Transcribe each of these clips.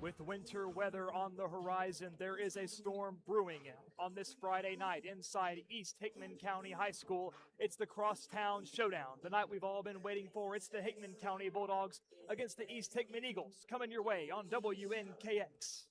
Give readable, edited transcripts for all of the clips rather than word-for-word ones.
With winter weather on the horizon, there is a storm brewing on this Friday night inside East Hickman County High School. It's the Crosstown Showdown, the night we've all been waiting for. It's the Hickman County Bulldogs against the East Hickman Eagles, coming your way on WNKX.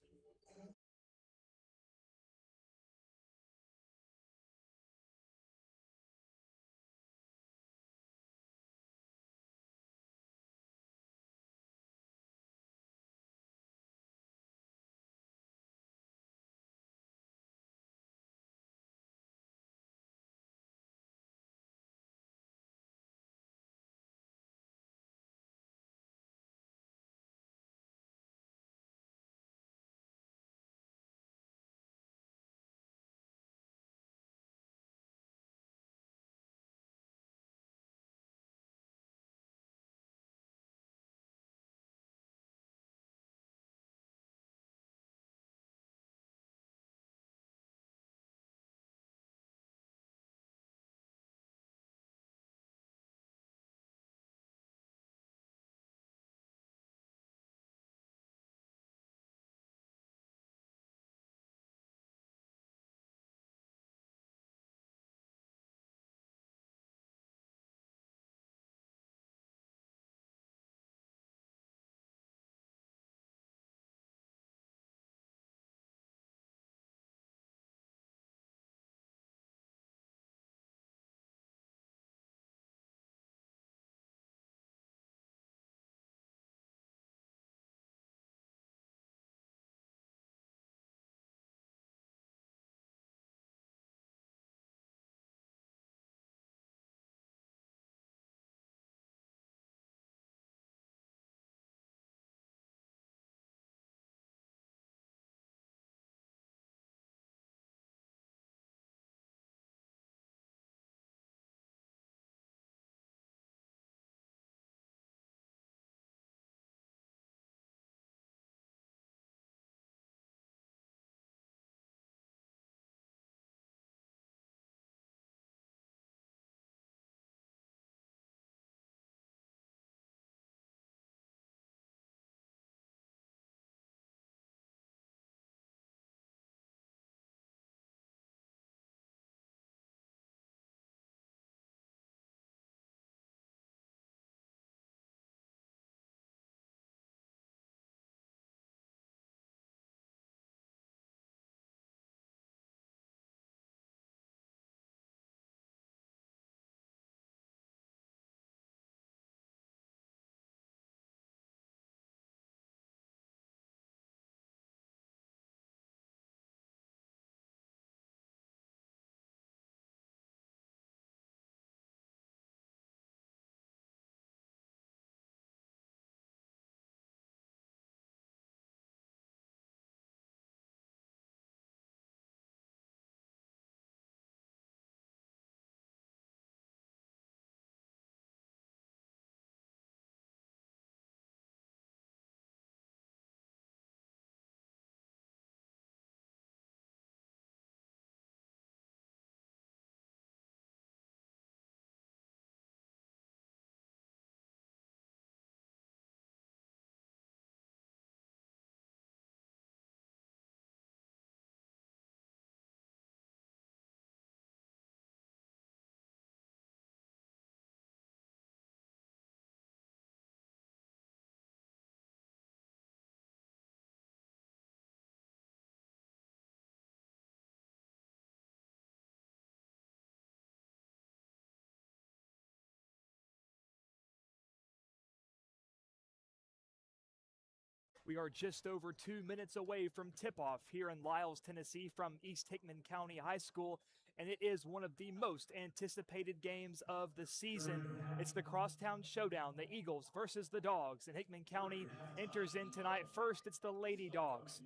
We are just over 2 minutes away from tip-off here in Lyles, Tennessee from East Hickman County High School, and it is one of the most anticipated games of the season. It's the Crosstown Showdown, the Eagles versus the Dogs, and Hickman County enters in tonight. First, it's the Lady Dogs,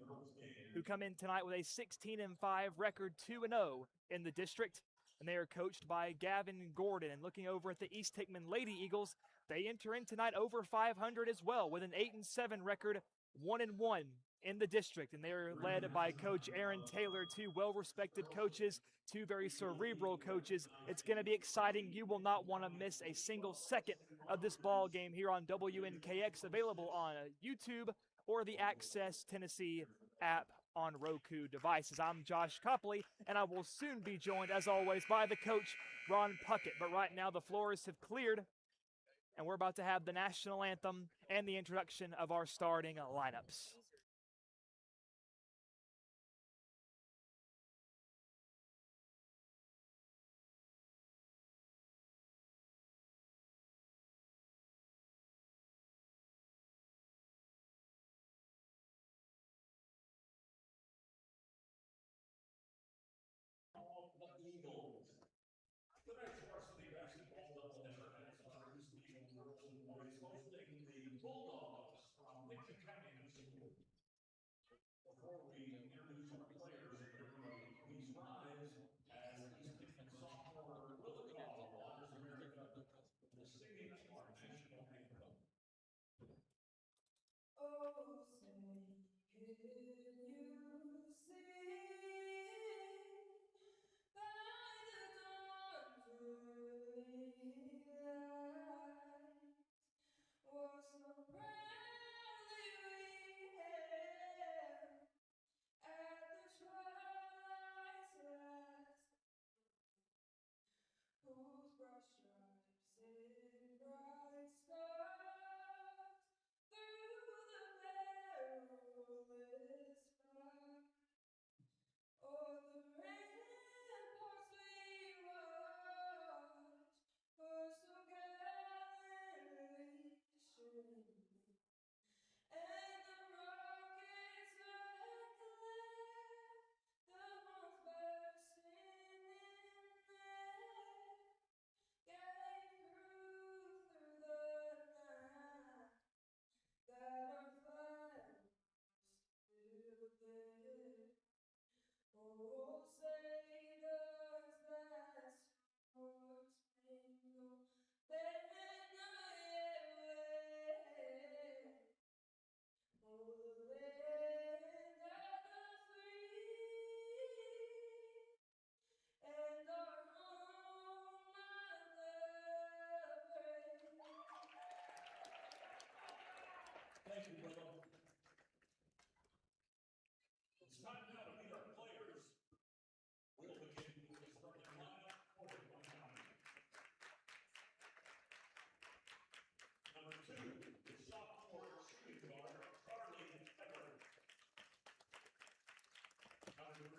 who come in tonight with a 16-5 record, 2-0 in the district, and they are coached by Gavin Gordon. And looking over at the East Hickman Lady Eagles, they enter in tonight over 500 as well with an 8-7 record, 1-1 in the district, and they're led by Coach Aaron Taylor, two well-respected coaches, two very cerebral coaches. It's going to be exciting. You will not want to miss a single second of this ball game here on WNKX, available on YouTube or the Access Tennessee app on Roku devices. I'm Josh Copley, and I will soon be joined, as always, by the coach, Ron Puckett. But right now, the floors have cleared, and we're about to have the national anthem and the introduction of our starting lineups. Tonight's varsity basketball doubleheader has introduced the Eagle girls and boys hosting the Bulldogs from Hickman County High School. Before we introduce our players, everybody please rise as East Hickman sophomore Willie Caldwell honors America with the singing of our national anthem. Oh, say, can you see by the dawn's early light what so proudly we hailed at the twilight's last, whose broad stripes and bright stars through the perilous fight o'er the ramparts we watched for so gallantly stream, and the rockets like glare, the bombs bursting in there, gave proof through the night that our flag was still there. Oh, say does that star-spangled banner yet wave o'er the land of the free and our home of the brave? Thank you, Willow. It's time now to meet our players. We'll begin with the starting lineup for Hickman County. Number 2 is sophomore shooting guard Carly Everett. Number 3,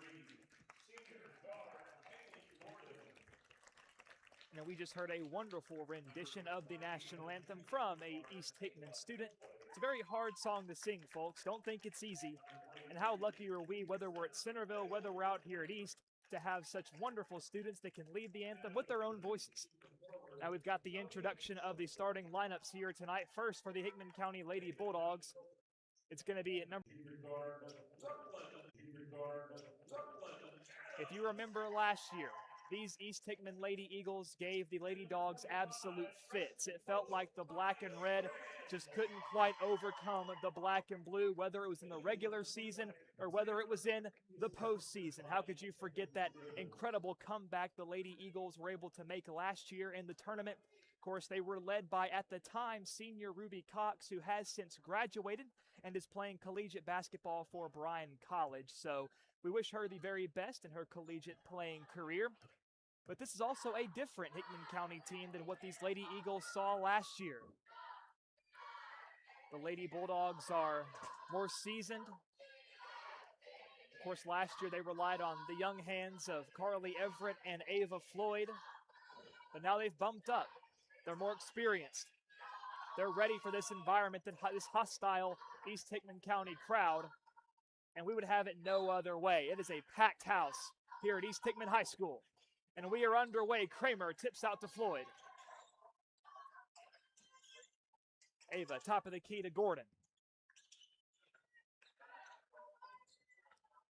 senior guard Haley Gordon. Now, we just heard a wonderful rendition of the national anthem from a East Hickman student. It's a very hard song to sing, folks. Don't think it's easy. And how lucky are we, whether we're at Centerville, whether we're out here at East, to have such wonderful students that can lead the anthem with their own voices. Now we've got the introduction of the starting lineups here tonight. First, for the Hickman County Lady Bulldogs, it's going to be at number... If you remember last year, these East Hickman Lady Eagles gave the Lady Dogs absolute fits. It felt like the black and red just couldn't quite overcome the black and blue, whether it was in the regular season or whether it was in the postseason. How could you forget that incredible comeback the Lady Eagles were able to make last year in the tournament? Of course, they were led by, at the time, senior Ruby Cox, who has since graduated and is playing collegiate basketball for Bryan College. So we wish her the very best in her collegiate playing career. But this is also a different Hickman County team than what these Lady Eagles saw last year. The Lady Bulldogs are more seasoned. Of course, last year they relied on the young hands of Carly Everett and Ava Floyd. But now they've bumped up. They're more experienced. They're ready for this environment, this hostile East Hickman County crowd. And we would have it no other way. It is a packed house here at East Hickman High School. And we are underway. Kramer tips out to Floyd. Ava, top of the key to Gordon.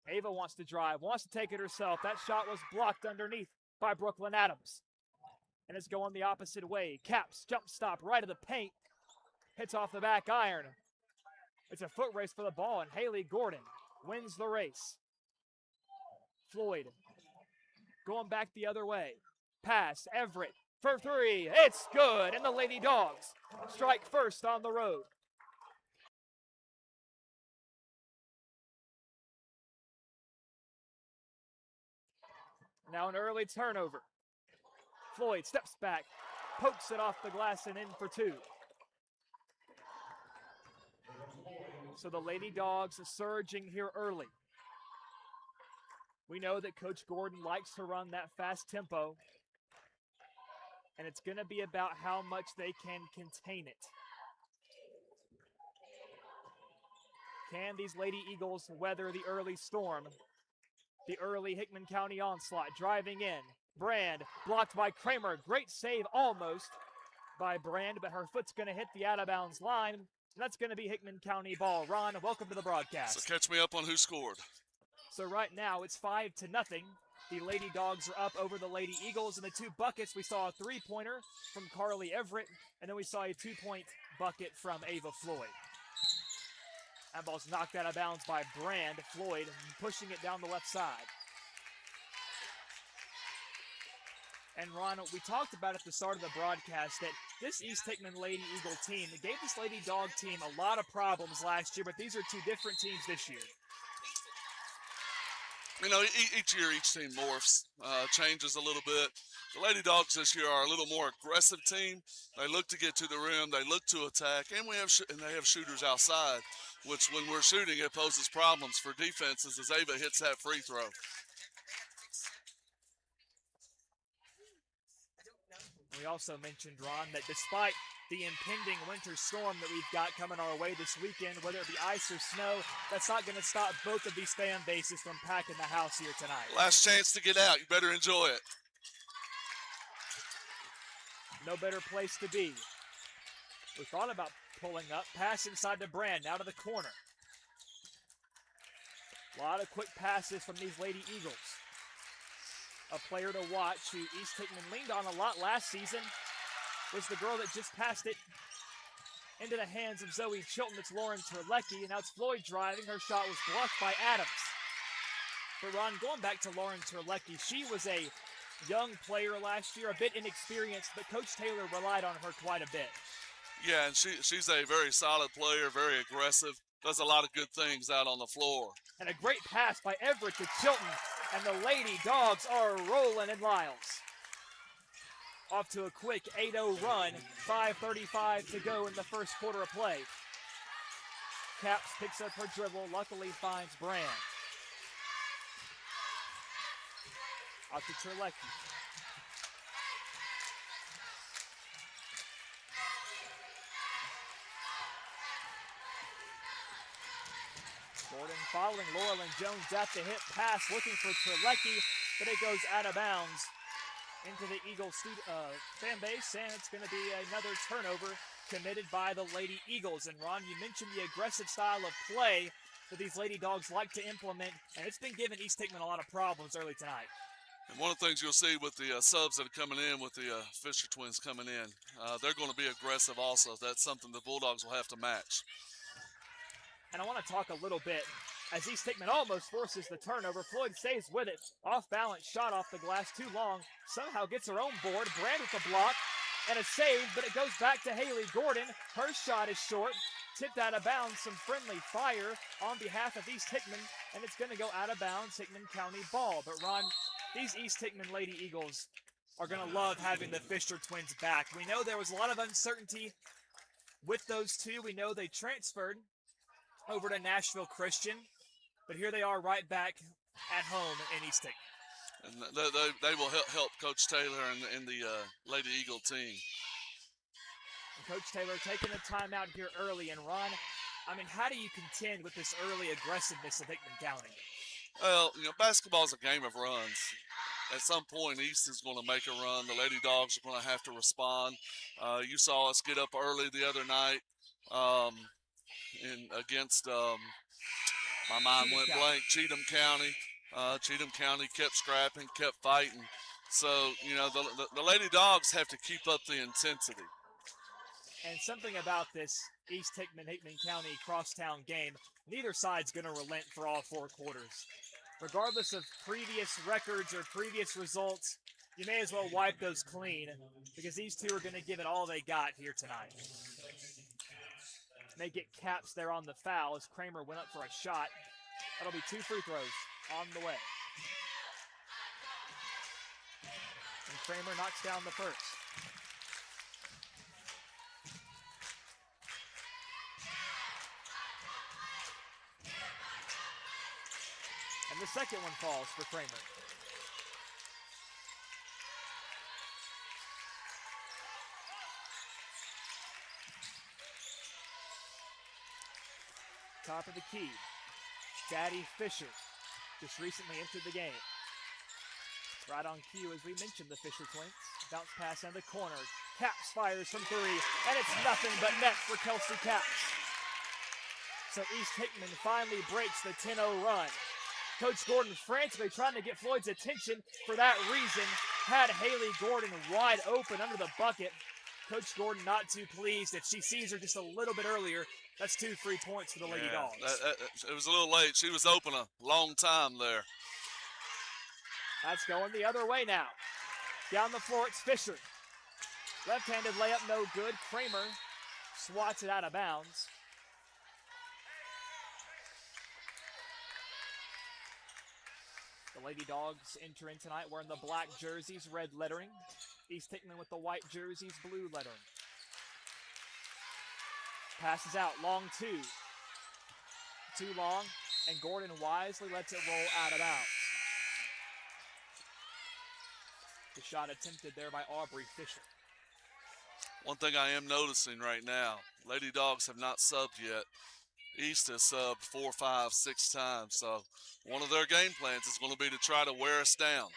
Ava wants to drive, wants to take it herself. That shot was blocked underneath by Brooklyn Adams. And it's going the opposite way. Caps, jump stop, right of the paint. Hits off the back iron. It's a foot race for the ball, and Haley Gordon wins the race. Floyd going back the other way. Pass, Everett for three. It's good, and the Lady Dogs strike first on the road. Now an early turnover. Floyd steps back, pokes it off the glass and in for two. So the Lady Dogs are surging here early. We know that Coach Gordon likes to run that fast tempo, and it's going to be about how much they can contain it. Can these Lady Eagles weather the early storm? The early Hickman County onslaught driving in. Brand blocked by Kramer. Great save almost by Brand, but her foot's going to hit the out-of-bounds line. And that's going to be Hickman County ball. Ron, welcome to the broadcast. So catch me up on who scored. So right now it's 5-0. The Lady Dogs are up over the Lady Eagles. In the two buckets, we saw a three-pointer from Carly Everett, and then we saw a two-point bucket from Ava Floyd. That ball's knocked out of bounds by Brand. Floyd pushing it down the left side. And Ron, we talked about at the start of the broadcast that this East Hickman Lady Eagle team, it gave this Lady Dog team a lot of problems last year, but these are two different teams this year. You know, each year, each team morphs, changes a little bit. The Lady Dogs this year are a little more aggressive team. They look to get to the rim, they look to attack, and they have shooters outside, which when we're shooting, it poses problems for defenses as Ava hits that free throw. We also mentioned, Ron, that despite the impending winter storm that we've got coming our way this weekend, whether it be ice or snow, that's not going to stop both of these fan bases from packing the house here tonight. Last chance to get out. You better enjoy it. No better place to be. We thought about pulling up. Pass inside to Brand, now to the corner. A lot of quick passes from these Lady Eagles. A player to watch who East Hickman leaned on a lot last season was the girl that just passed it into the hands of Zoe Chilton. It's Lauren Terlecki, and now it's Floyd driving. Her shot was blocked by Adams. But Ron, going back to Lauren Terlecki, she was a young player last year, a bit inexperienced, but Coach Taylor relied on her quite a bit. Yeah, and she's a very solid player, very aggressive, does a lot of good things out on the floor. And a great pass by Everett to Chilton, and the Lady Dogs are rolling in Lyles. Off to a quick 8-0 run, 5:35 to go in the first quarter of play. Caps picks up her dribble, luckily finds Brand. Out to Terlecki. Gordon following Laurel and Jones at the hip pass, looking for Terlecki, but it goes out of bounds into the Eagle fan base, and it's going to be another turnover committed by the Lady Eagles. And Ron, you mentioned the aggressive style of play that these Lady Dogs like to implement, and it's been giving East Hickman a lot of problems early tonight. And one of the things you'll see with the subs that are coming in, with the Fisher twins coming in, they're going to be aggressive also. That's something the Bulldogs will have to match. And I want to talk a little bit as East Hickman almost forces the turnover. Floyd stays with it. Off balance, shot off the glass too long. Somehow gets her own board. Brand with the block and a save, but it goes back to Haley Gordon. Her shot is short. Tipped out of bounds. Some friendly fire on behalf of East Hickman, and it's going to go out of bounds. Hickman County ball. But Ron, these East Hickman Lady Eagles are going to love having the Fisher twins back. We know there was a lot of uncertainty with those two. We know they transferred over to Nashville Christian, but here they are right back at home in East Hickman. And they will help Coach Taylor and the Lady Eagle team. And Coach Taylor taking a timeout here early. And Ron, I mean, how do you contend with this early aggressiveness of Hickman County? Well, you know, basketball is a game of runs. At some point, East is going to make a run. The Lady Dogs are going to have to respond. You saw us get up early the other night against, my mind went blank, Cheatham County. Cheatham County kept scrapping, kept fighting. So, you know, the Lady Dogs have to keep up the intensity. And something about this East Hickman County crosstown game, neither side's going to relent for all four quarters. Regardless of previous records or previous results, you may as well wipe those clean because these two are going to give it all they got here tonight. They get caps there on the foul as Kramer went up for a shot. That'll be two free throws on the way. Kramer knocks down the first. And the second one falls for Kramer. Top of the key, Daddy Fisher just recently entered the game. Right on cue, as we mentioned, the Fisher twins. Bounce pass in the corner. Caps fires from three, and it's nothing but net for Kelsey Caps. So East Hickman finally breaks the 10-0 run. Coach Gordon frantically trying to get Floyd's attention. For that reason, had Haley Gordon wide open under the bucket. Coach Gordon not too pleased. If she sees her just a little bit earlier, that's 2 free points for the Lady Dogs. It was a little late. She was open a long time there. That's going the other way now. Down the floor, it's Fisher. Left-handed layup, no good. Kramer swats it out of bounds. The Lady Dogs enter in tonight wearing the black jerseys, red lettering. East Hickman with the white jerseys, blue lettering. Passes out, long two. Too long, and Gordon wisely lets it roll out of bounds. The shot attempted there by Aubrey Fisher. One thing I am noticing right now, Lady Dogs have not subbed yet. East has subbed 4, 5, 6 times, so one of their game plans is going to be to try to wear us down.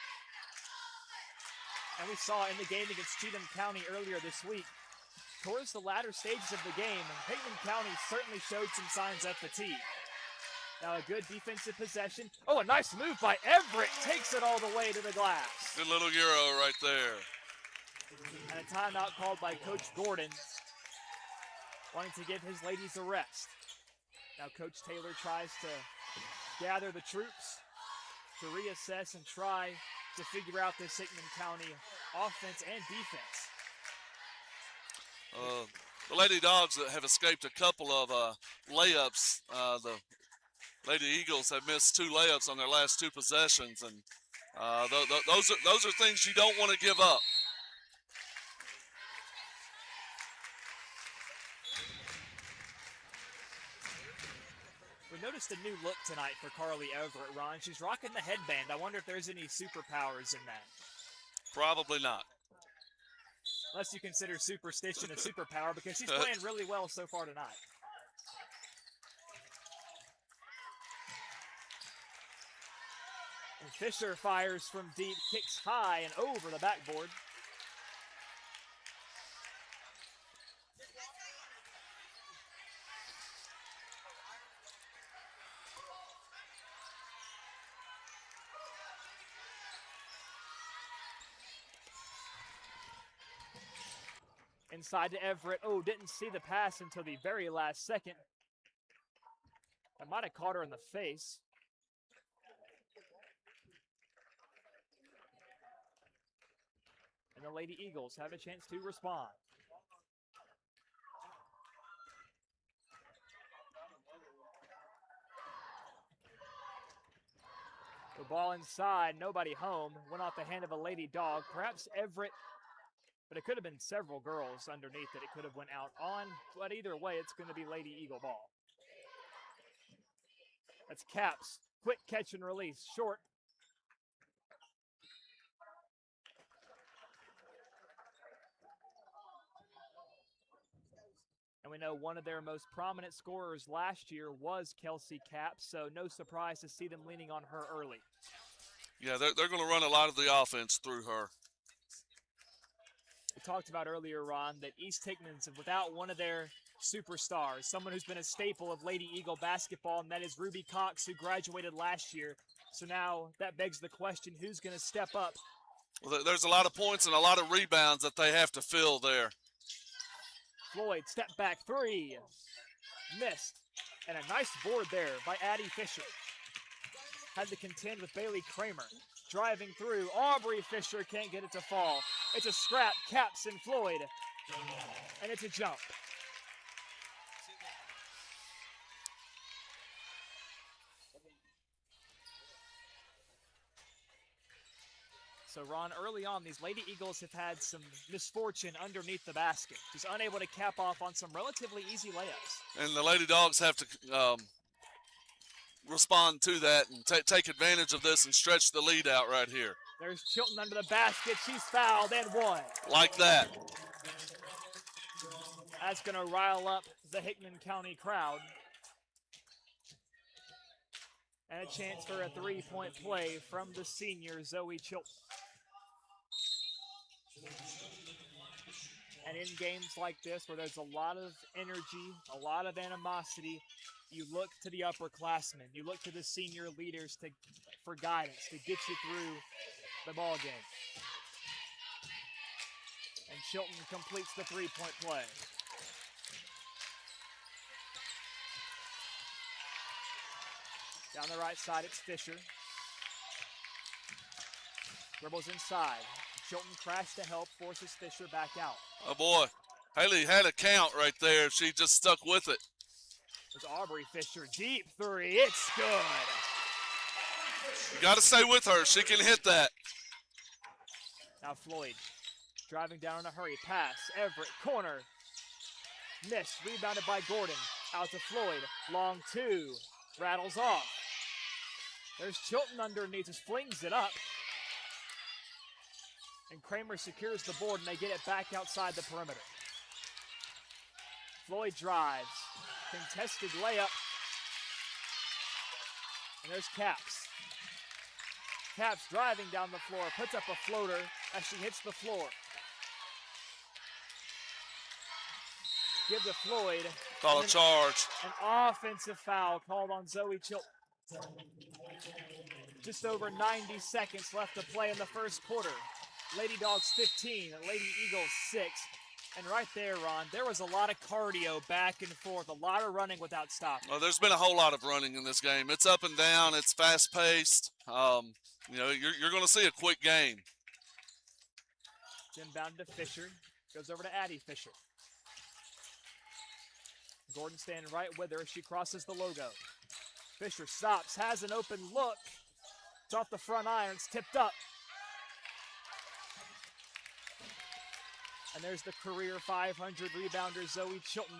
And we saw in the game against Cheatham County earlier this week, towards the latter stages of the game, Hickman County certainly showed some signs of fatigue. Now a good defensive possession. Oh, a nice move by Everett. Takes it all the way to the glass. Good little Euro right there. And a timeout called by Coach Gordon, wanting to give his ladies a rest. Now Coach Taylor tries to gather the troops to reassess and try to figure out this Hickman County offense and defense. The Lady Dogs have escaped a couple of layups. The Lady Eagles have missed 2 layups on their last 2 possessions, and those are things you don't want to give up. We noticed a new look tonight for Carly Everett, Ron. She's rocking the headband. I wonder if there's any superpowers in that. Probably not. Unless you consider superstition a superpower, because she's playing really well so far tonight. And Fisher fires from deep, kicks high and over the backboard. Inside to Everett. Oh, didn't see the pass until the very last second. I might have caught her in the face. And the Lady Eagles have a chance to respond. The ball inside, nobody home. Went off the hand of a Lady Dog. Perhaps Everett, but it could have been several girls underneath that it could have went out on. But either way, it's going to be Lady Eagle ball. That's Caps. Quick catch and release. Short. And we know one of their most prominent scorers last year was Kelsey Caps, so no surprise to see them leaning on her early. Yeah, they're going to run a lot of the offense through her. We talked about earlier, Ron, that East Hickman's without one of their superstars, someone who's been a staple of Lady Eagle basketball, and that is Ruby Cox, who graduated last year. So now that begs the question, who's going to step up? Well, there's a lot of points and a lot of rebounds that they have to fill there. Floyd, step back three. Missed. And a nice board there by Addie Fisher. Had to contend with Bailey Kramer. Driving through. Aubrey Fisher can't get it to fall. It's a scrap. Caps and Floyd. And it's a jump. So, Ron, early on, these Lady Eagles have had some misfortune underneath the basket. Just unable to cap off on some relatively easy layups. And the Lady Dogs have to respond to that and take advantage of this and stretch the lead out right here. There's Chilton under the basket. She's fouled and one. Like that. That's going to rile up the Hickman County crowd. And a chance for a three-point play from the senior, Zoe Chilton. And in games like this, where there's a lot of energy, a lot of animosity, you look to the upperclassmen, you look to the senior leaders for guidance, to get you through the ball game. And Chilton completes the three-point play. Down the right side, it's Fisher. Dribbles inside. Chilton crashed to help, forces Fisher back out. Oh, boy. Haley had a count right there. She just stuck with it. There's Aubrey Fisher. Deep three. It's good. You got to stay with her. She can hit that. Now Floyd driving down in a hurry. Pass. Everett. Corner. Missed. Rebounded by Gordon. Out to Floyd. Long two. Rattles off. There's Chilton underneath. Just flings it up. And Kramer secures the board, and they get it back outside the perimeter. Floyd drives. Contested layup. And there's Caps. Caps driving down the floor, puts up a floater as she hits the floor. Give to Floyd. Call a charge. An offensive foul called on Zoe Chilton. Just over 90 seconds left to play in the first quarter. Lady Dogs 15, Lady Eagles 6. And right there, Ron, there was a lot of cardio back and forth, a lot of running without stopping. Well, there's been a whole lot of running in this game. It's up and down. It's fast-paced. You're going to see a quick game. It's inbounded to Fisher. Goes over to Addie Fisher. Gordon standing right with her. She crosses the logo. Fisher stops, has an open look. It's off the front iron. It's tipped up. And there's the career 500 rebounder, Zoe Chilton,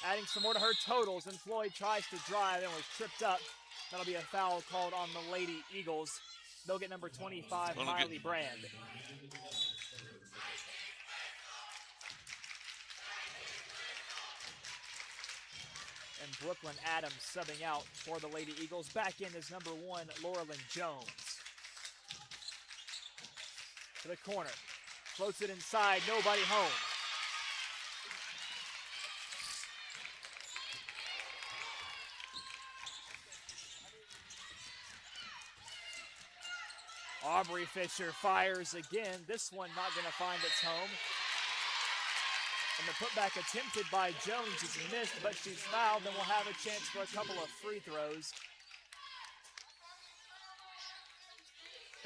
adding some more to her totals. And Floyd tries to drive and was tripped up. That'll be a foul called on the Lady Eagles. They'll get number 25, Miley Brand. And Brooklyn Adams subbing out for the Lady Eagles. Back in is number 1, Laurelyn Jones. To the corner. Floats it inside, nobody home. Aubrey Fisher fires again. This one not going to find its home. And the putback attempted by Jones is missed, but she's fouled and will have a chance for a couple of free throws.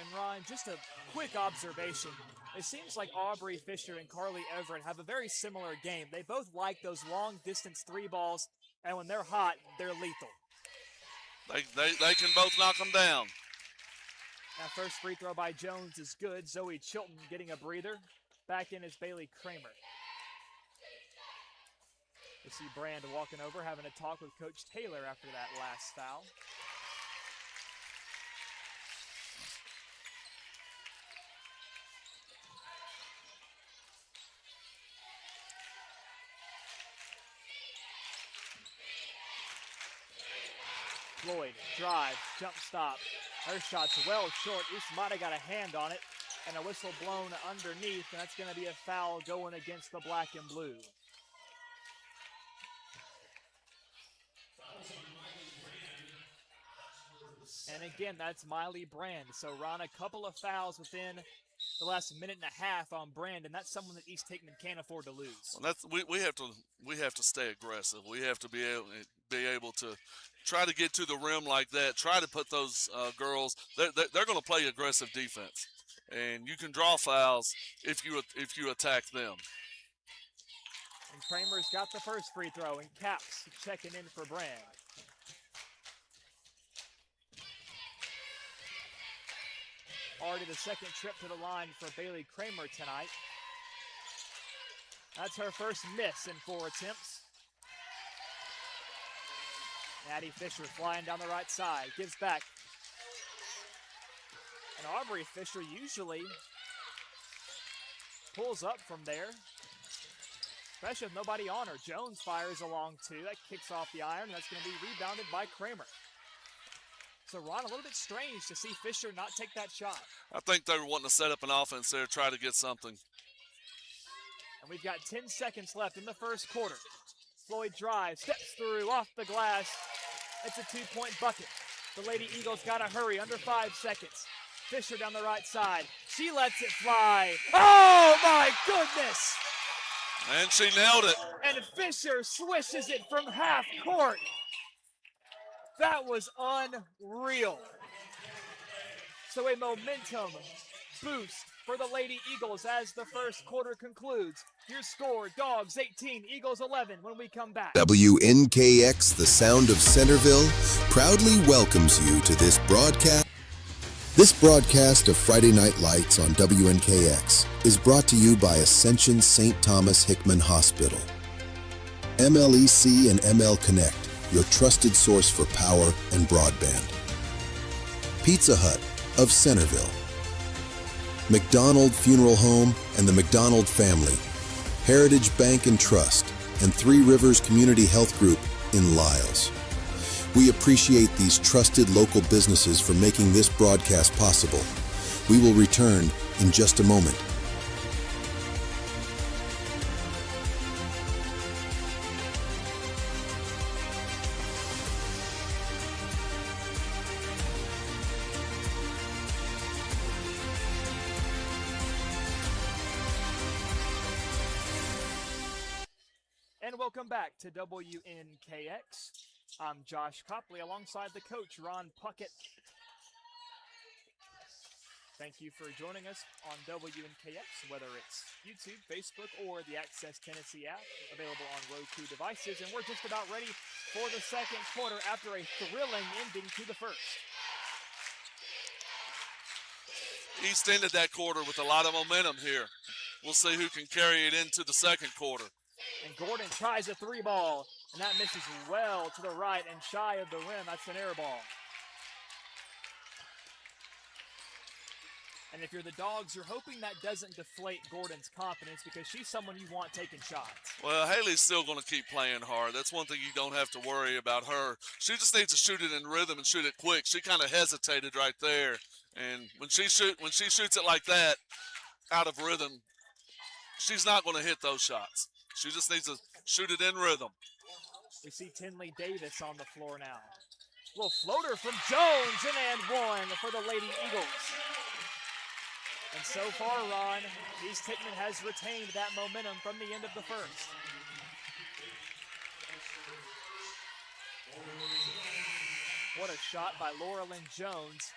And Ryan, just a quick observation. It seems like Aubrey Fisher and Carly Everett have a very similar game. They both like those long-distance three balls, and when they're hot, they're lethal. They can both knock them down. That first free throw by Jones is good. Zoe Chilton getting a breather. Back in is Bailey Kramer. We see Brand walking over, having a talk with Coach Taylor after that last foul. Floyd drives, jump stop. Her shot's well short. Usmata got a hand on it, and a whistle blown underneath, and that's going to be a foul going against the black and blue. And again, that's Miley Brand. So, Ron, a couple of fouls within the last minute and a half on Brand, and that's someone that East Hickman can't afford to lose. Well, we have to stay aggressive. We have to be able to try to get to the rim like that. Try to put those girls. They're going to play aggressive defense, and you can draw fouls if you attack them. And Kramer's got the first free throw, and Caps checking in for Brand. Already the second trip to the line for Bailey Kramer tonight. That's her first miss in 4 attempts. Addie Fisher flying down the right side, gives back. And Aubrey Fisher usually pulls up from there, especially with nobody on her. Jones fires along too. That kicks off the iron. That's going to be rebounded by Kramer. So, Ron, a little bit strange to see Fisher not take that shot. I think they were wanting to set up an offense there, try to get something. And we've got 10 seconds left in the first quarter. Floyd drives, steps through, off the glass. It's a 2-point bucket. The Lady Eagles got to hurry, under 5 seconds. Fisher down the right side. She lets it fly. Oh, my goodness! And she nailed it. And Fisher swishes it from half court. That was unreal. So a momentum boost for the Lady Eagles as the first quarter concludes. Your score, Dogs 18, Eagles 11 when we come back. WNKX, the sound of Centerville, proudly welcomes you to this broadcast. This broadcast of Friday Night Lights on WNKX is brought to you by Ascension St. Thomas Hickman Hospital. MLEC and ML Connect, your trusted source for power and broadband. Pizza Hut of Centerville. McDonald Funeral Home and the McDonald Family. Heritage Bank and Trust and Three Rivers Community Health Group in Lyles. We appreciate these trusted local businesses for making this broadcast possible. We will return in just a moment. And welcome back to WNKX. I'm Josh Copley alongside the coach, Ron Puckett. Thank you for joining us on WNKX, whether it's YouTube, Facebook, or the Access Tennessee app, available on Roku devices. And we're just about ready for the second quarter after a thrilling ending to the first. East ended that quarter with a lot of momentum here. We'll see who can carry it into the second quarter. And Gordon tries a 3-ball, and that misses well to the right and shy of the rim. That's an air ball. And if you're the Dogs, you're hoping that doesn't deflate Gordon's confidence because she's someone you want taking shots. Well, Haley's still going to keep playing hard. That's one thing you don't have to worry about her. She just needs to shoot it in rhythm and shoot it quick. She kind of hesitated right there. And when she shoots it like that, out of rhythm, she's not going to hit those shots. She just needs to shoot it in rhythm. We see Tinley Davis on the floor now. Little floater from Jones, and one for the Lady Eagles. And so far, Ron, East Hickman has retained that momentum from the end of the first. What a shot by Laura Lynn Jones.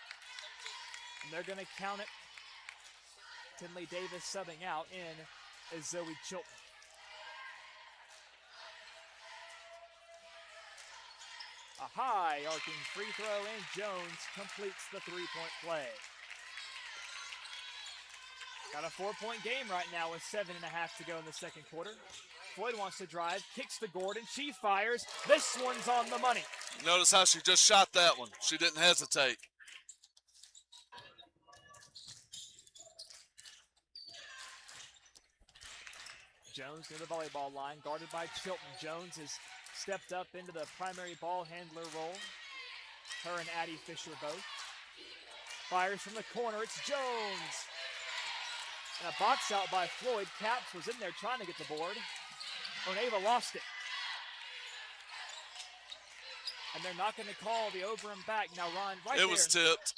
And they're going to count it. Tinley Davis subbing out in is Zoe Chilton. A high arcing free throw, and Jones completes the 3-point play. Got a 4-point game right now with 7.5 to go in the second quarter. Floyd wants to drive, kicks to Gordon. She fires. This one's on the money. Notice how she just shot that one. She didn't hesitate. Jones near the volleyball line, guarded by Chilton. Jones has stepped up into the primary ball handler role. Her and Addie Fisher both. Fires from the corner. It's Jones. And a box out by Floyd. Caps was in there trying to get the board. Oneva lost it. And they're not going to call the over and back. Now, Ron, right there. It was tipped.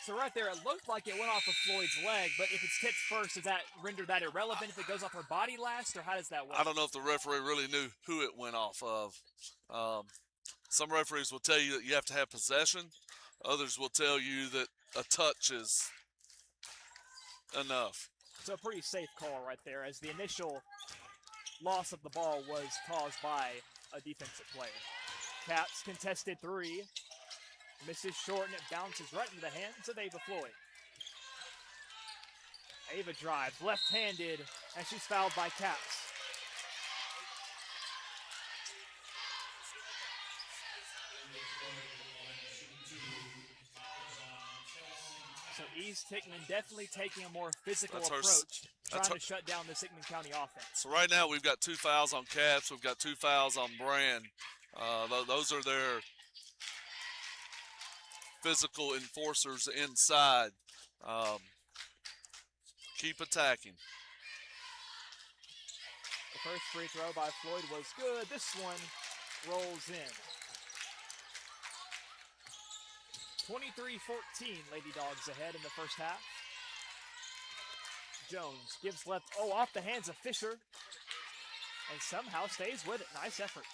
So right there, it looked like it went off of Floyd's leg, but if it's tipped first, does that render that irrelevant if it goes off her body last, or how does that work? I don't know if the referee really knew who it went off of. Some referees will tell you that you have to have possession. Others will tell you that a touch is enough. So a pretty safe call right there, as the initial loss of the ball was caused by a defensive player. Caps contested 3. Misses short, and it bounces right into the hands of Ava Floyd. Ava drives, left-handed, and she's fouled by Caps. So East Hickman definitely taking a more physical approach, trying to shut down the Hickman County offense. So right now we've got 2 fouls on Caps. We've got 2 fouls on Brand. Those are their physical enforcers inside. Keep attacking. The first free throw by Floyd was good. This one rolls in. 23-14, Lady Dogs ahead in the first half. Jones gives left, off the hands of Fisher, and somehow stays with it. Nice effort.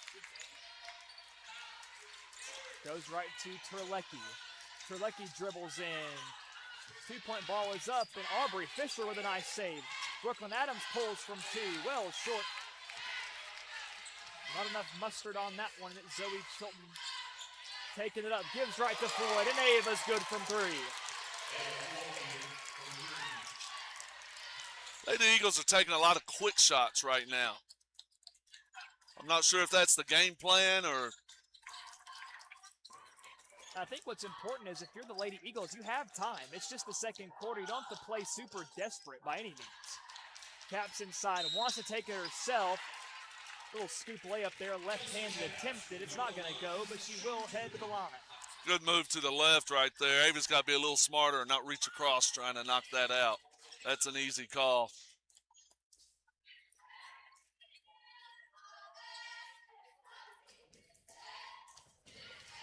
Goes right to Terlecki. Terlecki dribbles in. 2-point ball is up, and Aubrey Fisher with a nice save. Brooklyn Adams pulls from 2, well short. Not enough mustard on that one. Zoe Chilton taking it up, gives right to Floyd, and Ava's good from 3. Lady Eagles are taking a lot of quick shots right now. I'm not sure if that's the game plan or... I think what's important is if you're the Lady Eagles, you have time. It's just the second quarter. You don't have to play super desperate by any means. Caps inside, wants to take it herself. Little scoop layup there, left-handed attempted. It's not going to go, but she will head to the line. Good move to the left right there. Ava's got to be a little smarter and not reach across trying to knock that out. That's an easy call.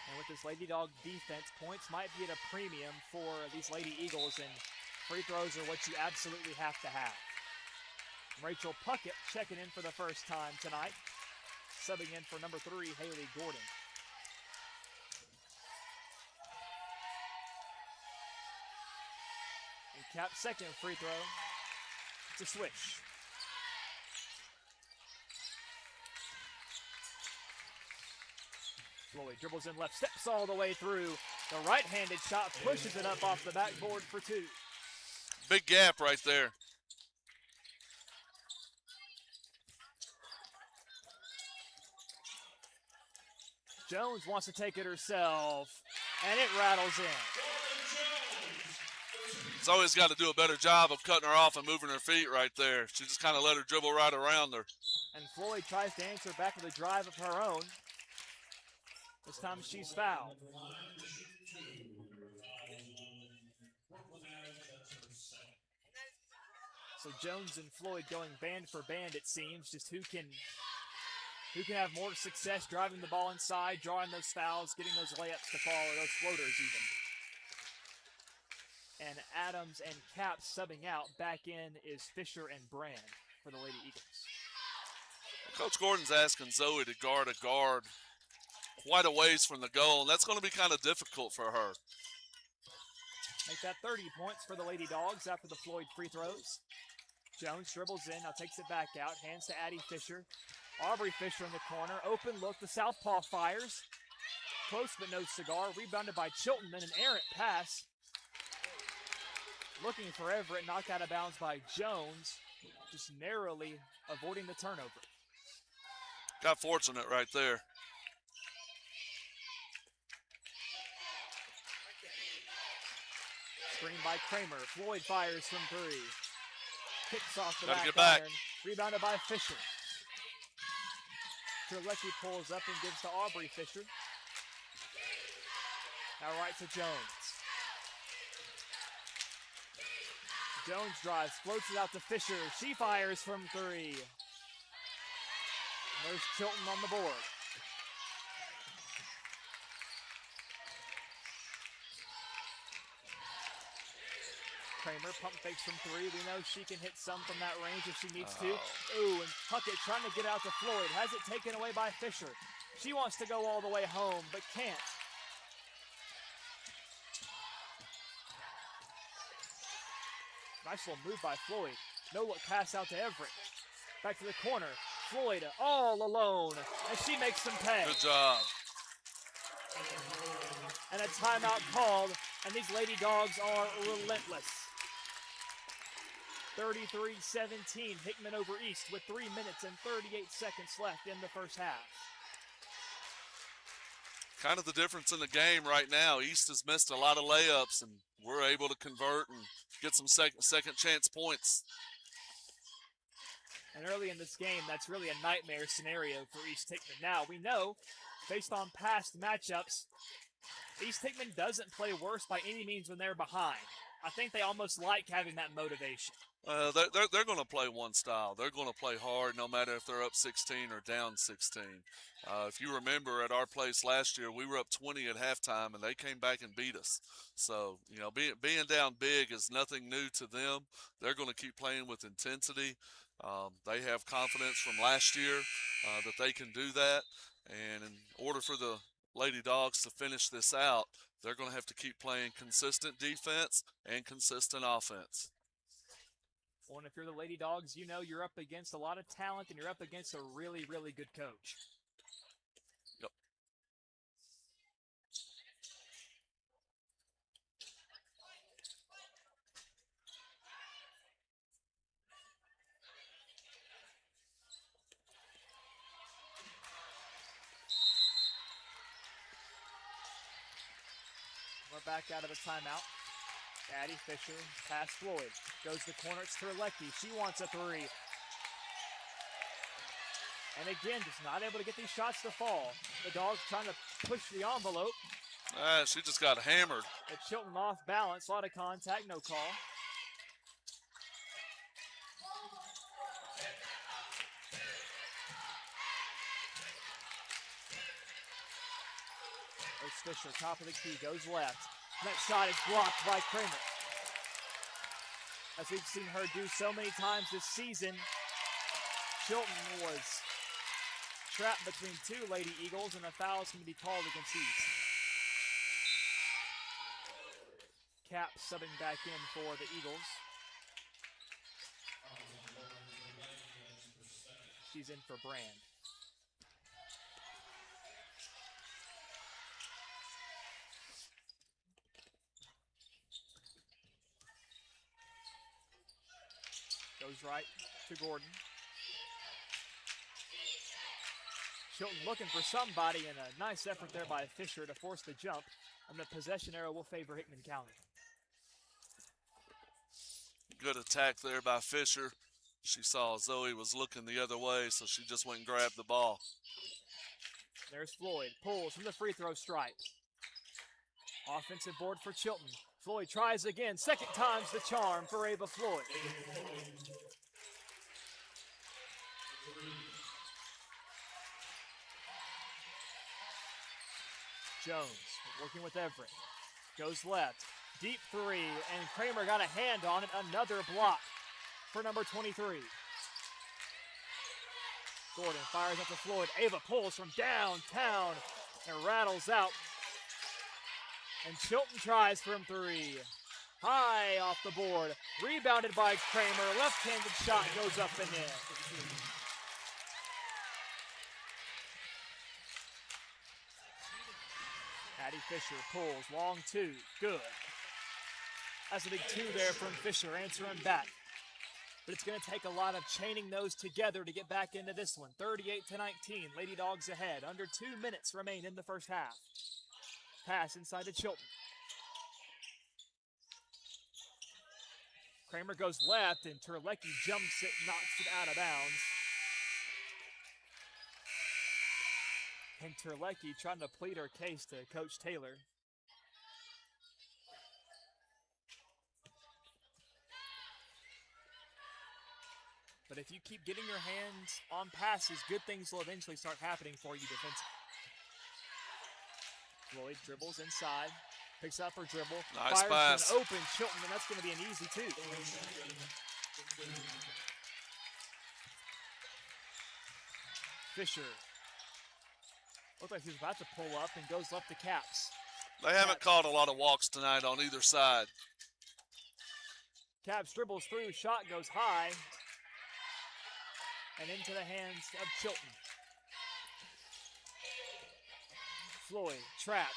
And with this Lady Dog defense, points might be at a premium for these Lady Eagles, and free throws are what you absolutely have to have. Rachel Puckett checking in for the first time tonight, subbing in for number 3, Haley Gordon. And Cap's second free throw to switch. Floyd dribbles in left, steps all the way through. The right-handed shot pushes it up off the backboard for 2. Big gap right there. Jones wants to take it herself, and it rattles in. It's always got to do a better job of cutting her off and moving her feet right there. She just kind of let her dribble right around her. And Floyd tries to answer back with a drive of her own. This time she's fouled. So Jones and Floyd going band for band, it seems. Just who can have more success driving the ball inside, drawing those fouls, getting those layups to fall, or those floaters even. And Adams and Caps subbing out. Back in is Fisher and Brand for the Lady Eagles. Coach Gordon's asking Zoe to guard a guard quite a ways from the goal, and that's going to be kind of difficult for her. Make that 30 points for the Lady Dogs after the Floyd free throws. Jones dribbles in, now takes it back out, hands to Addie Fisher. Aubrey Fisher in the corner, open look, the southpaw fires. Close but no cigar, rebounded by Chilton, then an errant pass. Looking for Everett, knocked out of bounds by Jones, just narrowly avoiding the turnover. Got fortunate right there. Screen by Kramer, Floyd fires from 3. Kicks off the Gotta back get back. iron, rebounded by Fisher. Terlecki pulls up and gives to Aubrey Fisher. Now right to Jones. Jones drives, floats it out to Fisher. She fires from 3. There's Chilton on the board. Kramer pump fakes from 3. We know she can hit some from that range if she needs to. Ooh, and Puckett trying to get out to Floyd. Has it taken away by Fisher. She wants to go all the way home, but can't. Nice little move by Floyd. No look pass out to Everett. Back to the corner. Floyd all alone, and she makes them pay. Good job. And a timeout called, and these Lady Dogs are relentless. 33-17, Hickman over East with 3 minutes and 38 seconds left in the first half. Kind of the difference in the game right now. East has missed a lot of layups, and we're able to convert and get some second chance points. And early in this game, that's really a nightmare scenario for East Hickman. Now, we know, based on past matchups, East Hickman doesn't play worse by any means when they're behind. I think they almost like having that motivation. They're going to play one style. They're going to play hard no matter if they're up 16 or down 16. If you remember at our place last year, we were up 20 at halftime, and they came back and beat us. So, you know, being down big is nothing new to them. They're going to keep playing with intensity. They have confidence from last year that they can do that. And in order for the Lady Dogs to finish this out, they're going to have to keep playing consistent defense and consistent offense. Well, and if you're the Lady Dogs, you know you're up against a lot of talent and you're up against a really, really good coach. Yep. We're back out of the timeout. Addie Fisher, pass Floyd. Goes to the corner, it's Terlecki. She wants a three. And again, just not able to get these shots to fall. The Dogs trying to push the envelope. She just got hammered. It's Chilton off balance, a lot of contact, no call. There's Fisher, top of the key, goes left. That shot is blocked by Kramer. As we've seen her do so many times this season, Chilton was trapped between two Lady Eagles, and a foul is going to be called against East. Cap subbing back in for the Eagles. She's in for Brand. Goes right to Gordon. Chilton looking for somebody, and a nice effort there by Fisher to force the jump. And the possession arrow will favor Hickman County. Good attack there by Fisher. She saw Zoe was looking the other way, so she just went and grabbed the ball. There's Floyd, pulls from the free throw stripe. Offensive board for Chilton. Floyd tries again, second time's the charm for Ava Floyd. Jones working with Everett. Goes left, deep three, and Kramer got a hand on it. Another block for number 23. Gordon fires up to Floyd. Ava pulls from downtown and rattles out. And Chilton tries from three. High off the board. Rebounded by Kramer. Left-handed shot goes up and in. Addie Fisher pulls. Long two. Good. That's a big two there from Fisher, answering back. But it's going to take a lot of chaining those together to get back into this one. 38-19. Lady Dogs ahead. Under 2 minutes remain in the first half. Pass inside to Chilton. Kramer goes left, and Terlecki jumps it, knocks it out of bounds. And Terlecki trying to plead her case to Coach Taylor. But if you keep getting your hands on passes, good things will eventually start happening for you defensively. Floyd dribbles inside, picks up her dribble, nice fires pass. to an open Chilton, and that's going to be an easy two. Fisher looked like he was about to pull up and goes left to Caps. They haven't caught a lot of walks tonight on either side. Caps dribbles through, shot goes high, and into the hands of Chilton. Floyd trapped.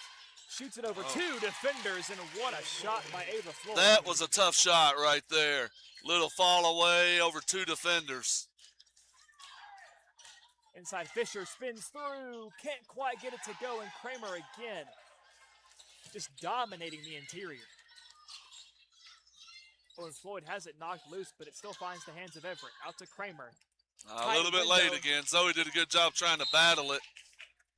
Shoots it over two defenders, and what a shot by Ava Floyd. That was a tough shot right there. Little fall away over two defenders. Inside Fisher spins through. Can't quite get it to go, and Kramer again. Just dominating the interior. Oh, and Floyd has it knocked loose, but it still finds the hands of Everett. Out to Kramer. A little bit late again. Zoe did a good job trying to battle it.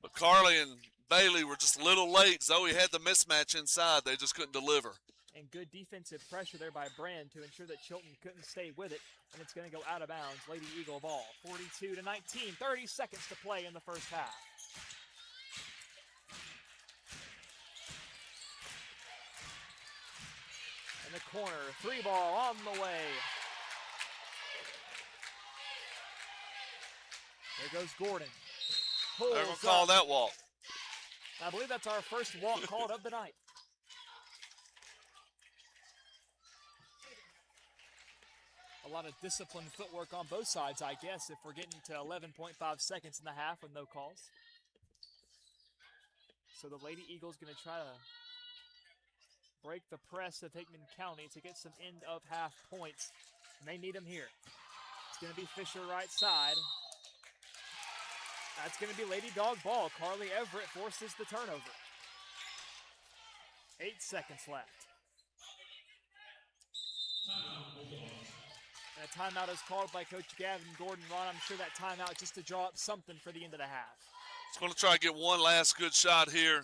But Carly and Bailey were just a little late. Zoe had the mismatch inside. They just couldn't deliver. And good defensive pressure there by Brand to ensure that Chilton couldn't stay with it. And it's going to go out of bounds. Lady Eagle ball. 42-19. 30 seconds to play in the first half. In the corner. 3-ball on the way. There goes Gordon. Pulls They're going to call up. that walk. I believe that's our first walk called of the night. A lot of disciplined footwork on both sides, I guess, if we're getting to 11.5 seconds in the half with no calls. So the Lady Eagles going to try to break the press of Hickman County to get some end of half points. And they need them here. It's going to be Fisher right side. That's going to be Lady Dog ball. Carly Everett forces the turnover. 8 seconds left. And a timeout is called by Coach Gavin Gordon. Ron, I'm sure that timeout just to draw up something for the end of the half. It's going to try to get one last good shot here.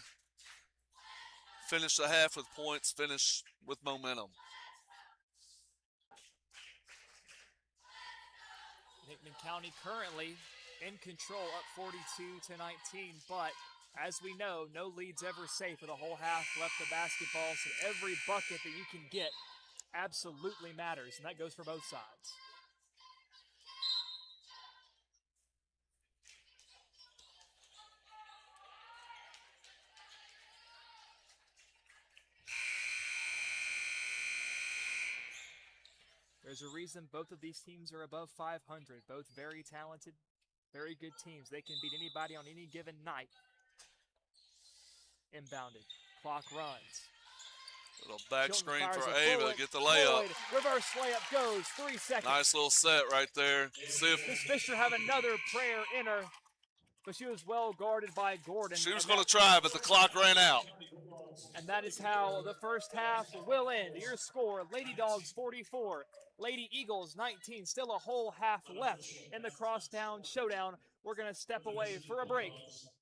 Finish the half with points. Finish with momentum. Hickman County currently in control, up 42-19, but as we know, no lead's ever safe with a whole half left of basketball, so every bucket that you can get absolutely matters, and that goes for both sides. There's a reason both of these teams are above 500, both very talented, very good teams. They can beat anybody on any given night. Inbounded. Clock runs. Little back Chilton screen fires for a Ava bullet. to get the layup. Floyd, reverse layup goes. 3 seconds. Nice little set right there. See if Does Fisher have another prayer in her? But she was well guarded by Gordon. she was going to try, but the clock ran out. And that is how the first half will end. Your score, Lady Dogs 44, Lady Eagles 19. Still a whole half left in the Crosstown Showdown. We're going to step away for a break.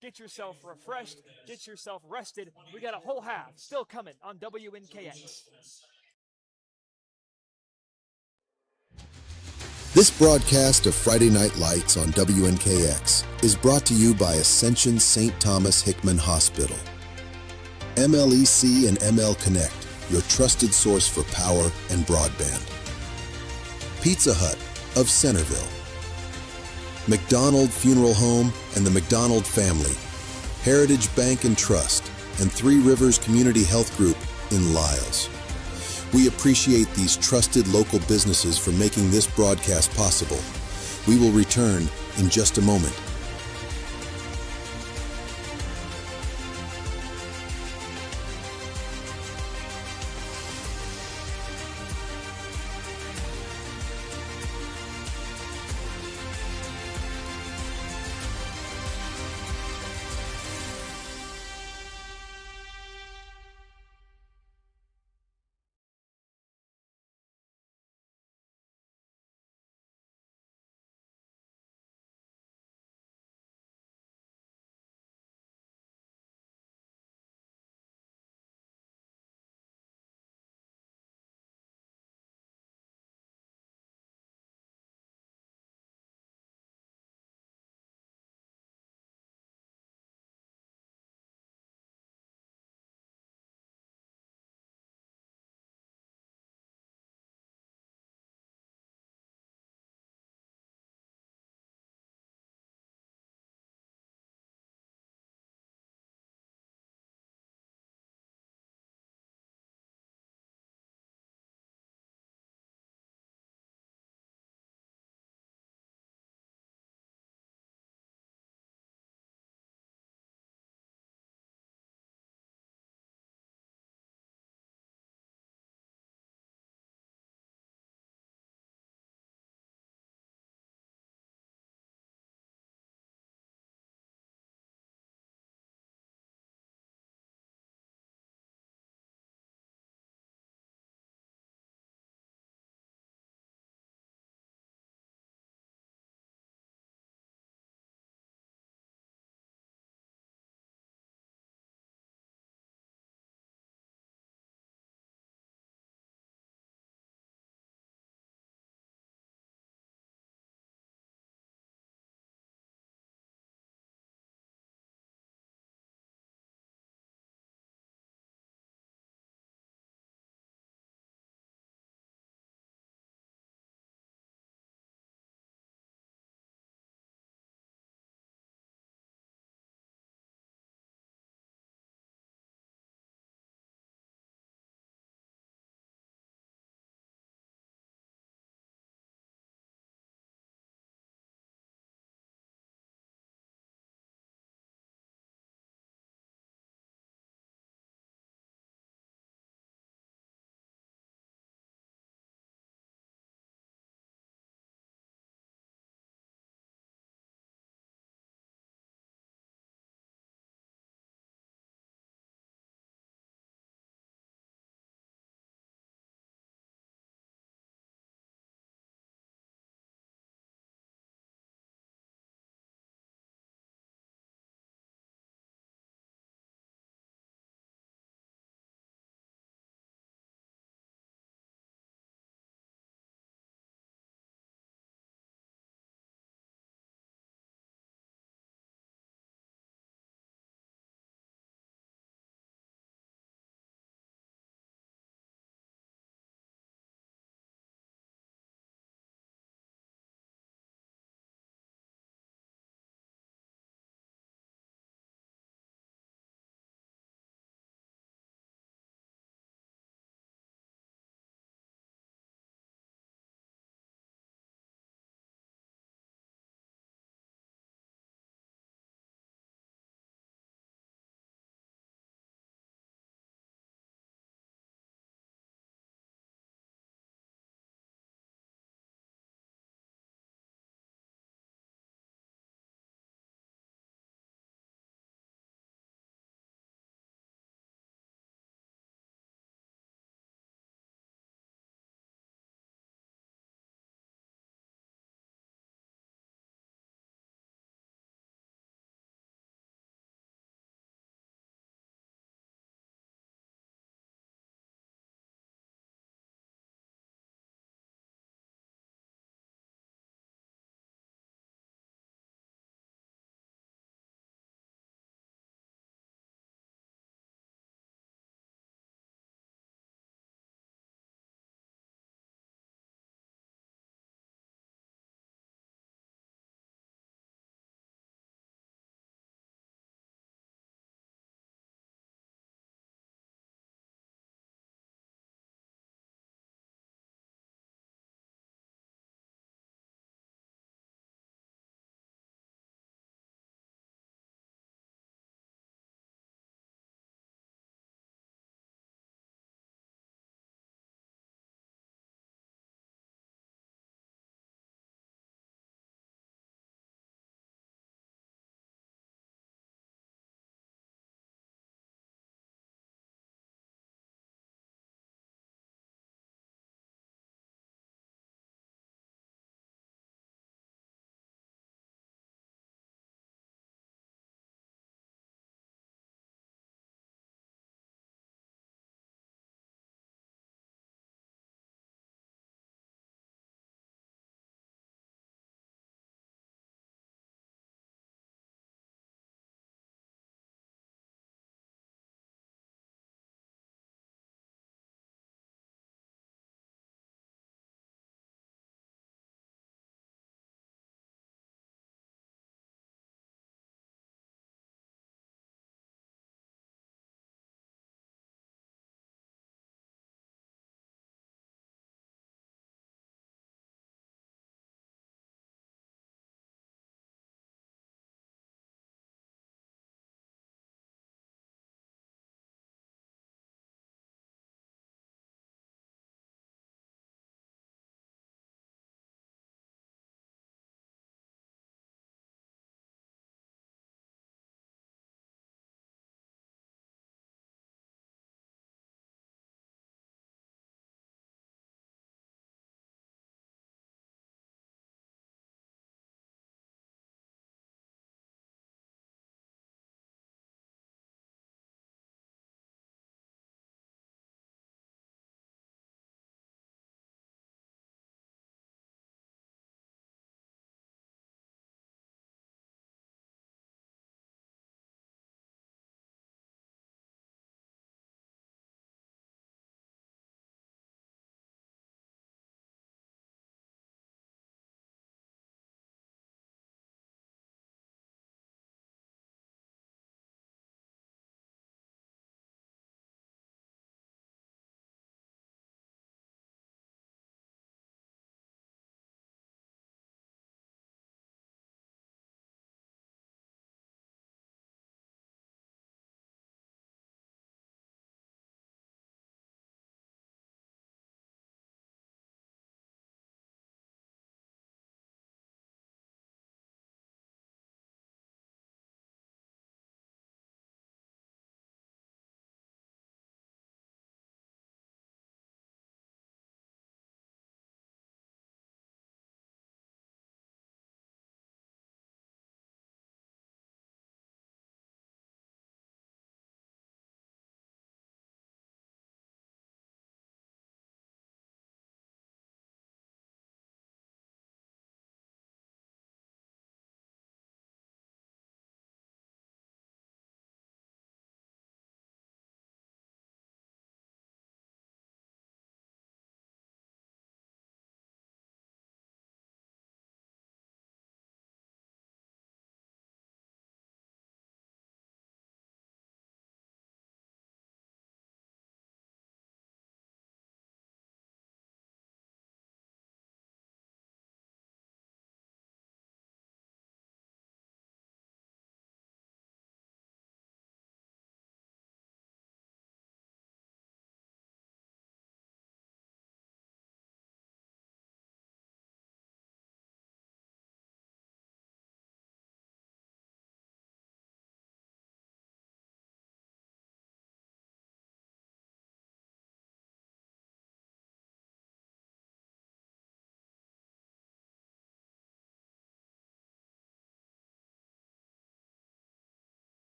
Get yourself refreshed. Get yourself rested. We got a whole half still coming on WNKX. This broadcast of Friday Night Lights on WNKX is brought to you by Ascension St. Thomas Hickman Hospital. MLEC and ML Connect, your trusted source for power and broadband. Pizza Hut of Centerville. McDonald Funeral Home and the McDonald Family. Heritage Bank and Trust and Three Rivers Community Health Group in Lyles. We appreciate these trusted local businesses for making this broadcast possible. We will return in just a moment.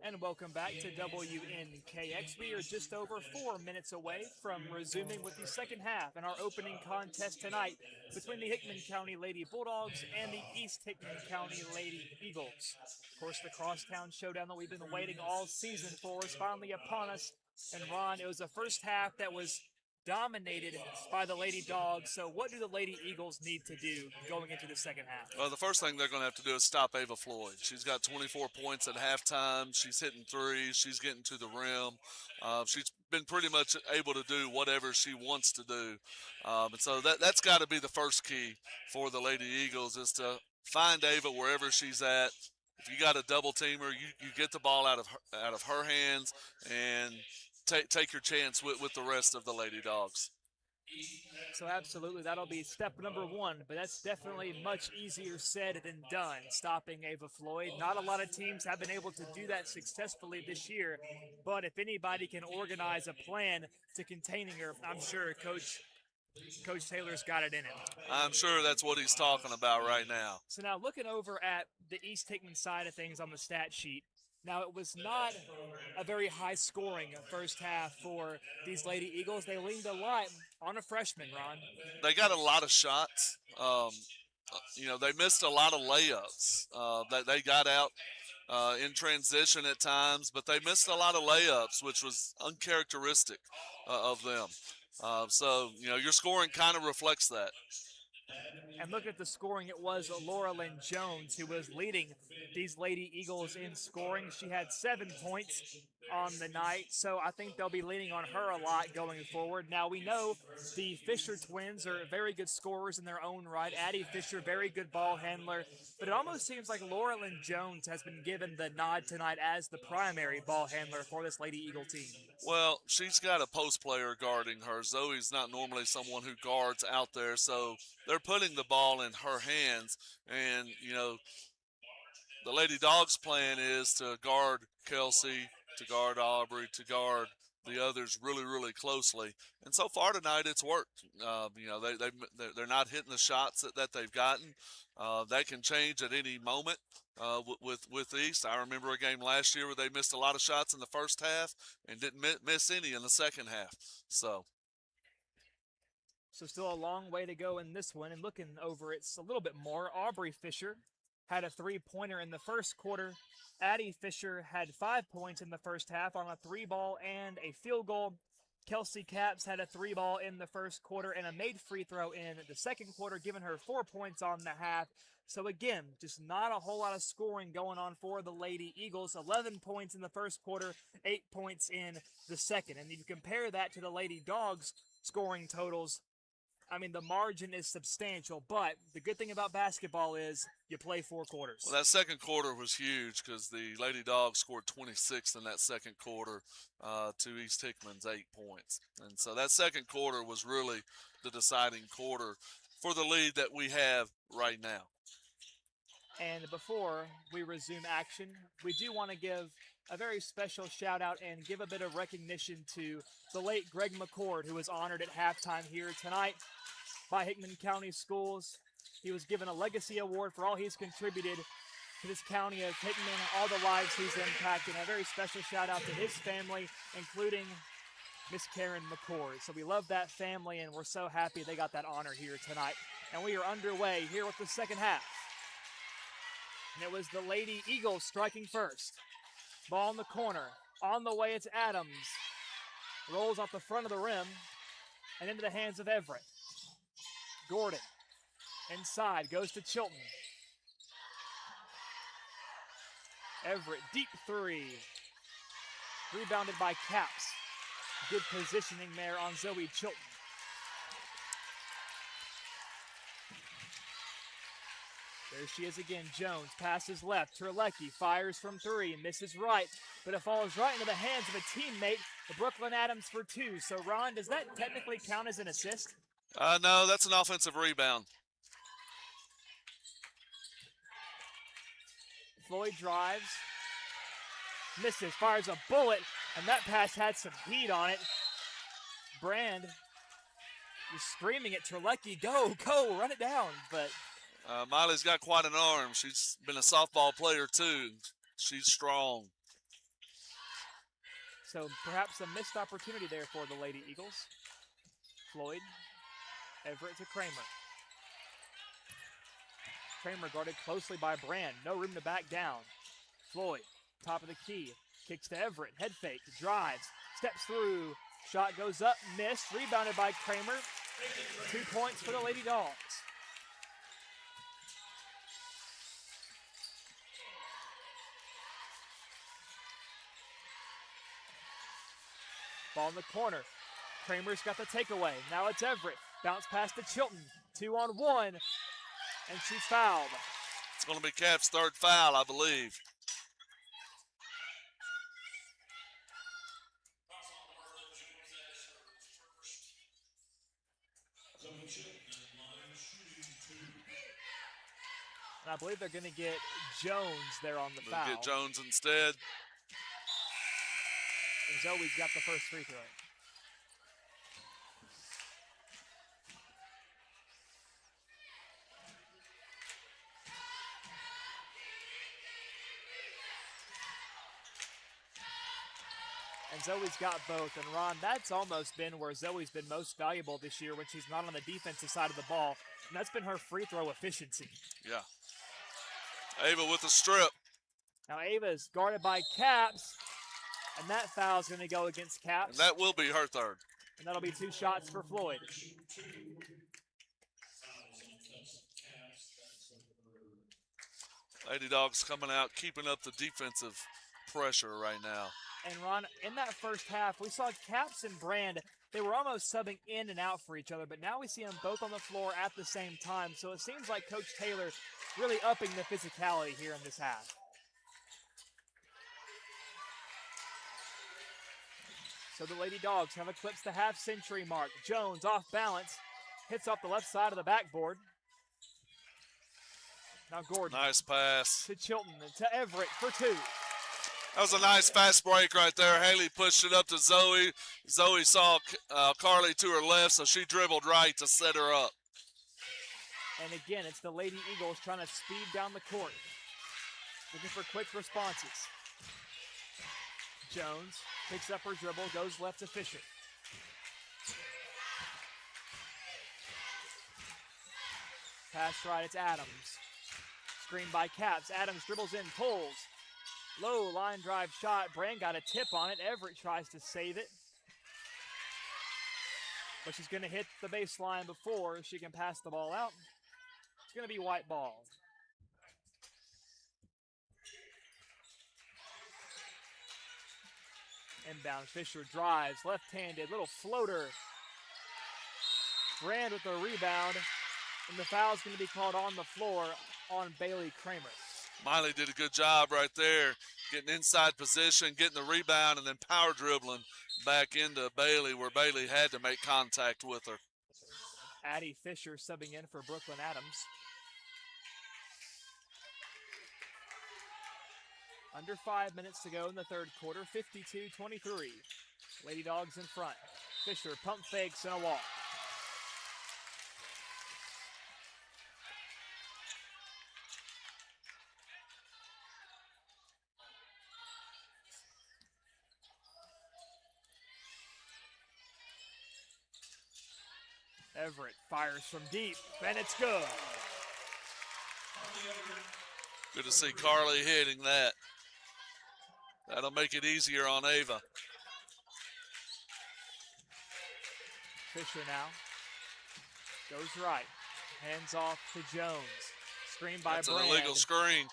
And welcome back to WNKX. We are just over 4 minutes away from resuming with the second half in our opening contest tonight between the Hickman County Lady Bulldogs and the East Hickman County Lady Eagles. Of course, the crosstown showdown that we've been waiting all season for is finally upon us. And Ron, it was a first half that was dominated by the Lady Dogs. So what do the Lady Eagles need to do going into the second half? Well, the first thing they're going to have to do is stop Ava Floyd. She's got 24 points at halftime. She's hitting threes. She's getting to the rim. She's been pretty much able to do whatever she wants to do. And so that's got to be the first key for the Lady Eagles, is to find Ava wherever she's at. If you got a double teamer, you get the ball out of her hands and take your chance with the rest of the Lady Dogs. So absolutely, that'll be step number one, but that's definitely much easier said than done, stopping Ava Floyd. Not a lot of teams have been able to do that successfully this year, but if anybody can organize a plan to containing her, I'm sure Coach Taylor's got it in him. I'm sure that's what he's talking about right now. So now looking over at the East Hickman side of things on the stat sheet, now, it was not a very high-scoring first half for these Lady Eagles. They leaned a lot on a freshman, Ron. They got a lot of shots. They missed a lot of layups. They got out in transition at times, but they missed a lot of layups, which was uncharacteristic of them. So your scoring kind of reflects that. And look at the scoring. It was Laura Lynn Jones who was leading these Lady Eagles in scoring. She had 7 points on the night, so I think they'll be leaning on her a lot going forward. Now, we know the Fisher twins are very good scorers in their own right. Addie Fisher, very good ball handler, but it almost seems like Laura Lynn Jones has been given the nod tonight as the primary ball handler for this Lady Eagle team. Well, she's got a post player guarding her. Zoe's not normally someone who guards out there, so they're putting the ball in her hands. And, the Lady Dogs' plan is to guard Kelsey, to guard Aubrey, to guard the others really, really closely. And so far tonight, it's worked. They're not hitting the shots that they've gotten. That can change at any moment. With East, I remember a game last year where they missed a lot of shots in the first half and didn't miss any in the second half. So still a long way to go in this one. And looking over it a little bit more, Aubrey Fisher had a three-pointer in the first quarter. Addie Fisher had 5 points in the first half on a 3-ball and a field goal. Kelsey Capps had a 3-ball in the first quarter and a made free throw in the second quarter, giving her 4 points on the half. So again, just not a whole lot of scoring going on for the Lady Eagles. 11 points in the first quarter, 8 points in the second. And if you compare that to the Lady Dogs' scoring totals, I mean, the margin is substantial, but the good thing about basketball is you play 4 quarters. Well, that second quarter was huge because the Lady Dogs scored 26 in that second quarter to East Hickman's 8 points. And so that second quarter was really the deciding quarter for the lead that we have right now. And before we resume action, we do want to give a very special shout out and give a bit of recognition to the late Greg McCord, who was honored at halftime here tonight by Hickman County Schools. He was given a legacy award for all he's contributed to this county of Hickman, all the lives he's impacted. And a very special shout out to his family, including Miss Karen McCord. So we love that family, and we're so happy they got that honor here tonight. And we are underway here with the second half. And it was the Lady Eagles striking first. Ball in the corner. On the way, it's Adams. Rolls off the front of the rim and into the hands of Everett. Gordon. Inside. Goes to Chilton. Everett. Deep three. Rebounded by Capps. Good positioning there on Zoe Chilton. There she is again. Jones passes left. Terlecki fires from 3, misses right, but it falls right into the hands of a teammate, the Brooklyn Adams, for 2. So, Ron, does that technically count as an assist? No, that's an offensive rebound. Floyd drives, misses, fires a bullet, and that pass had some heat on it. Brand was screaming at Terlecki, go, run it down, but Miley's got quite an arm. She's been a softball player, too. She's strong. So perhaps a missed opportunity there for the Lady Eagles. Floyd, Everett to Kramer. Kramer guarded closely by Brand. No room to back down. Floyd, top of the key. Kicks to Everett. Head fake. Drives. Steps through. Shot goes up. Missed. Rebounded by Kramer. 2 points for the Lady Dogs. Ball in the corner. Kramer's got the takeaway. Now it's Everett. Bounce pass to Chilton. 2-on-1. And she's fouled. It's going to be Cap's third foul, I believe. And I believe they're going to get Jones there on the foul. Get Jones instead. And Zoe's got the first free throw. And Zoe's got both. And Ron, that's almost been where Zoe's been most valuable this year when she's not on the defensive side of the ball. And that's been her free throw efficiency. Yeah. Ava with the strip. Now Ava's guarded by Caps. And that foul's going to go against Caps. And that will be her third. And that'll be 2 shots for Floyd. Lady Dogs coming out, keeping up the defensive pressure right now. And Ron, in that first half, we saw Caps and Brand, they were almost subbing in and out for each other, but now we see them both on the floor at the same time. So it seems like Coach Taylor really upping the physicality here in this half. So the Lady Dogs have eclipsed the half-century mark. Jones off balance, hits off the left side of the backboard. Now Gordon. Nice pass. To Chilton and to Everett for 2. That was a nice fast break right there. Haley pushed it up to Zoe. Zoe saw Carly to her left, so she dribbled right to set her up. And again, it's the Lady Eagles trying to speed down the court. Looking for quick responses. Jones picks up her dribble, goes left to Fisher. Pass right, it's Adams. Screen by Caps. Adams dribbles in, pulls. Low line drive shot. Brand got a tip on it. Everett tries to save it. But she's going to hit the baseline before she can pass the ball out. It's going to be white ball. Inbound, Fisher drives, left-handed, little floater. Brand with the rebound, and the foul's going to be called on the floor on Bailey Kramer. Miley did a good job right there, getting inside position, getting the rebound, and then power dribbling back into Bailey, where Bailey had to make contact with her. Addie Fisher subbing in for Brooklyn Adams. Under 5 minutes to go in the third quarter, 52-23. Lady Dogs in front. Fisher pump fakes and a walk. Everett fires from deep, and it's good. Good to see Carly hitting that. That'll make it easier on Ava. Fisher now goes right. Hands off to Jones. Screen by That's Brand. an illegal screen.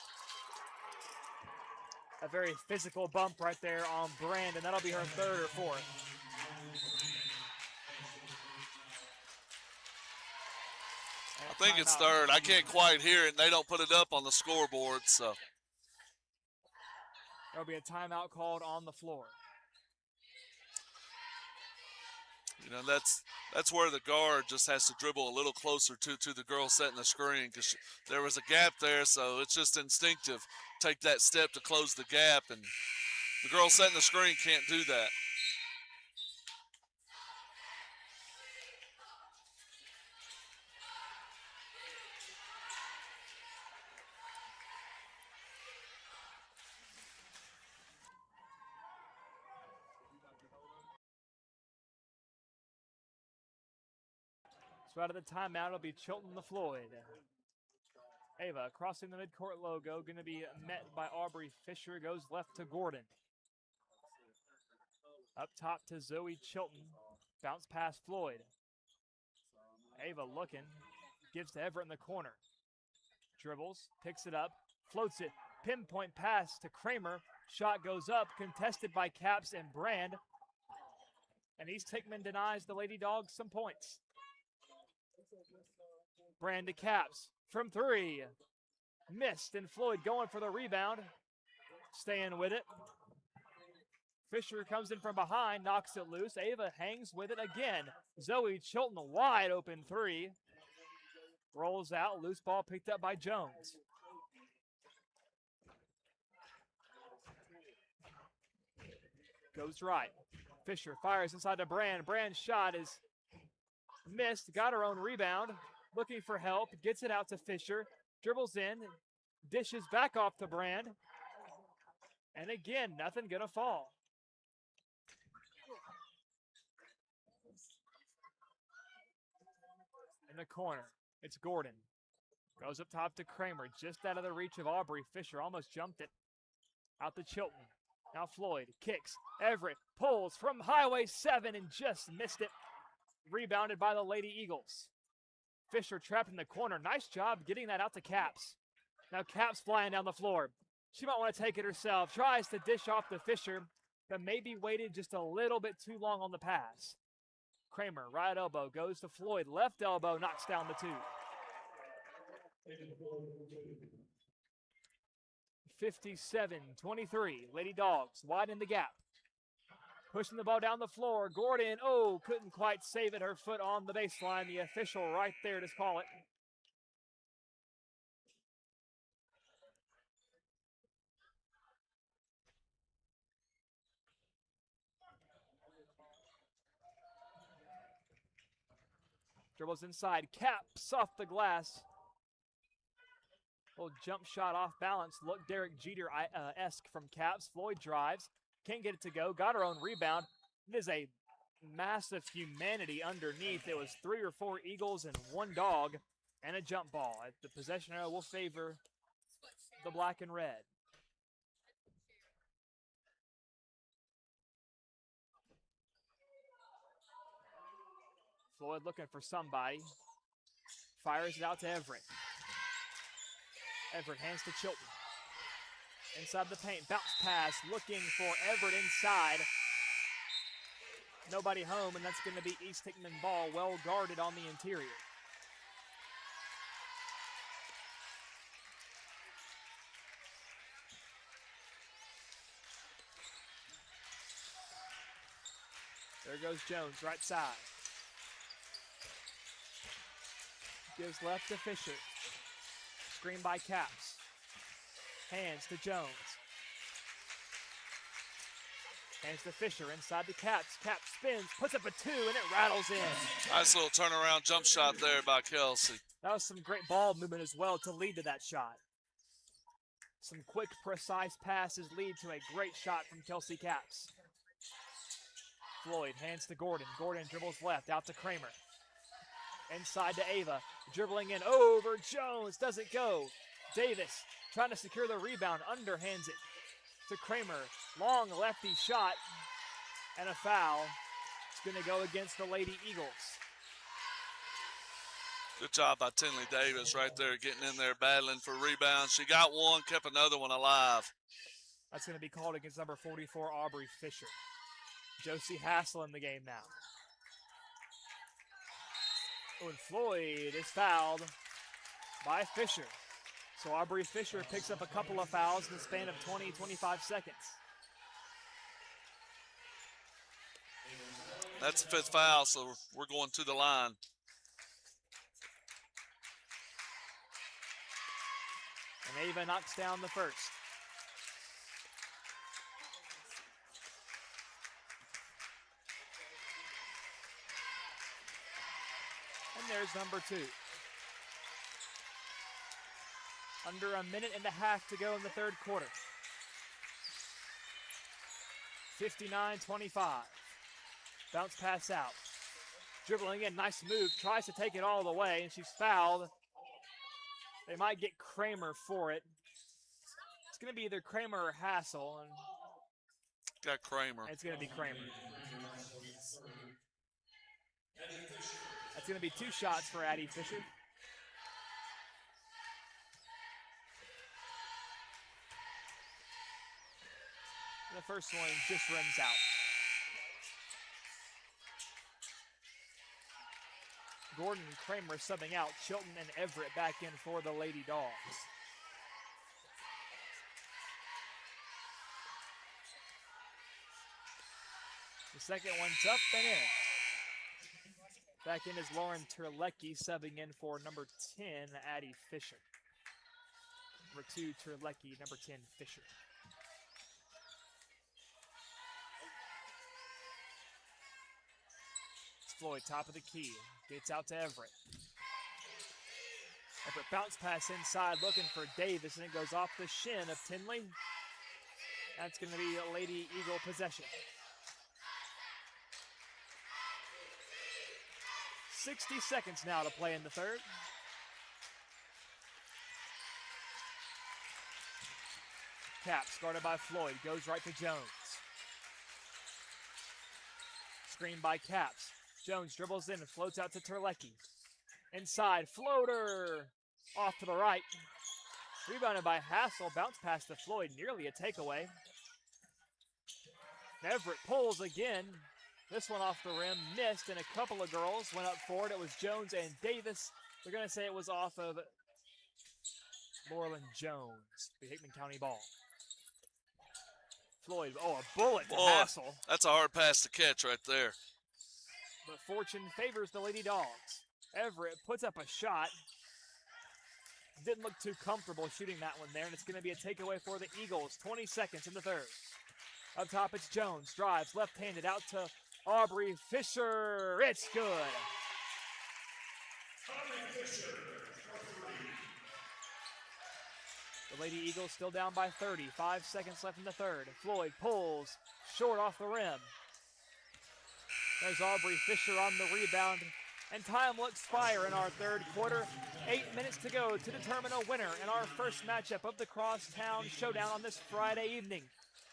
A very physical bump right there on Brand, and that'll be her third or fourth. I think it's third. I can't quite hear it, and they don't put it up on the scoreboard, so. There'll be a timeout called on the floor. You know, that's where the guard just has to dribble a little closer to the girl setting the screen, because there was a gap there, so it's just instinctive. Take that step to close the gap, and the girl setting the screen can't do that. So out of the timeout, it'll be Chilton to Floyd. Ava crossing the midcourt logo, going to be met by Aubrey Fisher, goes left to Gordon. Up top to Zoe Chilton, bounce past Floyd. Ava looking, gives to Everett in the corner. Dribbles, picks it up, floats it, pinpoint pass to Kramer. Shot goes up, contested by Caps and Brand. And East Hickman denies the Lady Dogs some points. Brand to Caps from three. Missed, and Floyd going for the rebound. Staying with it. Fisher comes in from behind, knocks it loose. Ava hangs with it again. Zoe Chilton, wide open three. Rolls out, loose ball picked up by Jones. Goes right. Fisher fires inside to Brand. Brand's shot is missed, got her own rebound. Looking for help, gets it out to Fisher. Dribbles in, dishes back off to Brand. And again, nothing gonna fall. In the corner, it's Gordon. Goes up top to Kramer, just out of the reach of Aubrey. Fisher almost jumped it. Out to Chilton. Now Floyd kicks. Everett pulls from Highway 7 and just missed it. Rebounded by the Lady Eagles. Fisher trapped in the corner. Nice job getting that out to Caps. Now Caps flying down the floor. She might want to take it herself. Tries to dish off to Fisher, but maybe waited just a little bit too long on the pass. Kramer, right elbow, goes to Floyd. Left elbow, knocks down the two. 57-23. Lady Dogs wide in the gap. Pushing the ball down the floor. Gordon, couldn't quite save it. Her foot on the baseline. The official right there to call it. Dribbles inside. Caps off the glass. Little jump shot off balance. Look, Derek Jeter-esque from Caps. Floyd drives. Can't get it to go. Got her own rebound. It is a massive humanity underneath. It was 3 or 4 Eagles and 1 dog and a jump ball. The possession arrow will favor the black and red. Floyd looking for somebody. Fires it out to Everett. Everett hands to Chilton. Inside the paint, bounce pass, looking for Everett inside. Nobody home, and that's going to be East Hickman ball, well guarded on the interior. There goes Jones, right side. Gives left to Fisher. Screen by Caps. Hands to Jones. Hands to Fisher inside the Caps. Caps spins, puts up a 2, and it rattles in. Nice little turnaround jump shot there by Kelsey. That was some great ball movement as well to lead to that shot. Some quick, precise passes lead to a great shot from Kelsey Caps. Floyd hands to Gordon. Gordon dribbles left, out to Kramer. Inside to Ava, dribbling in over Jones, doesn't go. Davis trying to secure the rebound, underhands it to Kramer. Long lefty shot and a foul. It's going to go against the Lady Eagles. Good job by Tinley Davis right there, getting in there, battling for rebounds. She got one, kept another one alive. That's going to be called against number 44, Aubrey Fisher. Josie Hassel in the game now. And Floyd is fouled by Fisher. So Aubrey Fisher picks up a couple of fouls in the span of 20-25 seconds. That's the 5th foul, so we're going to the line. And Ava knocks down the first. And there's number 2. Under a minute and a half to go in the third quarter. 59-25. Bounce pass out. Dribbling in, nice move, tries to take it all the way, and she's fouled. They might get Kramer for it. It's going to be either Kramer or Hassel. And got Kramer. it's going to be Kramer. That's going to be 2 shots for Addie Fisher. The first one just rims out. Gordon and Kramer subbing out. Chilton and Everett back in for the Lady Dogs. The second one's up and in. Back in is Lauren Terlecki, subbing in for number 10, Addie Fisher. Number 2, Terlecki, number 10, Fisher. It's Floyd, top of the key. Gets out to Everett. Everett bounce pass inside, looking for Davis, and it goes off the shin of Tinley. That's going to be a Lady Eagle possession. 60 seconds now to play in the third. Caps guarded by Floyd, goes right to Jones. Screen by Caps. Jones dribbles in and floats out to Terlecki. Inside, floater off to the right. Rebounded by Hassel, bounce pass to Floyd, nearly a takeaway. Everett pulls again. This one off the rim, missed, and a couple of girls went up for it. It was Jones and Davis. They're going to say it was off of Laurelyn Jones, the Hickman County ball. Floyd, a bullet to Hassel. That's a hard pass to catch right there. But fortune favors the Lady Dogs. Everett puts up a shot. Didn't look too comfortable shooting that one there, and it's going to be a takeaway for the Eagles. 20 seconds in the third. Up top, it's Jones. Drives left-handed out to Aubrey Fisher. It's good. The Lady Eagles still down by 30. 5 seconds left in the third. Floyd pulls short off the rim. There's Aubrey Fisher on the rebound. And time will expire in our third quarter. 8 minutes to go to determine a winner in our first matchup of the Crosstown Showdown on this Friday evening.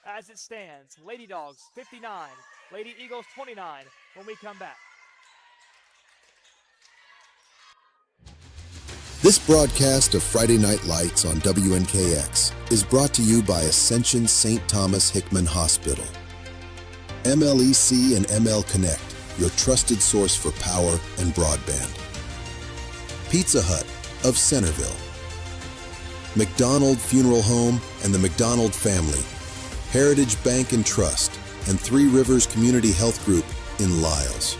As it stands, Lady Dogs 59, Lady Eagles 29 when we come back. This broadcast of Friday Night Lights on WNKX is brought to you by Ascension St. Thomas Hickman Hospital. MLEC and ML Connect, your trusted source for power and broadband. Pizza Hut of Centerville. McDonald Funeral Home and the McDonald Family. Heritage Bank and Trust, and Three Rivers Community Health Group in Lyles.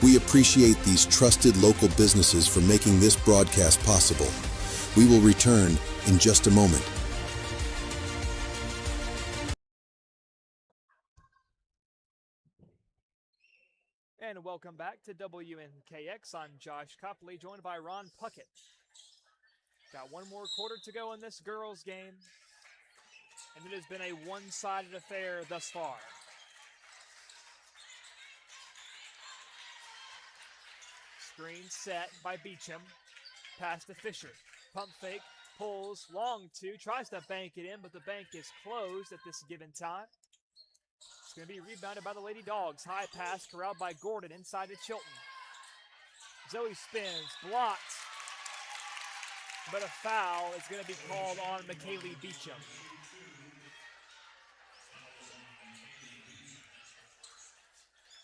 We appreciate these trusted local businesses for making this broadcast possible. We will return in just a moment. And welcome back to WNKX. I'm Josh Copley, joined by Ron Puckett. Got one more quarter to go in this girls' game. And it has been a one-sided affair thus far. Screen set by Beecham. Pass to Fisher. Pump fake, pulls, long two, tries to bank it in, but the bank is closed at this given time. It's going to be rebounded by the Lady Dogs. High pass corralled by Gordon inside to Chilton. Zoe spins, blocked. But a foul is going to be called on McKaylee Beecham.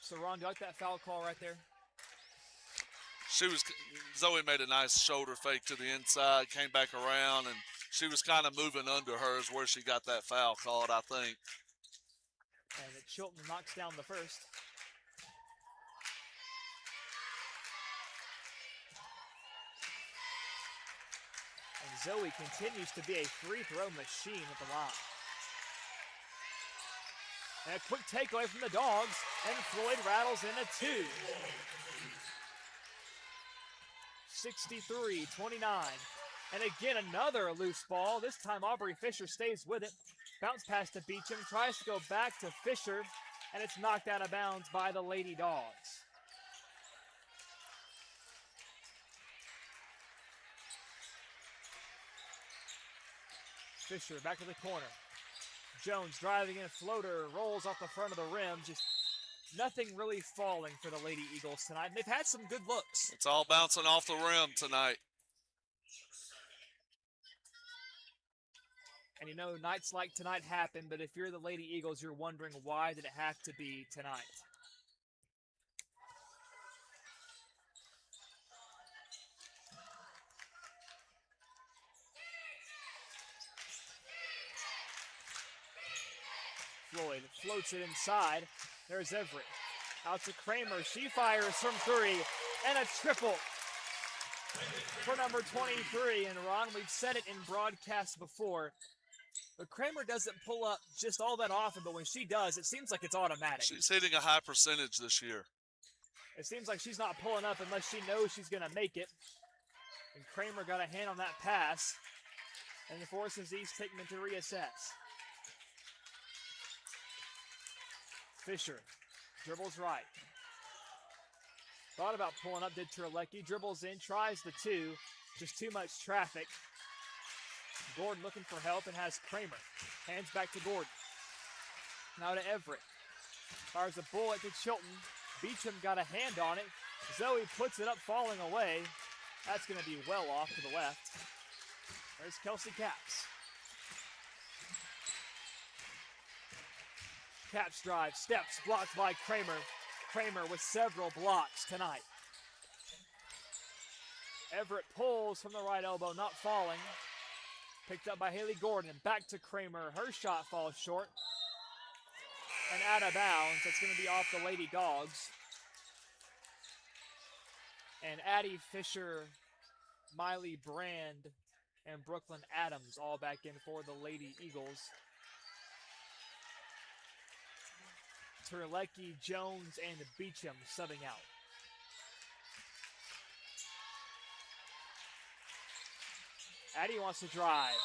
So, Ron, do you like that foul call right there? Zoe made a nice shoulder fake to the inside, came back around, and she was kind of moving under hers where she got that foul called, I think. And Chilton knocks down the first. And Zoe continues to be a free throw machine at the line. And a quick takeaway from the Dogs, and Floyd rattles in a two. 63-29. And again, another loose ball. This time Aubrey Fisher stays with it. Bounce pass to Beecham, tries to go back to Fisher, and it's knocked out of bounds by the Lady Dogs. Fisher back to the corner. Jones driving in a floater, rolls off the front of the rim. Just nothing really falling for the Lady Eagles tonight. And they've had some good looks. It's all bouncing off the rim tonight. And you know, nights like tonight happen, but if you're the Lady Eagles, you're wondering why did it have to be tonight? Floyd floats it inside. There's Everett. Out to Kramer. She fires from three. And a triple for number 23. And Ron, we've said it in broadcasts before, but Kramer doesn't pull up just all that often, but when she does, it seems like it's automatic. She's hitting a high percentage this year. It seems like she's not pulling up unless she knows she's going to make it. And Kramer got a hand on that pass, and it forces East Hickman to reassess. Fisher dribbles right. Thought about pulling up, did Terlecki. Dribbles in, tries the two. Just too much traffic. Gordon looking for help and has Kramer. Hands back to Gordon. Now to Everett. Fires a bullet to Chilton. Beecham got a hand on it. Zoe puts it up, falling away. That's going to be well off to the left. There's Kelsey Capps. Capps drive, steps, blocked by Kramer. Kramer with several blocks tonight. Everett pulls from the right elbow, not falling. Picked up by Haley Gordon, and back to Kramer. Her shot falls short. And out of bounds. That's going to be off the Lady Dogs. And Addie Fisher, Miley Brand, and Brooklyn Adams all back in for the Lady Eagles. Terlecki, Jones, and Beecham subbing out. Addie wants to drive.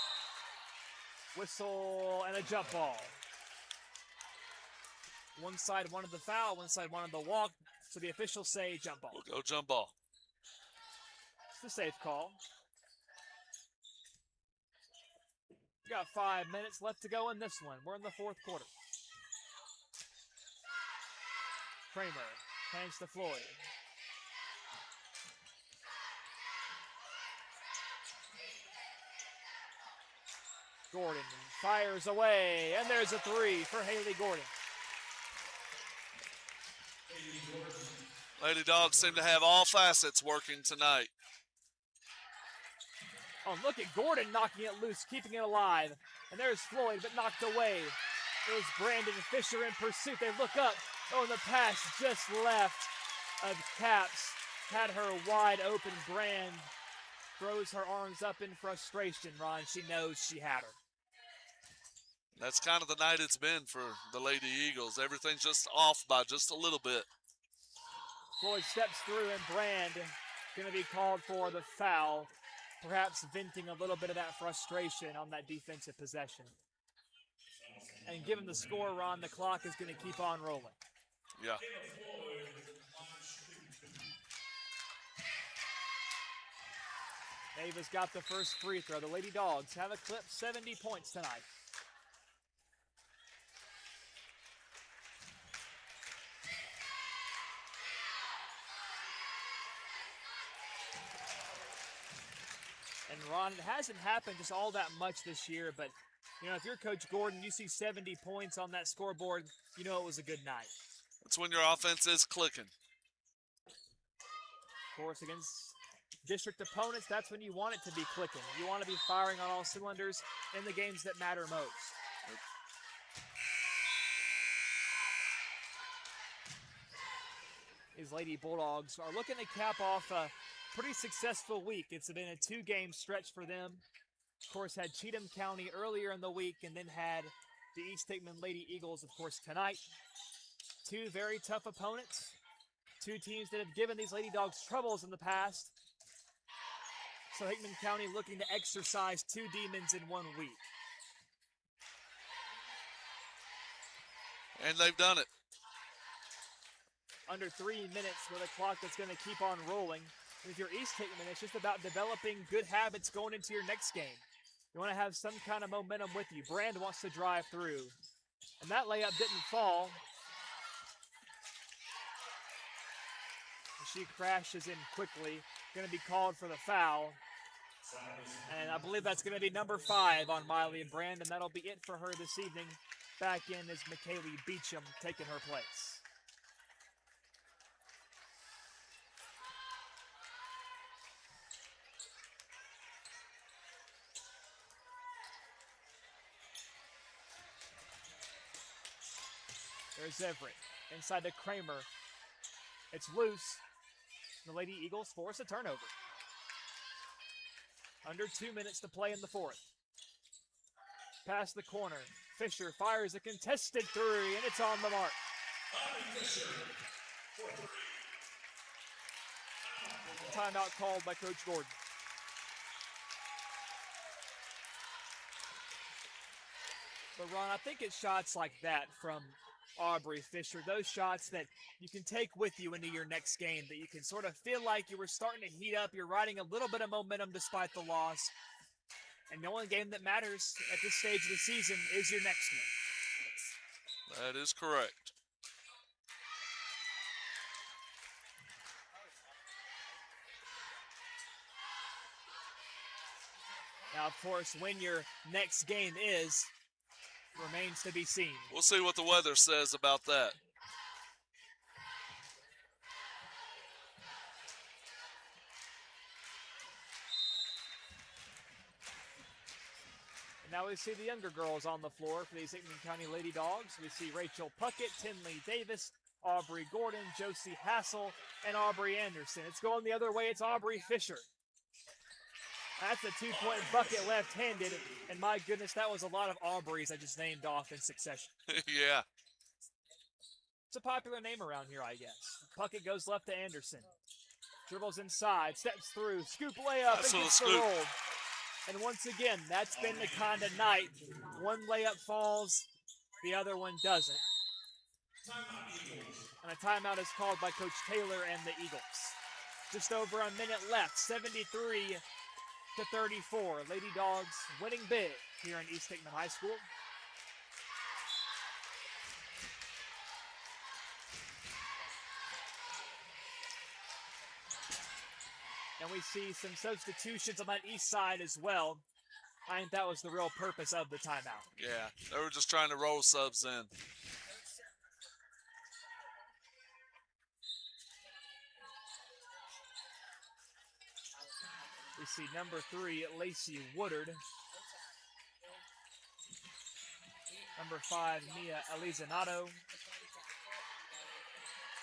Whistle and a jump ball. One side wanted the foul, one side wanted the walk, so the officials say jump ball. We'll go jump ball. It's a safe call. We got 5 minutes left to go in this one. We're in the fourth quarter. Kramer hands to Floyd. Gordon fires away, and there's a three for Haley Gordon. Lady Dogs seem to have all facets working tonight. Oh, look at Gordon knocking it loose, keeping it alive. And there's Floyd, but knocked away. There's Brandon Fisher in pursuit. They look up. Oh, and the pass just left of Capps. Had her wide open. Brand throws her arms up in frustration, Ron. She knows she had her. That's kind of the night it's been for the Lady Eagles. Everything's just off by just a little bit. Floyd steps through, and Brand going to be called for the foul, perhaps venting a little bit of that frustration on that defensive possession. And given the score, Ron, the clock is going to keep on rolling. Yeah. Ava's got the first free throw. The Lady Dogs have eclipsed 70 points tonight. And Ron, it hasn't happened just all that much this year, but you know, if you're Coach Gordon, you see 70 points on that scoreboard, you know it was a good night. That's when your offense is clicking. Of course, against district opponents, that's when you want it to be clicking. You want to be firing on all cylinders in the games that matter most. These Lady Bulldogs are looking to cap off a pretty successful week. It's been a two-game stretch for them. Of course, had Cheatham County earlier in the week and then had the East Hickman Lady Eagles, of course, tonight. Two very tough opponents. Two teams that have given these Lady Dogs troubles in the past. So Hickman County looking to exercise two demons in 1 week. And they've done it. Under 3 minutes with a clock that's going to keep on rolling. And if you're East Hickman, it's just about developing good habits going into your next game. You want to have some kind of momentum with you. Brand wants to drive through. And that layup didn't fall. She crashes in quickly. Going to be called for the foul. And I believe that's going to be number 5 on Miley Brand, and that'll be it for her this evening. Back in is McKaylee Beecham taking her place. There's Everett inside to Kramer. It's loose. The Lady Eagles force a turnover. Under 2 minutes to play in the fourth. Past the corner. Fisher fires a contested three, and it's on the mark. Timeout called by Coach Gordon. But Ron, I think it's shots like that from Aubrey Fisher, those shots that you can take with you into your next game, that you can sort of feel like you were starting to heat up, you're riding a little bit of momentum despite the loss, and the only game that matters at this stage of the season is your next one. That is correct. Now, of course, when your next game is, remains to be seen. We'll see what the weather says about that. And now we see the younger girls on the floor for these Hickman County Lady Dogs. We see Rachel Puckett, Tinley Davis, Aubrey Gordon, Josie Hassel, and Aubrey Anderson. It's going the other way. It's Aubrey Fisher. That's a 2-point bucket left-handed, and my goodness, that was a lot of Aubreys I just named off in succession. Yeah. It's a popular name around here, I guess. Puckett goes left to Anderson. Dribbles inside, steps through, scoop layup, and gets the roll. And once again, that's been the kind of night. One layup falls, the other one doesn't. And a timeout is called by Coach Taylor and the Eagles. Just over a minute left, 73-34. Lady Dogs winning big here in East Hickman High School. And we see some substitutions on that east side as well. I think that was the real purpose of the timeout. Yeah, they were just trying to roll subs in. We see number 3, Lacey Woodard. Number 5, Mia Elizanato.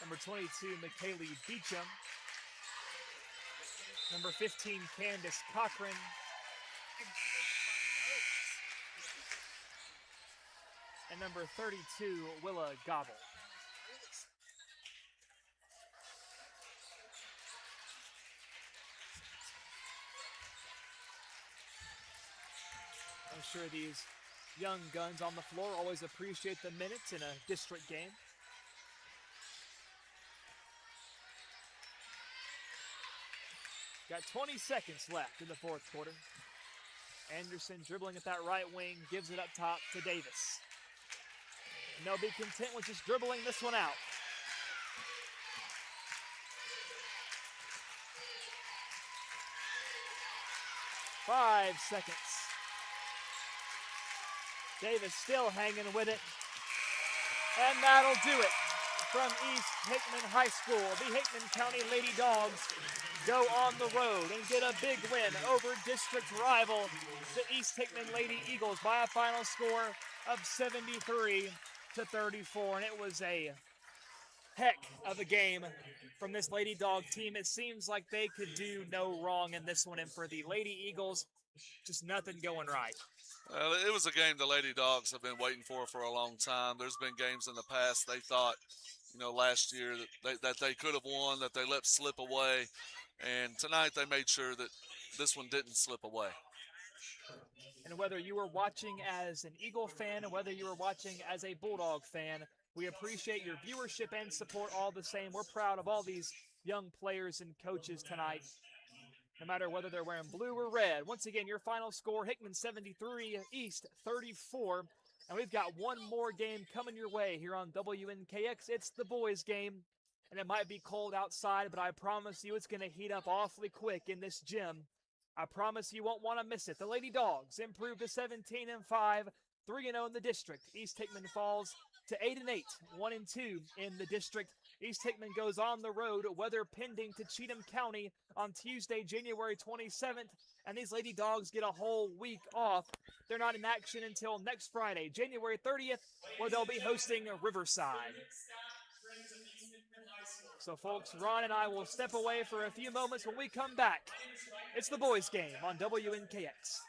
Number 22, McKaylee Beecham. Number 15, Candace Cochran. And number 32, Willa Gobble. I'm sure these young guns on the floor always appreciate the minutes in a district game. Got 20 seconds left in the fourth quarter. Anderson dribbling at that right wing, gives it up top to Davis. And they'll be content with just dribbling this one out. Five seconds. Davis still hanging with it. And that'll do it from East Hickman High School. The Hickman County Lady Dogs go on the road and get a big win over district rival, the East Hickman Lady Eagles, by a final score of 73-34. And it was a heck of a game from this Lady Dog team. It seems like they could do no wrong in this one. And for the Lady Eagles, just nothing going right. Well, it was a game the Lady Dogs have been waiting for a long time. There's been games in the past they thought, last year that they could have won, that they let slip away. And tonight they made sure that this one didn't slip away. And whether you were watching as an Eagle fan or whether you were watching as a Bulldog fan, we appreciate your viewership and support all the same. We're proud of all these young players and coaches tonight. no matter whether they're wearing blue or red. Once again, your final score, Hickman 73, East 34. And we've got one more game coming your way here on WNKX. It's the boys' game, and it might be cold outside, but I promise you it's going to heat up awfully quick in this gym. I promise you won't want to miss it. The Lady Dogs improve to 17-5, 3-0 in the district. East Hickman falls to 8-8, 1-2 in the district. East Hickman goes on the road, weather pending, to Cheatham County on Tuesday, January 27th, and these Lady Dogs get a whole week off. They're not in action until next Friday, January 30th, where they'll be hosting Riverside. So, folks, Ron and I will step away for a few moments. When we come back, it's the boys' game on WNKX.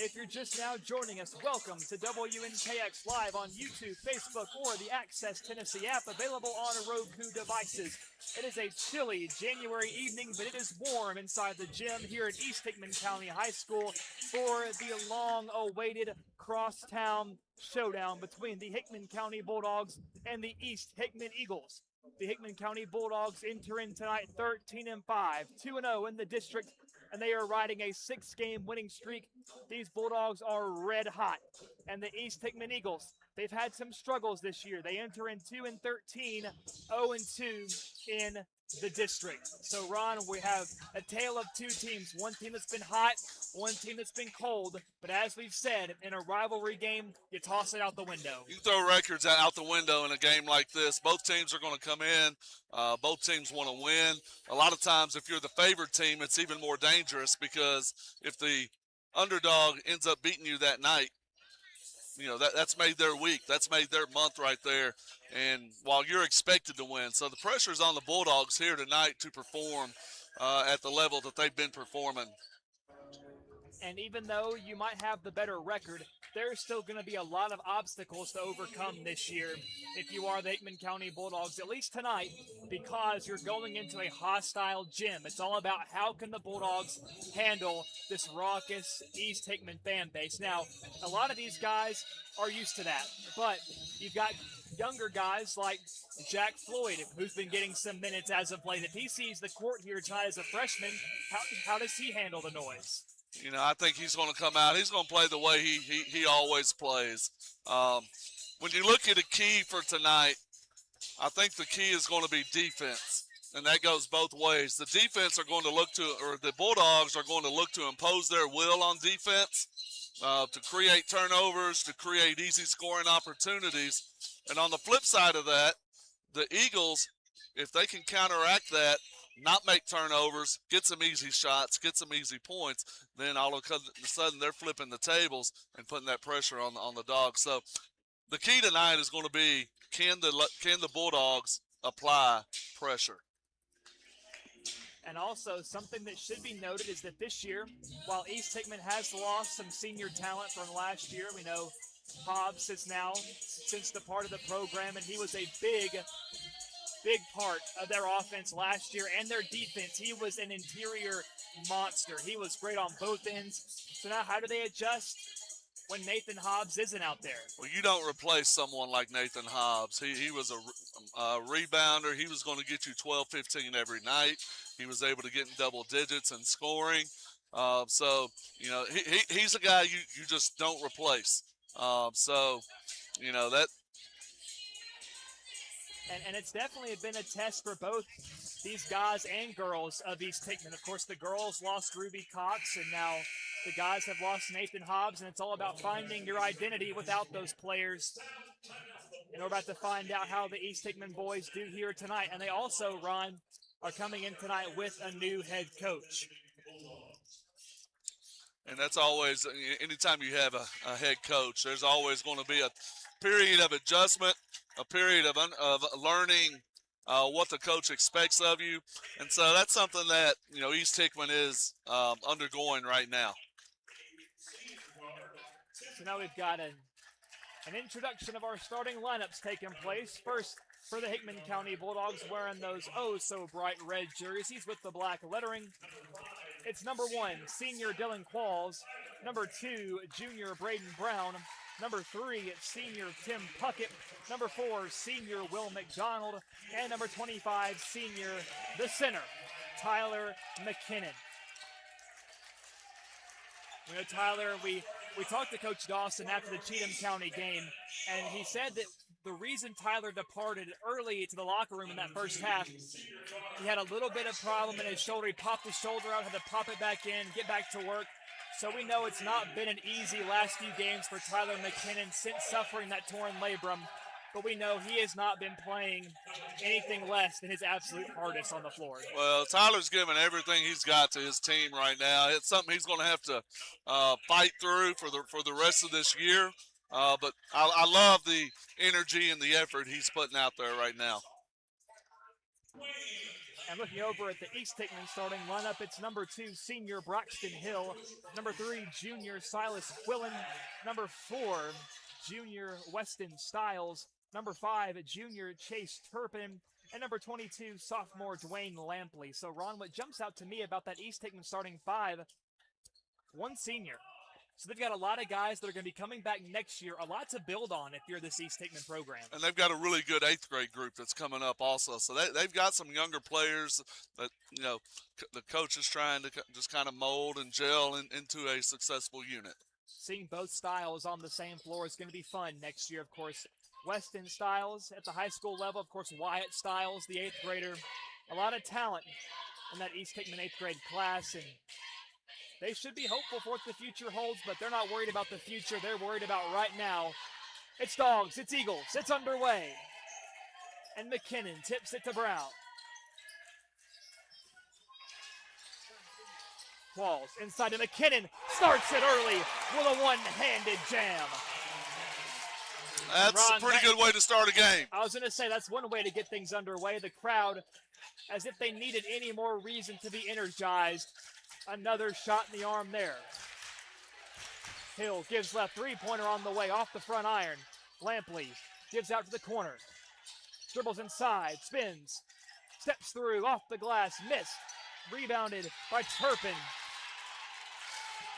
If you're just now joining us, welcome to WNKX Live on YouTube, Facebook, or the Access Tennessee app, available on Roku devices. It is a chilly January evening, but it is warm inside the gym here at East Hickman County High School for the long-awaited crosstown showdown between the Hickman County Bulldogs and the East Hickman Eagles. The Hickman County Bulldogs enter in tonight 13-5, 2-0 in the district, and they are riding a 6-game winning streak. These Bulldogs are red hot. And the East Hickman Eagles, they've had some struggles this year. They enter in 2-13, 0-2 in the district. So, Ron, we have a tale of two teams. One team that's been hot, one team that's been cold. But as we've said, in a rivalry game, you toss it out the window. You throw records out the window in a game like this. Both teams are going to come in. Both teams want to win. A lot of times, if you're the favored team, it's even more dangerous because if the underdog ends up beating you that night, you know, that's made their week. That's made their month right there. And while you're expected to win. So the pressure's on the Bulldogs here tonight to perform at the level that they've been performing. And even though you might have the better record, there's still going to be a lot of obstacles to overcome this year if you are the Hickman County Bulldogs, at least tonight, because you're going into a hostile gym. It's all about how can the Bulldogs handle this raucous East Hickman fan base. Now, a lot of these guys are used to that, but you've got younger guys like Jack Floyd, who's been getting some minutes as of late. If he sees the court here tonight as a freshman, how does he handle the noise? You know, I think he's going to come out. He's going to play the way he always plays. When you look at a key for tonight, I think the key is going to be defense, and that goes both ways. The defense are going to look to, or the Bulldogs are going to look to impose their will on defense, to create turnovers, to create easy scoring opportunities. And on the flip side of that, the Eagles, if they can counteract that, not make turnovers, get some easy shots, get some easy points, then all of a sudden they're flipping the tables and putting that pressure on the Dogs. So the key tonight is going to be, can the Bulldogs apply pressure? And also, something that should be noted is that this year, while East Hickman has lost some senior talent from last year, we know Hobbs has now since the part of the program, and he was a big part of their offense last year and their defense. He was an interior monster. He was great on both ends. So now how do they adjust when Nathan Hobbs isn't out there? Well, you don't replace someone like Nathan Hobbs. He was a rebounder. He was going to get you 12, 15 every night. He was able to get in double digits and scoring. So, you know, he's a guy you just don't replace. So, you know, that. And it's definitely been a test for both these guys and girls of East Hickman. Of course, the girls lost Ruby Cox, and now the guys have lost Nathan Hobbs, and it's all about finding your identity without those players. And we're about to find out how the East Hickman boys do here tonight. And they also, Ron, are coming in tonight with a new head coach. And that's always, anytime you have a head coach, there's always going to be a period of adjustment, a period of learning what the coach expects of you. And so that's something that, you know, East Hickman is undergoing right now. So now we've got an introduction of our starting lineups taking place. First, for the Hickman County Bulldogs, wearing those oh-so-bright red jerseys with the black lettering, it's number 1, senior Dylan Qualls. Number 2, junior Braden Brown. Number 3, senior Tim Puckett. Number 4, senior Will McDonald. And number 25, senior, the center, Tyler McKinnon. You know, Tyler, we talked to Coach Dawson after the Cheatham County game, and he said that the reason Tyler departed early to the locker room in that first half, he had a little bit of problem in his shoulder. He popped his shoulder out, had to pop it back in, get back to work. So we know it's not been an easy last few games for Tyler McKinnon since suffering that torn labrum. But we know he has not been playing anything less than his absolute hardest on the floor. Well, Tyler's giving everything he's got to his team right now. It's something he's going to have to fight through for the rest of this year. But I love the energy and the effort he's putting out there right now. And looking over at the East Hickman starting lineup, it's number 2, senior Braxton Hill, number 3, junior Silas Quillen, number 4, junior Weston Stiles, number 5, junior Chase Turpin, and number 22, sophomore Dwayne Lampley. So, Ron, what jumps out to me about that East Hickman starting 5, one senior. So they've got a lot of guys that are going to be coming back next year, a lot to build on if you're this East Hickman program. And they've got a really good 8th grade group that's coming up also. So they've got some younger players that, you know, the coach is trying to just kind of mold and gel into a successful unit. Seeing both styles on the same floor is going to be fun next year, of course. Weston Styles at the high school level, of course, Wyatt Styles, the 8th grader. A lot of talent in that East Hickman 8th grade class, and they should be hopeful for what the future holds, but they're not worried about the future. They're worried about right now. It's Dogs, it's Eagles, it's underway. And McKinnon tips it to Brown. Qualls inside to McKinnon, starts it early with a one-handed jam. That's Ron, a pretty good way to start a game. I was going to say that's one way to get things underway. The crowd, as if they needed any more reason to be energized. Another shot in the arm there. Hill gives left, three-pointer on the way, off the front iron. Lampley gives out to the corner. Dribbles inside, spins, steps through, off the glass, missed. Rebounded by Turpin.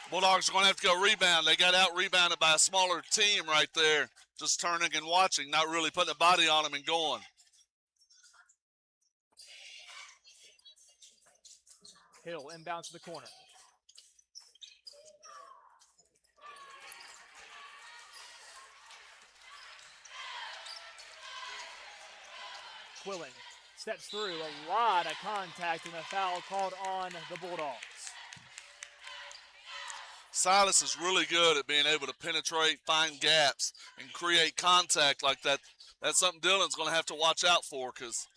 Bulldogs are going to have to go rebound. They got out-rebounded by a smaller team right there. Just turning and watching, not really putting a body on them and going. Hill inbounds to the corner. Quillen steps through, a lot of contact and a foul called on the Bulldogs. Silas is really good at being able to penetrate, find gaps, and create contact like that. That's something Dylan's going to have to watch out for because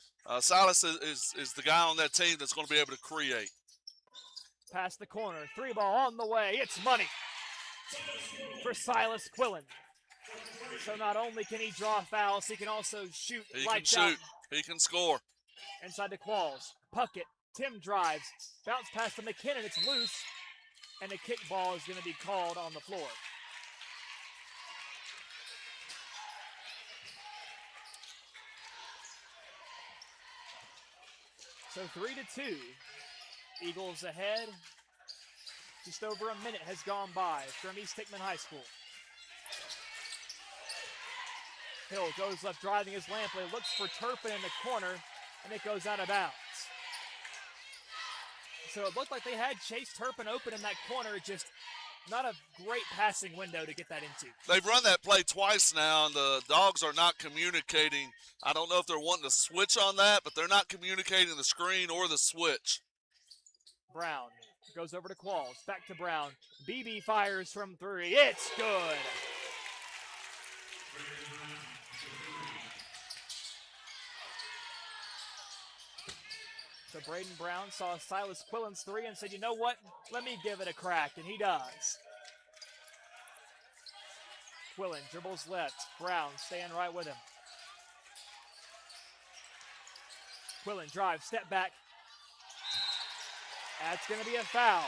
Silas is the guy on that team that's going to be able to create. Past the corner, three ball on the way. It's money for Silas Quillen. So not only can he draw fouls, he can also shoot. He can shoot. He can score. Inside the Qualls. Puckett. Tim drives. Bounce past to McKinnon. It's loose. And a kickball is going to be called on the floor. So 3-2. Eagles ahead. Just over a minute has gone by from East Hickman High School. Hill goes left, driving his Lampley, looks for Turpin in the corner, and it goes out of bounds. So it looked like they had Chase Turpin open in that corner, just not a great passing window to get that into. They've run that play twice now, and the Dogs are not communicating. I don't know if they're wanting to switch on that, but they're not communicating the screen or the switch. Brown goes over to Qualls, back to Brown. BB fires from three. It's good. So Braden Brown saw Silas Quillen's three and said, you know what? Let me give it a crack, and he does. Quillen dribbles left. Brown staying right with him. Quillen drives, step back. That's going to be a foul.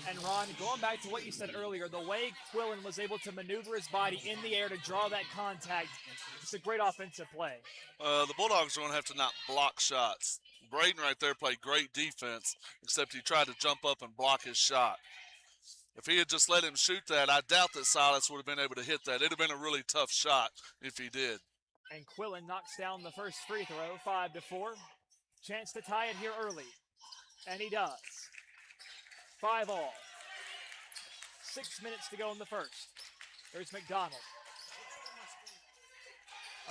And Ron, going back to what you said earlier, the way Quillen was able to maneuver his body in the air to draw that contact, it's a great offensive play. The Bulldogs are going to have to not block shots. Braden right there played great defense, except he tried to jump up and block his shot. If he had just let him shoot that, I doubt that Silas would have been able to hit that. It would have been a really tough shot if he did. And Quillen knocks down the first free throw, 5-4. Chance to tie it here early. And he does. 5-all. 6 minutes to go in the first. There's McDonald.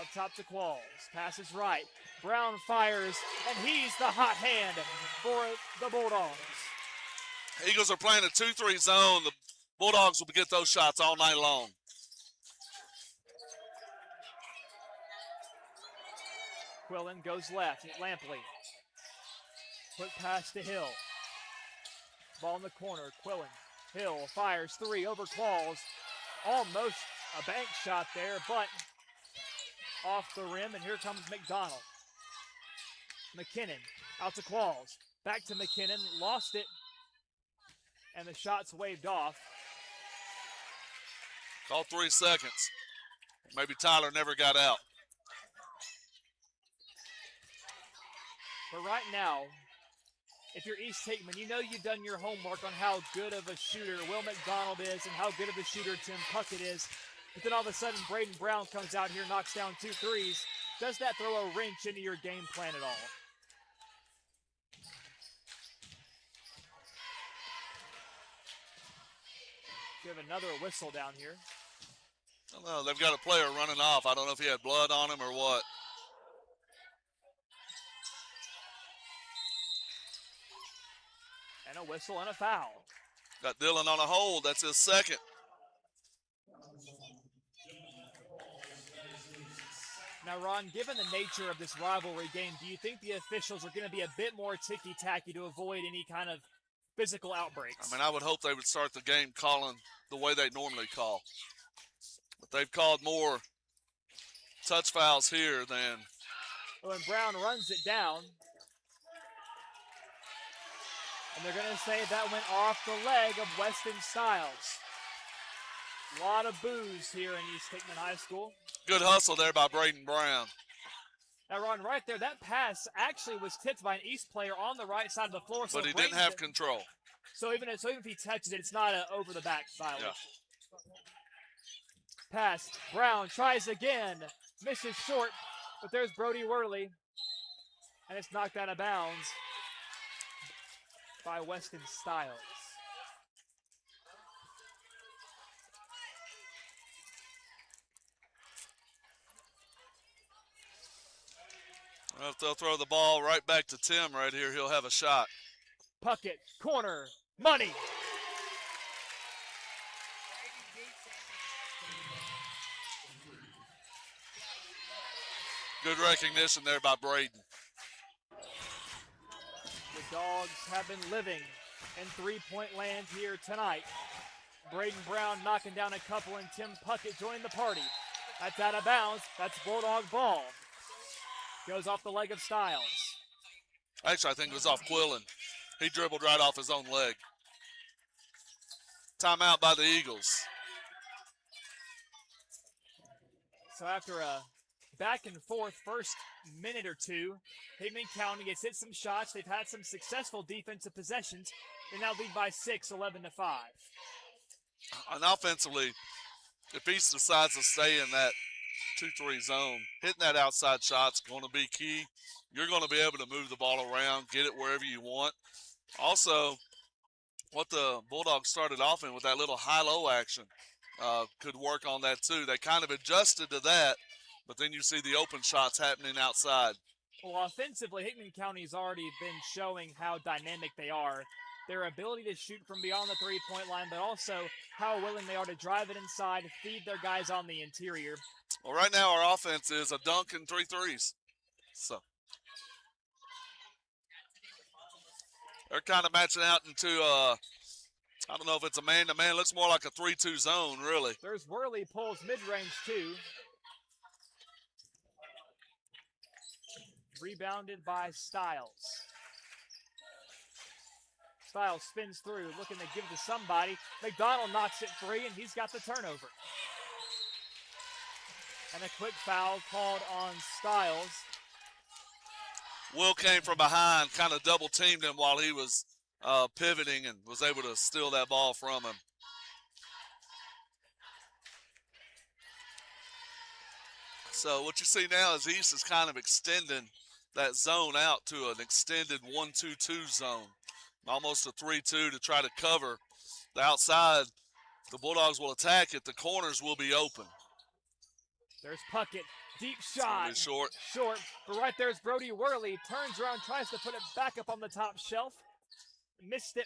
Up top to Qualls. Passes right. Brown fires, and he's the hot hand for the Bulldogs. Eagles are playing a 2-3 zone. The Bulldogs will get those shots all night long. Quillen goes left. Lampley. Quick pass to Hill. Ball in the corner. Quillen. Hill fires three over Qualls. Almost a bank shot there, but off the rim, and here comes McDonald. McKinnon out to Qualls. Back to McKinnon, lost it, and the shot's waved off. Call 3 seconds. Maybe Tyler never got out. But right now, if you're East Hickman, you know you've done your homework on how good of a shooter Will McDonald is and how good of a shooter Tim Puckett is. But then all of a sudden, Braden Brown comes out here, knocks down 2 threes. Does that throw a wrench into your game plan at all? Give another whistle down here. I don't know. They've got a player running off. I don't know if he had blood on him or what. And a whistle and a foul. Got Dylan on a hold. That's his second. Now, Ron, given the nature of this rivalry game, do you think the officials are going to be a bit more ticky-tacky to avoid any kind of physical outbreaks? I mean, I would hope they would start the game calling the way they normally call. But they've called more touch fouls here than... When Brown runs it down, and they're going to say that went off the leg of Weston Stiles. A lot of boos here in East Hickman High School. Good hustle there by Braden Brown. Now, Ron, right there, that pass actually was tipped by an East player on the right side of the floor. So But he didn't have control. So even if he touches it, it's not an over-the-back violation. Yeah. Pass. Brown tries again. Misses short, but there's Brody Worley. And it's knocked out of bounds by Weston Stiles. Well, if they'll throw the ball right back to Tim right here, he'll have a shot. Puckett, corner, money. Good recognition there by Braden. The Dogs have been living in three-point land here tonight. Braden Brown knocking down a couple, and Tim Puckett joining the party. That's out of bounds. That's Bulldog ball. Goes off the leg of Stiles. Actually, I think it was off Quillen. He dribbled right off his own leg. Timeout by the Eagles. So after a back and forth first minute or two, Hickman County has hit some shots. They've had some successful defensive possessions. They now lead by 6, 11-5. And offensively, if East decides to stay in that 2-3 zone, hitting that outside shot's going to be key. You're going to be able to move the ball around, get it wherever you want. Also, what the Bulldogs started off in with that little high-low action could work on that too. They kind of adjusted to that, but then you see the open shots happening outside. Well, offensively, Hickman County's already been showing how dynamic they are. Their ability to shoot from beyond the three-point line, but also how willing they are to drive it inside, feed their guys on the interior. Well, right now our offense is a dunk and 3 threes. So they're kind of matching out into, I don't know if it's a man-to-man. It looks more like a 3-2 zone, really. There's Worley pulls mid-range too. Rebounded by Stiles. Stiles spins through, looking to give to somebody. McDonald knocks it free, and he's got the turnover. And a quick foul called on Stiles. Will came from behind, kind of double-teamed him while he was pivoting and was able to steal that ball from him. So what you see now is East is kind of extending that zone out to an extended 1-2-2 zone, almost a 3-2 to try to cover the outside. The Bulldogs will attack it. The corners will be open. There's Puckett, deep shot. Short. Short, but right there's Brody Worley. Turns around, tries to put it back up on the top shelf. Missed it,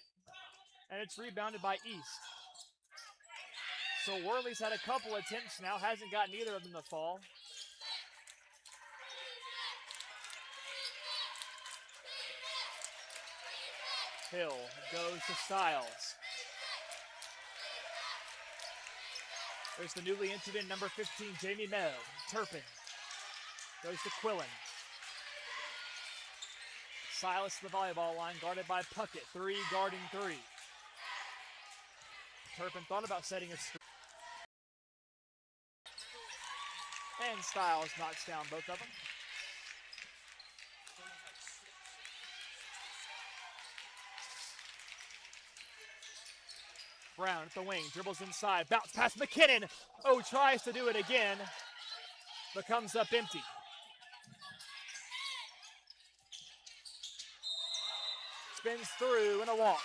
and it's rebounded by East. So Worley's had a couple attempts now, hasn't gotten either of them to fall. Hill goes to Stiles. There's the newly entered in number 15, Jamie Mel. Turpin Goes to Quillen. Silas to the volleyball line, guarded by Puckett. 3 guarding 3. Turpin thought about setting a screen. And Styles knocks down both of them. Brown at the wing, dribbles inside, bounce past McKinnon. Oh, tries to do it again, but comes up empty. Spins through and a walk.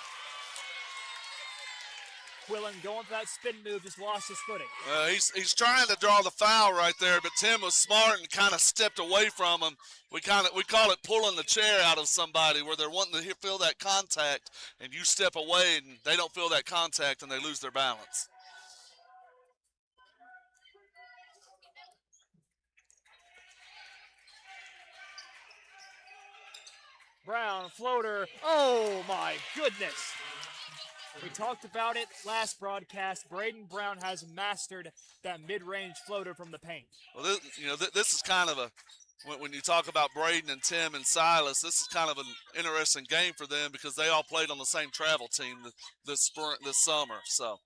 Quillen going for that spin move, just lost his footing. He's trying to draw the foul right there, but Tim was smart and kind of stepped away from him. We call it pulling the chair out of somebody, where they're wanting to feel that contact, and you step away and they don't feel that contact and they lose their balance. Brown, floater. Oh my goodness. We talked about it last broadcast. Braden Brown has mastered that mid-range floater from the paint. Well, this is kind of when you talk about Braden and Tim and Silas, this is kind of an interesting game for them because they all played on the same travel team this summer. So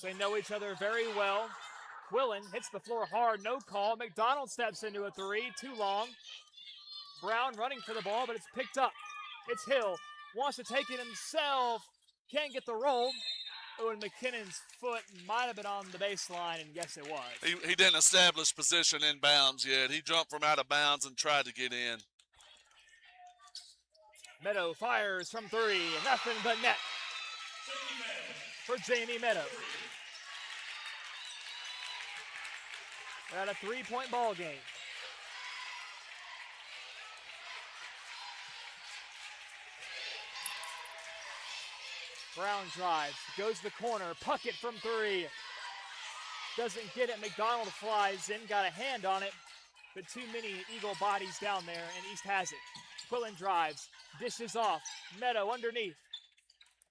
they know each other very well. Quillen hits the floor hard, no call. McDonald steps into a 3, too long. Brown running for the ball, but it's picked up. It's Hill, wants to take it himself. Can't get the roll. Oh, and McKinnon's foot might have been on the baseline, and yes, it was. He didn't establish position in bounds yet. He jumped from out of bounds and tried to get in. Meadow fires from 3, and nothing but net for Jamie Meadow. We're at a 3-point ball game. Brown drives, goes to the corner, Puckett from 3. Doesn't get it, McDonald flies in, got a hand on it, but too many Eagle bodies down there, and East has it. Quillen drives, dishes off, Meadow underneath.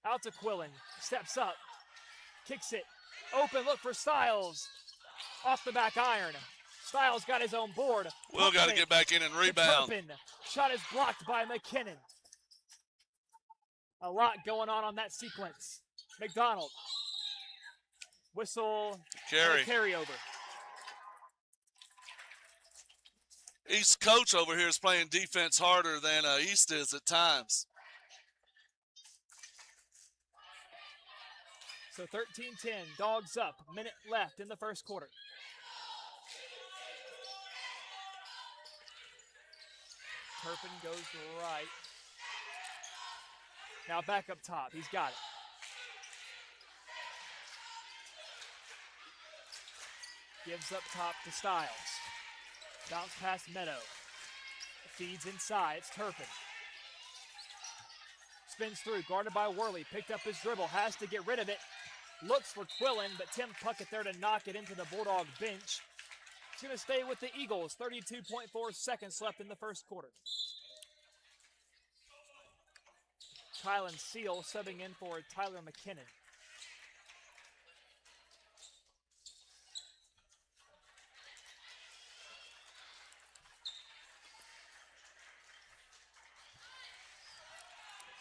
Out to Quillen, steps up, kicks it, open look for Styles. Off the back iron. Styles got his own board. Will got to get back in and rebound. Turpin. Shot is blocked by McKinnon. A lot going on that sequence. McDonald. Whistle. Carry over. East coach over here is playing defense harder than East is at times. So 13-10, Dogs up. Minute left in the first quarter. Turpin goes right. Now back up top. He's got it. Gives up top to Styles. Bounce past Meadow. Feeds inside. It's Turpin. Spins through. Guarded by Worley. Picked up his dribble. Has to get rid of it. Looks for Quillen, but Tim Puckett there to knock it into the Bulldog bench. He's going to stay with the Eagles. 32.4 seconds left in the first quarter. Kylan Seal subbing in for Tyler McKinnon.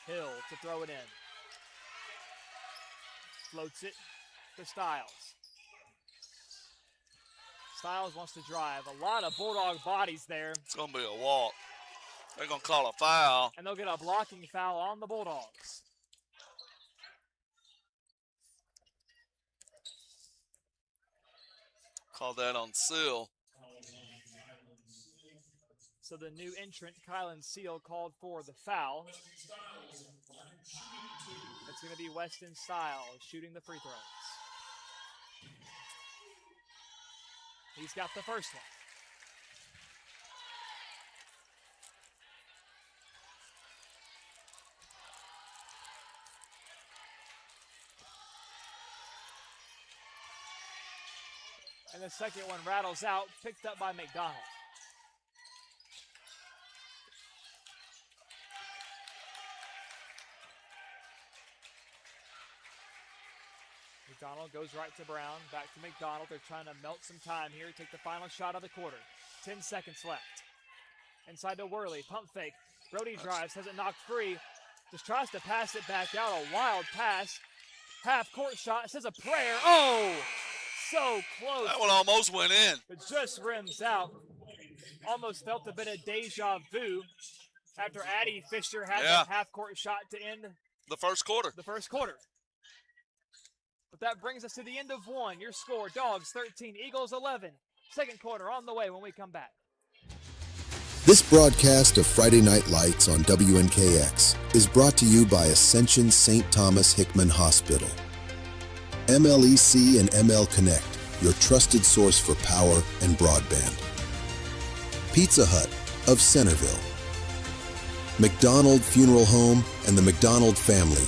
Hill to throw it in. Floats it to Styles. Styles wants to drive. A lot of Bulldog bodies there. It's going to be a walk. They're going to call a foul. And they'll get a blocking foul on the Bulldogs. Call that on Seal. So the new entrant, Kylan Seal, called for the foul. It's going to be Weston Styles shooting the free throws. He's got the first one. And the second one rattles out, picked up by McDonald. McDonald goes right to Brown. Back to McDonald. They're trying to melt some time here. Take the final shot of the quarter. 10 seconds left. Inside to Worley. Pump fake. Brody drives. Has it knocked free. Just tries to pass it back out. A wild pass. Half court shot. It says a prayer. Oh! So close. That one almost went in. It just rims out. Almost felt a bit of deja vu after Addie Fisher had that half court shot to end the first quarter. But that brings us to the end of one. Your score, Dogs 13, Eagles 11. Second quarter on the way when we come back. This broadcast of Friday Night Lights on WNKX is brought to you by Ascension St. Thomas Hickman Hospital. MLEC and ML Connect, your trusted source for power and broadband. Pizza Hut of Centerville. McDonald Funeral Home and the McDonald Family.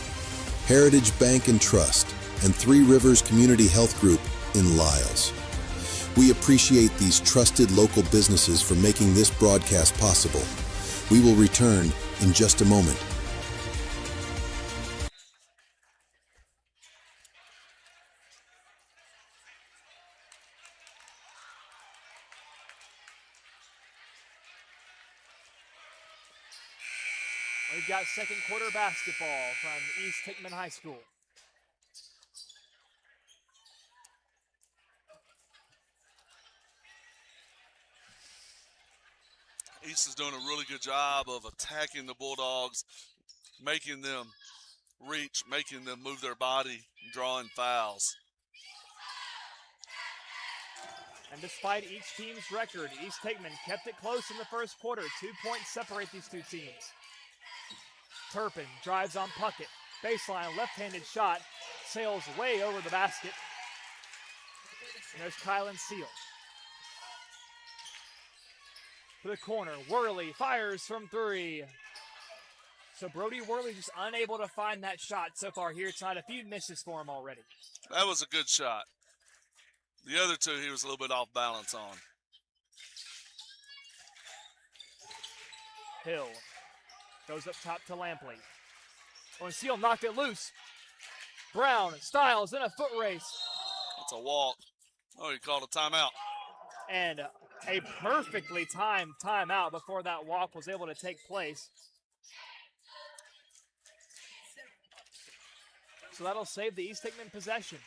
Heritage Bank and Trust, and Three Rivers Community Health Group in Lyles. We appreciate these trusted local businesses for making this broadcast possible. We will return in just a moment. We've got second quarter basketball from East Hickman High School. East is doing a really good job of attacking the Bulldogs, making them reach, making them move their body, drawing fouls. And despite each team's record, East Hickman kept it close in the first quarter. 2 points separate these two teams. Turpin drives on Puckett. Baseline left-handed shot. Sails way over the basket. And there's Kylan Seal. To the corner, Worley fires from three. So Brody Worley just unable to find that shot so far here tonight. A few misses for him already. That was a good shot. The other two he was a little bit off balance on. Hill goes up top to Lampley. Oh, and Seal knocked it loose. Brown, Styles in a foot race. It's a walk. Oh, he called a timeout. And a perfectly timed timeout before that walk was able to take place. So that'll save the East Hickman possession.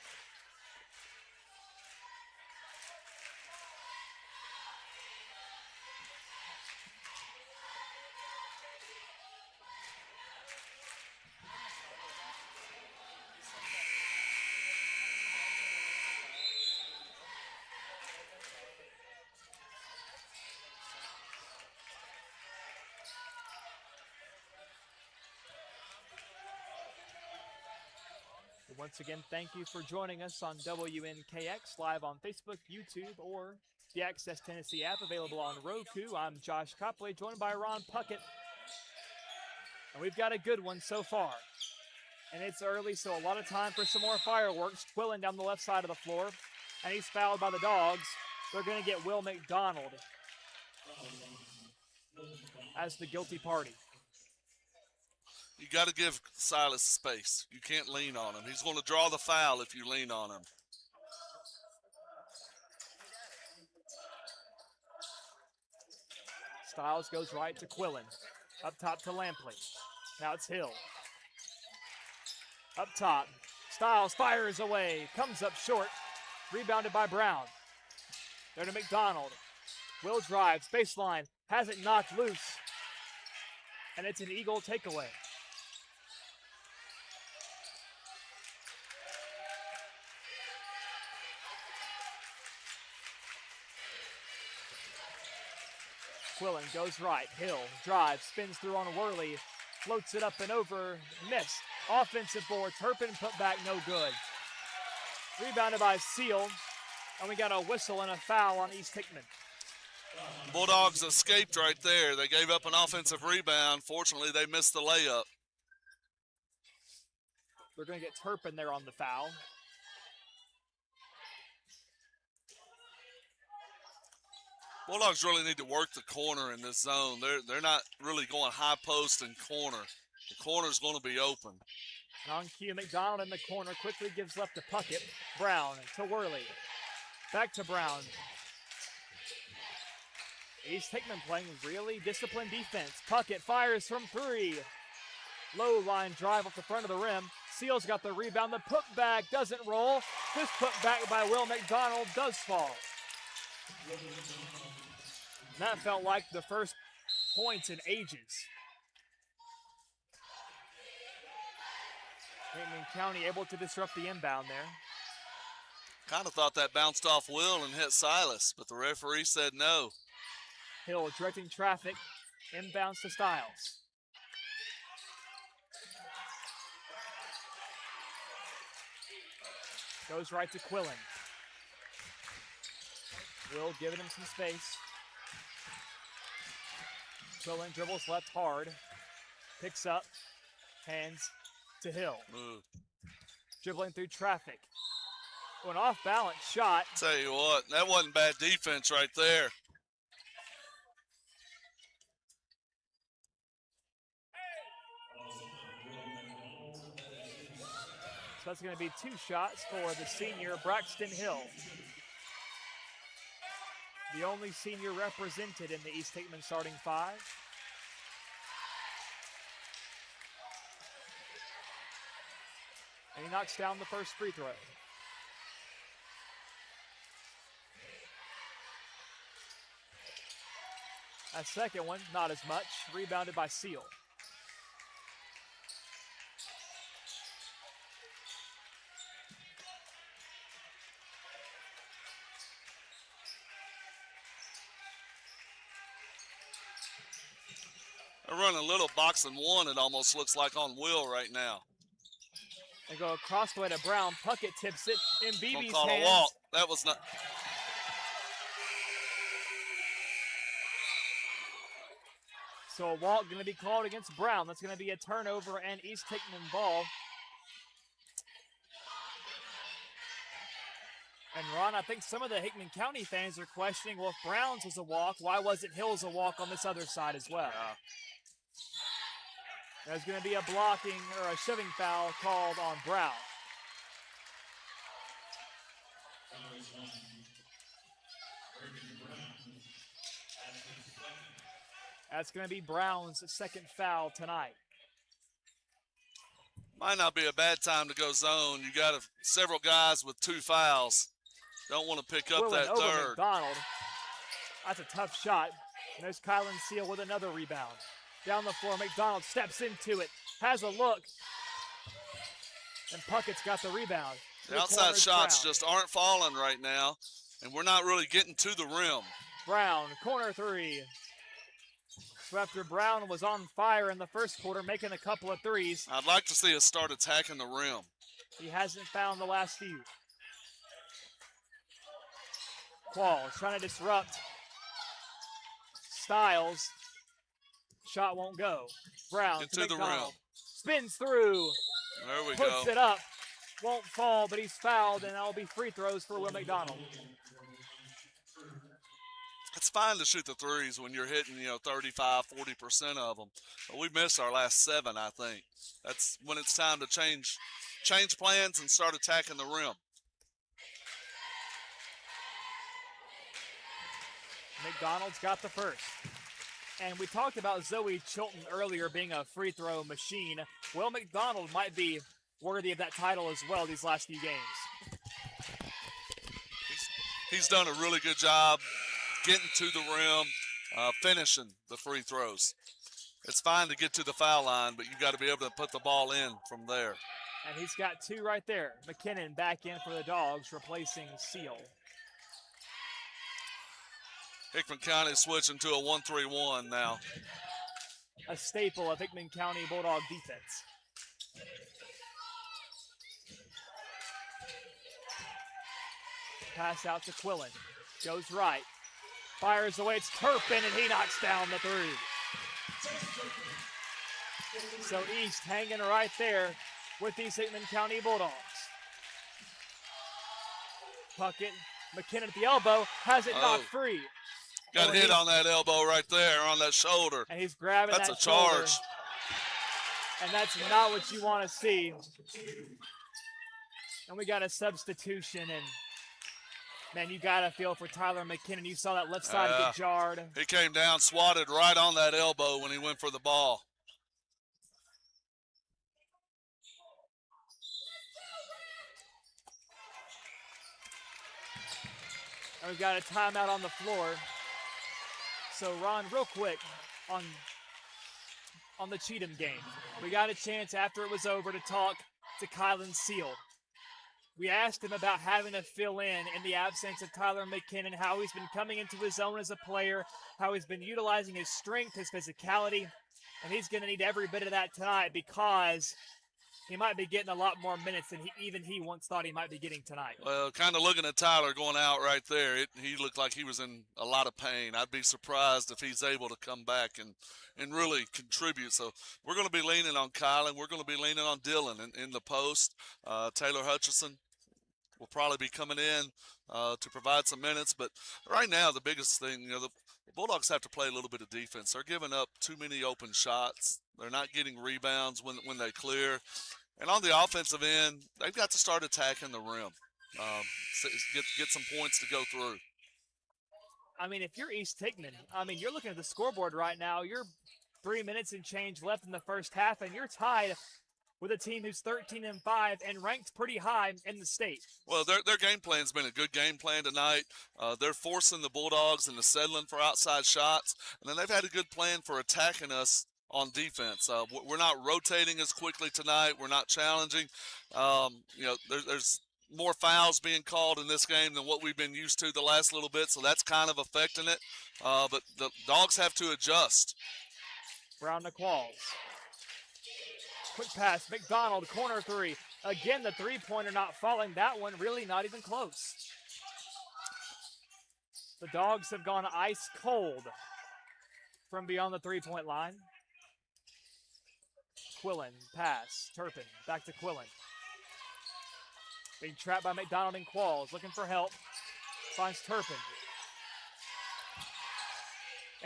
Once again, thank you for joining us on WNKX, live on Facebook, YouTube, or the Access Tennessee app, available on Roku. I'm Josh Copley, joined by Ron Puckett. And we've got a good one so far. And it's early, so a lot of time for some more fireworks. Twilling down the left side of the floor, and he's fouled by the Dogs. They're going to get Will McDonald as the guilty party. You got to give Silas space. You can't lean on him. He's going to draw the foul if you lean on him. Styles goes right to Quillen. Up top to Lampley. Now it's Hill. Up top. Styles fires away. Comes up short. Rebounded by Brown. There to McDonald. Will drives. Baseline. Has it knocked loose. And it's an Eagle takeaway. Quillen goes right. Hill drives, spins through on Worley, floats it up and over, missed. Offensive board, Turpin put back, no good. Rebounded by Seal, and we got a whistle and a foul on East Hickman. Bulldogs escaped right there. They gave up an offensive rebound. Fortunately, they missed the layup. They're going to get Turpin there on the foul. Bulldogs really need to work the corner in this zone. They're not really going high post and corner. The corner's going to be open. And on cue, McDonald in the corner quickly gives left to Puckett. Brown to Worley. Back to Brown. East Hickman playing really disciplined defense. Puckett fires from 3. Low line drive off the front of the rim. Seals got the rebound. The putback doesn't roll. This putback by Will McDonald does fall. That felt like the first points in ages. Hickman County able to disrupt the inbound there. Kind of thought that bounced off Will and hit Silas, but the referee said no. Hill directing traffic. Inbounds to Styles. Goes right to Quillen. Will giving him some space. Quillen dribbles left hard. Picks up. Hands to Hill. Move. Dribbling through traffic. An off-balance shot. Tell you what, that wasn't bad defense right there. So that's going to be 2 shots for the senior Braxton Hill. The only senior represented in the East Hickman starting 5. And he knocks down the first free throw. That second one, not as much. Rebounded by Seal. They're running a little box and one, it almost looks like on Will right now. They go across the way to Brown. Puckett tips it in Don't BB's call hands. a walk. That was not. So a walk going to be called against Brown. That's going to be a turnover and East Hickman ball. And Ron, I think some of the Hickman County fans are questioning, well, if Brown's was a walk, why wasn't Hill's a walk on this other side as well? Yeah. There's going to be a blocking or a shoving foul called on Brown. That's going to be Brown's second foul tonight. Might not be a bad time to go zone. You got several guys with 2 fouls. Don't want to pick up Quillen that over third. McDonald. That's a tough shot. And there's Kylan Seal with another rebound. Down the floor, McDonald steps into it, has a look, and Puckett's got the rebound. The outside shots just aren't falling right now, and we're not really getting to the rim. Brown, corner 3. So after Brown was on fire in the first quarter, making a couple of threes, I'd like to see us start attacking the rim. he hasn't found the last few. Qualls trying to disrupt. Styles. Shot won't go. Brown Get to to the McDonald. rim. Spins through. There we Puts go. it up. Won't fall, but he's fouled, and that'll be free throws for Will McDonald. It's fine to shoot the threes when you're hitting, 35, 40% of them. But we missed our last 7, I think. That's when it's time to change plans and start attacking the rim. McDonald's got the first. And we talked about Zoe Chilton earlier being a free throw machine. Will McDonald might be worthy of that title as well these last few games. He's done a really good job getting to the rim, finishing the free throws. It's fine to get to the foul line, but you got to be able to put the ball in from there. And he's got 2 right there. McKinnon back in for the Dogs, replacing Seal. Hickman County switching to a 1-3-1 now. A staple of Hickman County Bulldog defense. Pass out to Quillen. Goes right. Fires away. It's Turpin, and he knocks down the 3. So East hanging right there with these Hickman County Bulldogs. Puckett, McKinnon at the elbow, has it knocked free. Got hit on that elbow right there, on that shoulder. And he's grabbing That's that a charge. shoulder. And that's not what you want to see. And we got a substitution, and man, you got to feel for Tyler McKinnon. You saw that left side get jarred. He came down, swatted right on that elbow when he went for the ball. And we've got a timeout on the floor. So, Ron, real quick on the Cheatham game. We got a chance after it was over to talk to Kylan Seal. We asked him about having to fill in the absence of Tyler McKinnon, how he's been coming into his own as a player, how he's been utilizing his strength, his physicality, and he's going to need every bit of that tonight because he might be getting a lot more minutes than he once thought he might be getting tonight. Well, kind of looking at Tyler going out right there, he looked like he was in a lot of pain. I'd be surprised if he's able to come back and really contribute. So we're going to be leaning on Kylan. We're going to be leaning on Dylan in the post. Taylor Hutchison will probably be coming in to provide some minutes. But right now, the biggest thing, the Bulldogs have to play a little bit of defense. They're giving up too many open shots. They're not getting rebounds when they clear. And on the offensive end, they've got to start attacking the rim, get some points to go through. I mean, if you're East Hickman, you're looking at the scoreboard right now. You're 3 minutes and change left in the first half, and you're tied with a team who's 13-5 and ranked pretty high in the state. Well, their game plan's been a good game plan tonight. They're forcing the Bulldogs into settling for outside shots, and then they've had a good plan for attacking us on defense. We're not rotating as quickly tonight. We're not challenging. There's more fouls being called in this game than what we've been used to the last little bit, so that's kind of affecting it. But the Dogs have to adjust. Brown to Qualls. Quick pass, McDonald, corner three. Again, the three-pointer not falling. That one really not even close. The Dogs have gone ice cold from beyond the three-point line. Quillen, pass, Turpin, back to Quillen. Being trapped by McDonald and Qualls, looking for help. Finds Turpin.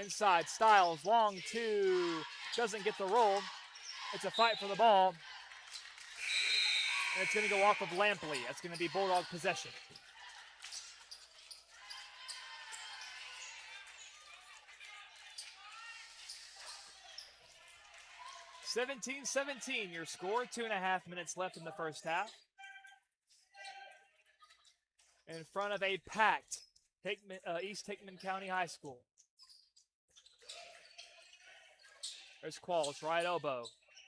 Inside, Styles, long two, doesn't get the roll. It's a fight for the ball. And it's going to go off of Lampley. That's going to be Bulldog possession. (17-17) your score. 2.5 minutes left in the first half. In front of a packed East Hickman County High School. There's Qualls, right elbow.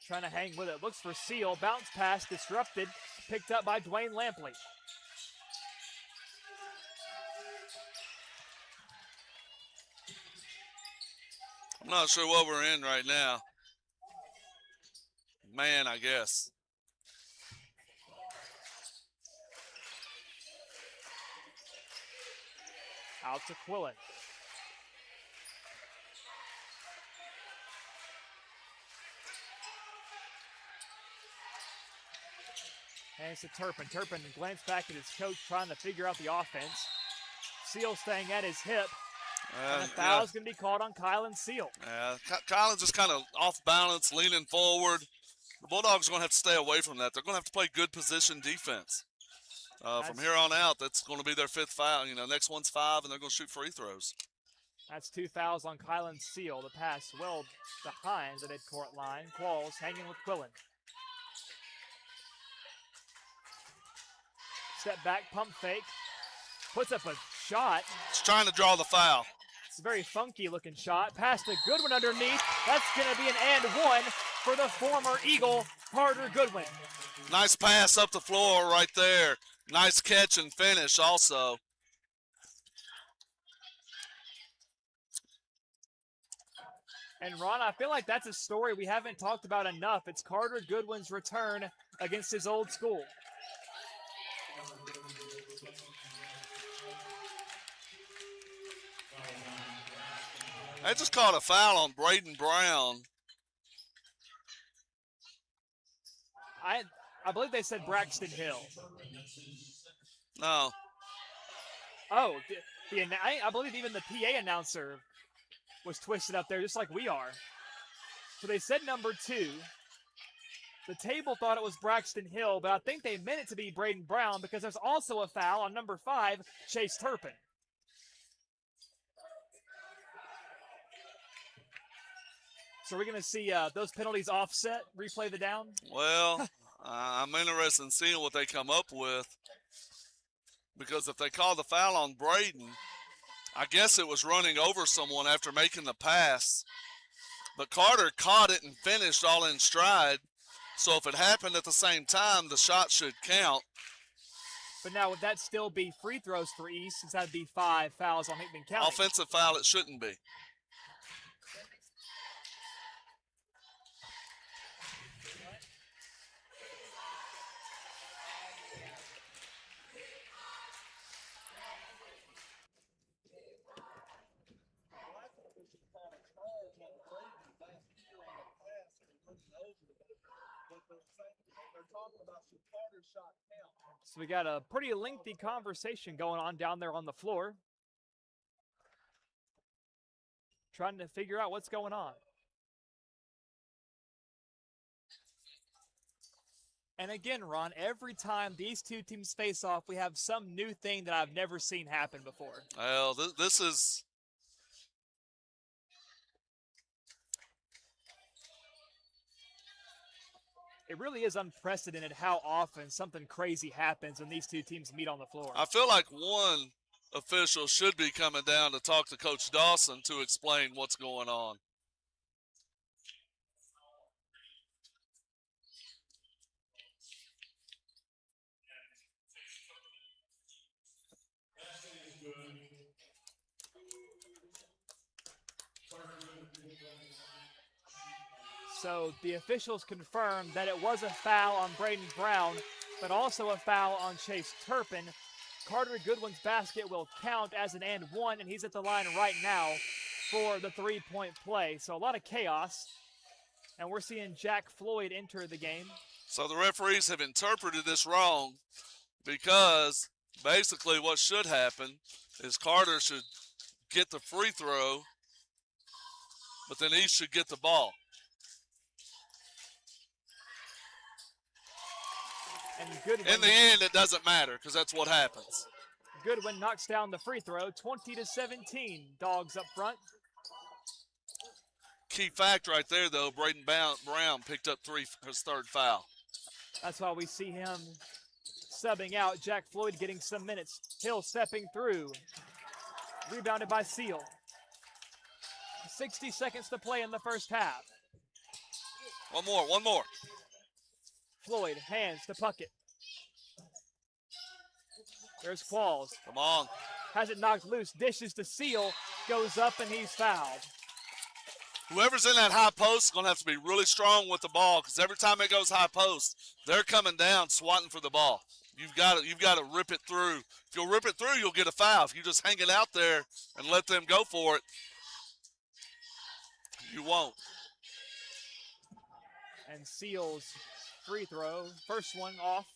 Trying to hang with it. Looks for Seal. Bounce pass disrupted. Picked up by Dwayne Lampley. I'm not sure what we're in right now. Man, I guess. Out to Quillen. Hands to Turpin. Turpin glanced back at his coach, trying to figure out the offense. Seal staying at his hip. And the foul's going to be called on Kylan Seal. Yeah, Kylan's just kind of off balance, leaning forward. The Bulldogs are going to have to stay away from that. They're going to have to play good position defense. From here on out, that's going to be their fifth foul. Next one's 5, and they're going to shoot free throws. That's 2 fouls on Kylan Seal. The pass well behind the midcourt line. Qualls hanging with Quillen. Step back, pump fake. Puts up a shot. He's trying to draw the foul. It's a very funky looking shot. Passed a good one underneath. That's going to be an and one for the former Eagle, Carter Goodwin. Nice pass up the floor right there. Nice catch and finish also. And Ron, I feel like that's a story we haven't talked about enough. It's Carter Goodwin's return against his old school. They just called a foul on Braden Brown. I believe they said Braxton Hill. No. Oh, I believe even the PA announcer was twisted up there just like we are. So they said number 2. The table thought it was Braxton Hill, but I think they meant it to be Braden Brown because there's also a foul on number 5, Chase Turpin. So we're going to see those penalties offset, replay the down? Well, I'm interested in seeing what they come up with, because if they call the foul on Braden, I guess it was running over someone after making the pass. But Carter caught it and finished all in stride. So if it happened at the same time, the shot should count. But now would that still be free throws for East, since that would be 5 fouls on Hickman County? Offensive foul, it shouldn't be. So we got a pretty lengthy conversation going on down there on the floor, trying to figure out what's going on. And again, Ron, every time these two teams face off, we have some new thing that I've never seen happen before. Well, this is... It really is unprecedented how often something crazy happens when these two teams meet on the floor. I feel like one official should be coming down to talk to Coach Dawson to explain what's going on. So the officials confirmed that it was a foul on Braden Brown, but also a foul on Chase Turpin. Carter Goodwin's basket will count as an and one, and he's at the line right now for the three-point play. So a lot of chaos, and we're seeing Jack Floyd enter the game. So the referees have interpreted this wrong, because basically what should happen is Carter should get the free throw, but then East should get the ball. And Goodwin, in the end, it doesn't matter, because that's what happens. Goodwin knocks down the free throw, 20-17, Dogs up front. Key fact right there, though, Braden Brown picked up his third foul. That's why we see him subbing out. Jack Floyd getting some minutes. Hill stepping through. Rebounded by Seal. 60 seconds to play in the first half. One more. Floyd hands to Puckett. There's Qualls. Come on. Has it knocked loose. Dishes to Seal. Goes up and he's fouled. Whoever's in that high post is going to have to be really strong with the ball, because every time it goes high post, they're coming down swatting for the ball. You've got to rip it through. If you'll rip it through, you'll get a foul. If you just hang it out there and let them go for it, you won't. And Seal's free throw, first one off.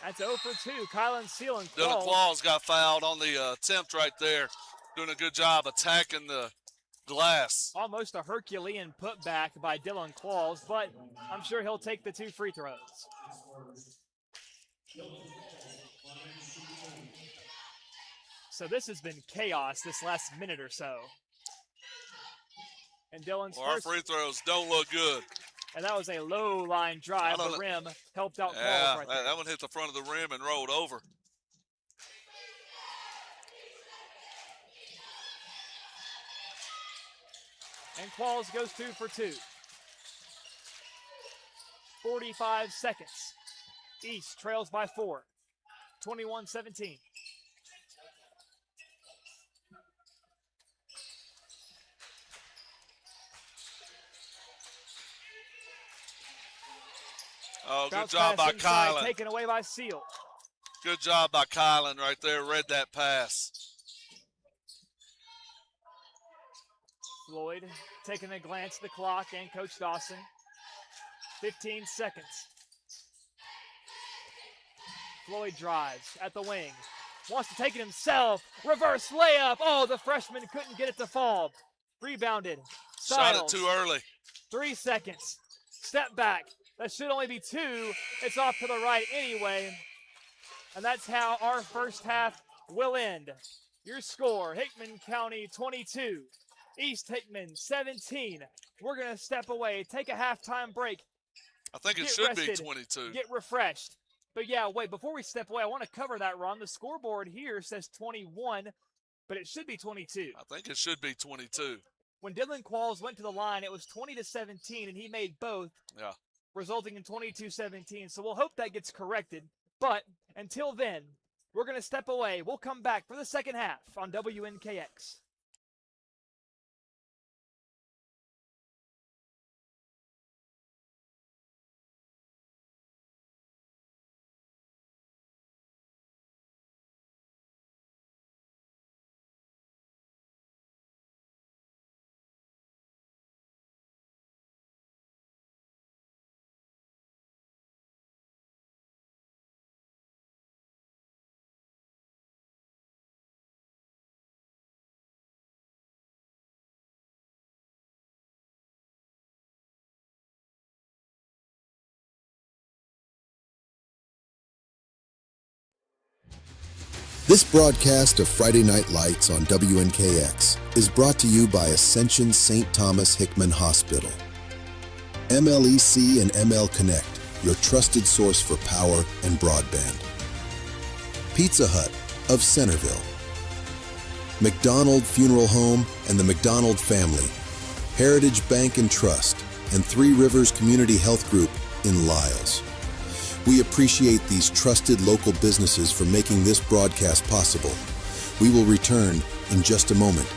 That's 0 for 2. Kylan Seal and Dylan Qualls got fouled on the attempt right there. Doing a good job attacking the glass. Almost a Herculean putback by Dylan Qualls, but I'm sure he'll take the 2 free throws. So this has been chaos this last minute or so. And Dylan's Our free throws don't look good. And that was a low line drive. The rim helped out Qualls right there. That one hit the front of the rim and rolled over. And Qualls goes 2 for 2. 45 seconds. East trails by 4. 21-17. Oh, good Bounce job by inside, Kylan. taken away by Seal. Good job by Kylan right there. Read that pass. Floyd taking a glance at the clock and Coach Dawson. 15 seconds. Floyd drives at the wing. Wants to take it himself. Reverse layup. Oh, the freshman couldn't get it to fall. Rebounded. Shot it Styles. too early. 3 seconds. Step back. That should only be 2. It's off to the right anyway. And that's how our first half will end. Your score, Hickman County 22, East Hickman 17. We're going to step away, take a halftime break, I think it get should rested, be 22. get refreshed. But yeah, wait, before we step away, I want to cover that, Ron. The scoreboard here says 21, but it should be 22. I think it should be 22. When Dylan Qualls went to the line, it was 20-17, and he made both, Yeah. resulting in 22-17. So we'll hope that gets corrected. But until then, we're going to step away. We'll come back for the second half on WNKX. This broadcast of Friday Night Lights on WNKX is brought to you by Ascension St. Thomas Hickman Hospital. MLEC and ML Connect, your trusted source for power and broadband. Pizza Hut of Centerville. McDonald Funeral Home and the McDonald Family. Heritage Bank and Trust, and Three Rivers Community Health Group in Lyles. We appreciate these trusted local businesses for making this broadcast possible. We will return in just a moment.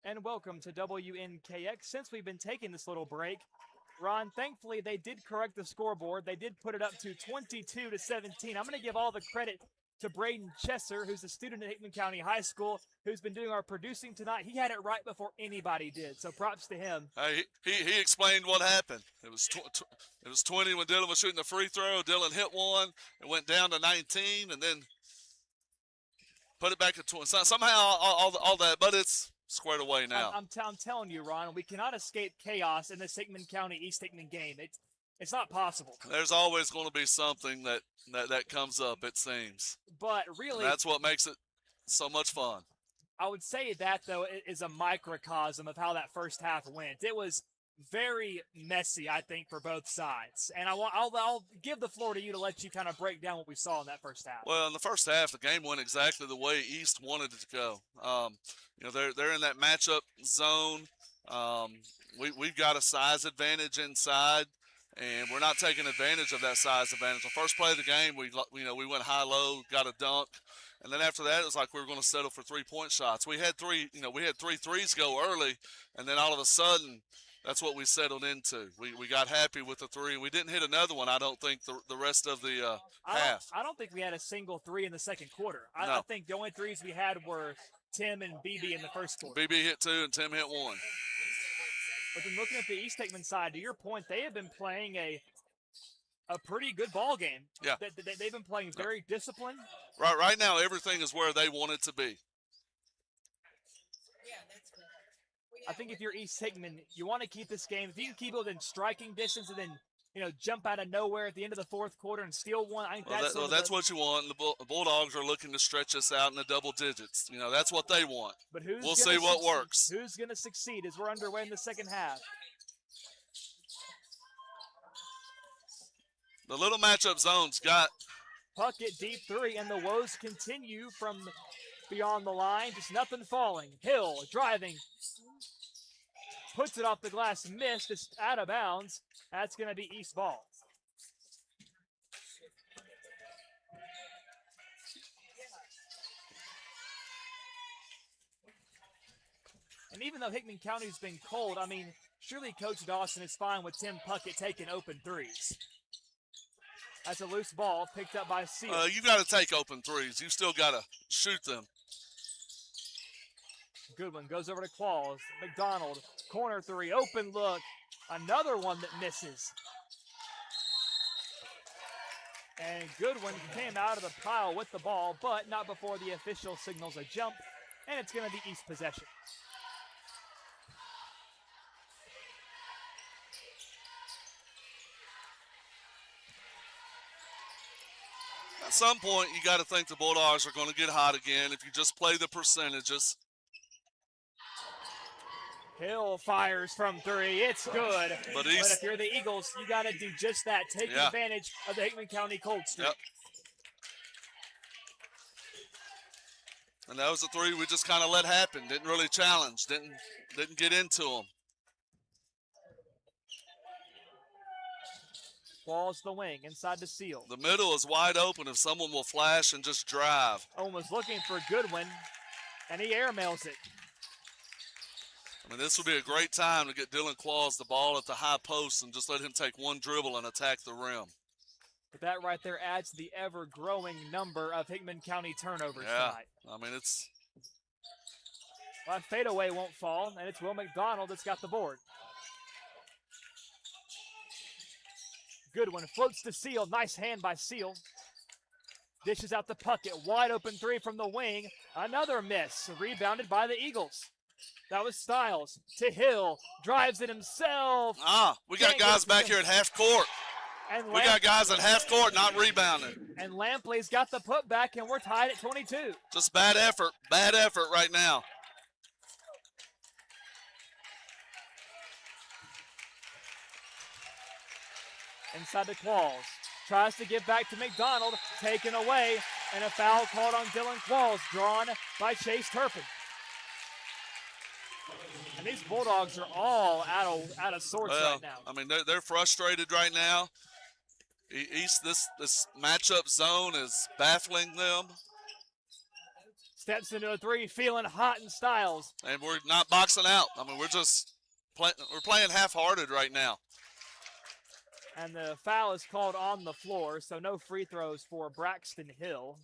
And welcome to WNKX. Since we've been taking this little break, Ron, thankfully they did correct the scoreboard. They did put it up to 22-17. I'm going to give all the credit to Braden Chesser, who's a student at Hickman County High School, who's been doing our producing tonight. He had it right before anybody did, so props to him. Hey, he explained what happened. It was 20 when Dylan was shooting the free throw. Dylan hit one. It went down to 19, and then put it back to 20. Somehow all that, but it's squared away now. I'm telling you, Ron, we cannot escape chaos in this Hickman County East Hickman game. It's not possible. There's always going to be something that comes up, it seems. But really, And that's what makes it so much fun. I would say that, though, is a microcosm of how that first half went. It was very messy, I think, for both sides. And I'll give the floor to you to let you kind of break down what we saw in that first half. Well, in the first half, the game went exactly the way East wanted it to go. They're in that matchup zone. We've got a size advantage inside, and we're not taking advantage of that size advantage. The first play of the game, we went high-low, got a dunk, and then after that, it was like we were going to settle for three-point shots. We had three threes go early, and then all of a sudden, that's what we settled into. We got happy with the three. We didn't hit another one, I don't think, the rest of the half. I don't think we had a single three in the second quarter. No. I think the only threes we had were Tim and BB in the first quarter. BB hit two, and Tim hit one. But then looking at the East Hickman side, to your point, they have been playing a pretty good ball game. Yeah. They've been playing very disciplined. Right now, everything is where they want it to be. I think if you're East Hickman, you want to keep this game. If you can keep it within striking distance and then, jump out of nowhere at the end of the fourth quarter and steal one, I think that's what you want. The Bulldogs are looking to stretch us out in the double digits. That's what they want. But we'll see what works. Who's going to succeed as we're underway in the second half? The little matchup zone's got Puckett deep three, and the woes continue from beyond the line. Just nothing falling. Hill driving. Puts it off the glass, missed. It's out of bounds. That's going to be East ball. And even though Hickman County's been cold, surely Coach Dawson is fine with Tim Puckett taking open threes. That's a loose ball picked up by Seal. You got to take open threes. You still got to shoot them. Goodwin goes over to Claus. McDonald, corner three, open look. Another one that misses. And Goodwin came out of the pile with the ball, but not before the official signals a jump, and it's going to be East possession. At some point, you got to think the Bulldogs are going to get hot again if you just play the percentages. Hill fires from three. It's good. But if you're the Eagles, you got to do just that. Take advantage of the Hickman County cold streak. Yep. And that was a three we just kind of let happen. Didn't really challenge. Didn't get into them. Balls the wing, inside the Seal. The middle is wide open if someone will flash and just drive. Almost looking for Goodwin, and he airmails it. This would be a great time to get Dylan Claus the ball at the high post and just let him take one dribble and attack the rim. But that right there adds to the ever-growing number of Hickman County turnovers tonight. It's... Well, that fadeaway won't fall, and it's Will McDonald that's got the board. Goodwin floats to Seal. Nice hand by Seal. Dishes out the Puckett. Wide open three from the wing. Another miss. Rebounded by the Eagles. That was Stiles to Hill. Drives it himself. We got guys back here at half court. And we got guys at half court not rebounding. And Lampley's got the putback, and we're tied at 22. Just bad effort right now. Inside the Claus. Tries to give back to McDonald. Taken away. And a foul called on Dylan Claus, drawn by Chase Turpin. And these Bulldogs are all out of sorts right now. They're frustrated right now. East, this matchup zone is baffling them. Steps into a three, feeling hot in Styles. And we're not boxing out. I mean, we're playing half-hearted right now. And the foul is called on the floor, so no free throws for Braxton Hill.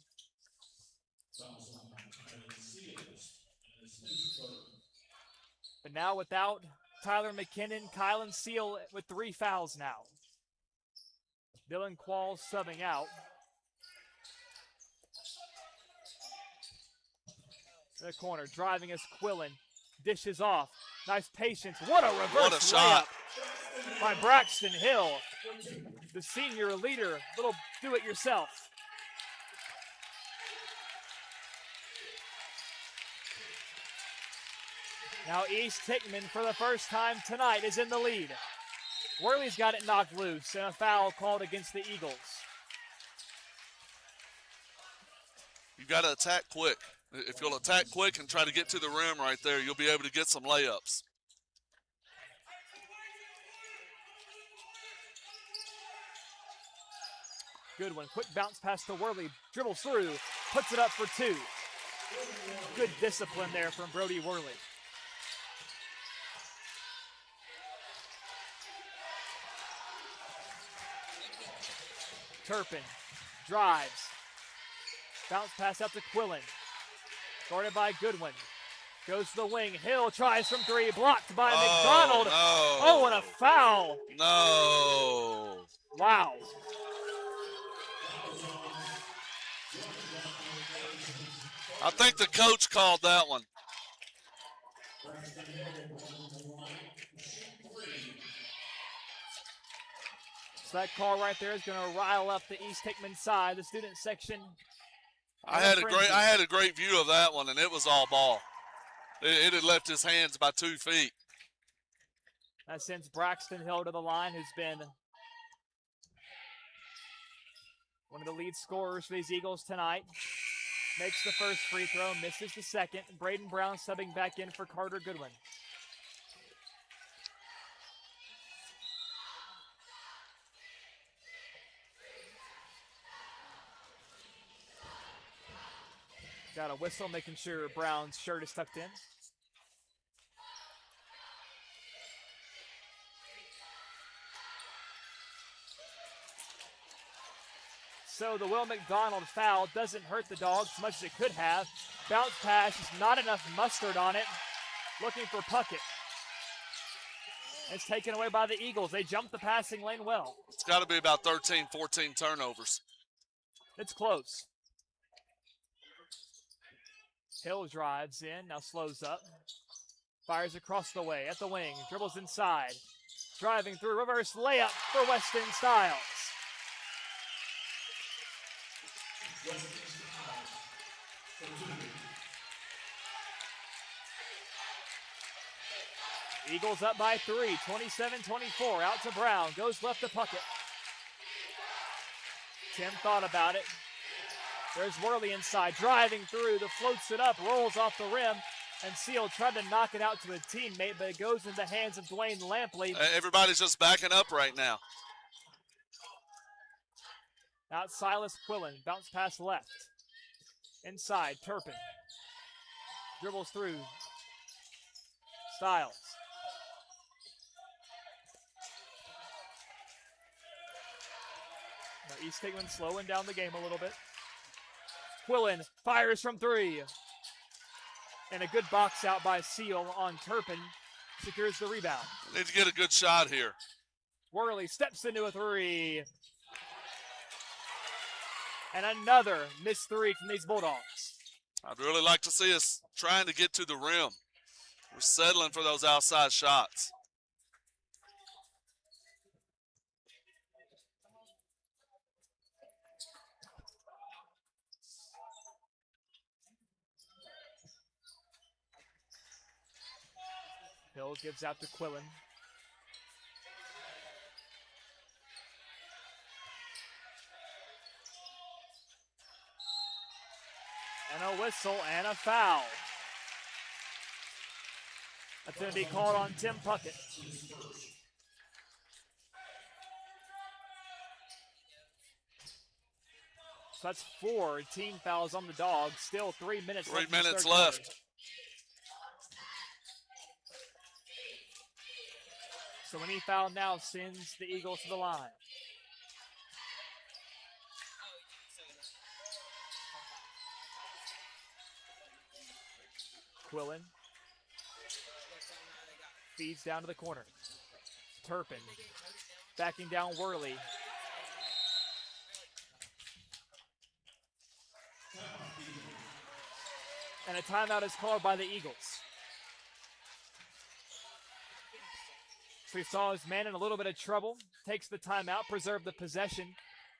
But now without Tyler McKinnon, Kylan Seal with 3 fouls now. Dylan Qualls subbing out. In the corner, driving is Quillen. Dishes off. Nice patience. What a reverse What a shot layup by Braxton Hill. The senior leader. Little do-it-yourself. Now East Hickman, for the first time tonight, is in the lead. Worley's got it knocked loose, and a foul called against the Eagles. You've got to attack quick. If you'll attack quick and try to get to the rim right there, you'll be able to get some layups. Goodwin, quick bounce pass to Worley, dribbles through, puts it up for 2. Good discipline there from Brody Worley. Turpin drives. Bounce pass up to Quillen. Guarded by Goodwin. Goes to the wing. Hill tries from 3. Blocked by McDonald. No. Oh, and a foul. No. Wow. I think the coach called that one. So that call right there is going to rile up the East Hickman side, the student section. I had a great view of that one, and it was all ball. It had left his hands by 2 feet. That sends Braxton Hill to the line, who's been one of the lead scorers for these Eagles tonight. Makes the first free throw, misses the second. Braden Brown subbing back in for Carter Goodwin. Got a whistle, making sure Brown's shirt is tucked in. So the Will McDonald foul doesn't hurt the Dogs as much as it could have. Bounce pass, just not enough mustard on it. Looking for Puckett. It's taken away by the Eagles. They jumped the passing lane well. It's got to be about 13, 14 turnovers. It's close. Hill drives in, now slows up. Fires across the way, at the wing, dribbles inside. Driving through, reverse layup for Weston Styles. Eagles up by 3, 27-24, out to Brown, goes left to Puckett. Tim thought about it. There's Worley inside, driving through, floats it up, rolls off the rim, and Seal tried to knock it out to a teammate, but it goes into the hands of Dwayne Lampley. Everybody's just backing up right now. Out Silas Quillen, bounce pass left. Inside, Turpin. Dribbles through. Styles. Now East Hickman slowing down the game a little bit. Quillen fires from 3. And a good box out by Seal on Turpin. Secures the rebound. Need to get a good shot here. Worley steps into a 3. And another missed 3 from these Bulldogs. I'd really like to see us trying to get to the rim. We're settling for those outside shots. Hill gives out to Quillen. And a whistle and a foul. That's going to be called on Tim Puckett. So that's 4 team fouls on the Dogs. Still 3 minutes left. 3 minutes in the third left. quarter. So any foul now sends the Eagles to the line. Quillen feeds down to the corner. Turpin backing down Worley. And a timeout is called by the Eagles. So he saw his man in a little bit of trouble, takes the timeout, preserve the possession,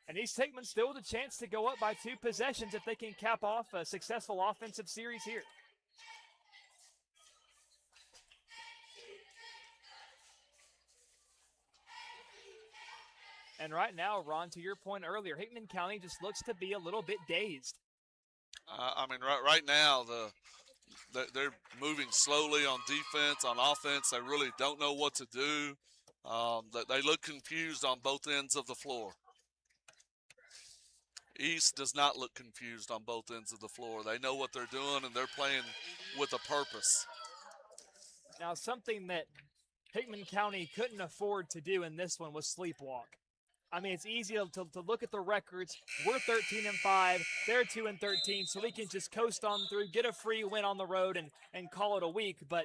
and East Hickman still with a chance to go up by 2 possessions if they can cap off a successful offensive series here. And right now, Ron, to your point earlier, Hickman County just looks to be a little bit dazed. Right now, they're moving slowly on defense. On offense, they really don't know what to do. They look confused on both ends of the floor. East does not look confused on both ends of the floor. They know what they're doing, and they're playing with a purpose. Now, something that Hickman County couldn't afford to do in this one was sleepwalk. I mean, it's easy to look at the records. We're 13-5, they're 2-13, so we can just coast on through, get a free win on the road, and call it a week. But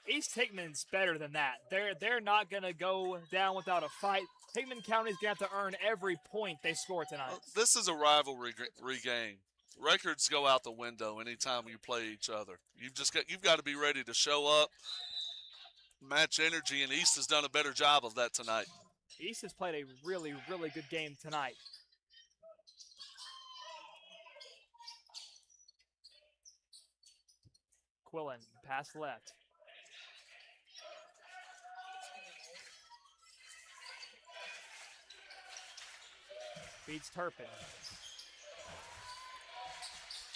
East Hickman's better than that. They're not going to go down without a fight. Hickman County's going to have to earn every point they score tonight. This is a rivalry game. Records go out the window anytime you play each other. You've got to be ready to show up, match energy, and East has done a better job of that tonight. East has played a really, really good game tonight. Quillen, pass left. Feeds Turpin.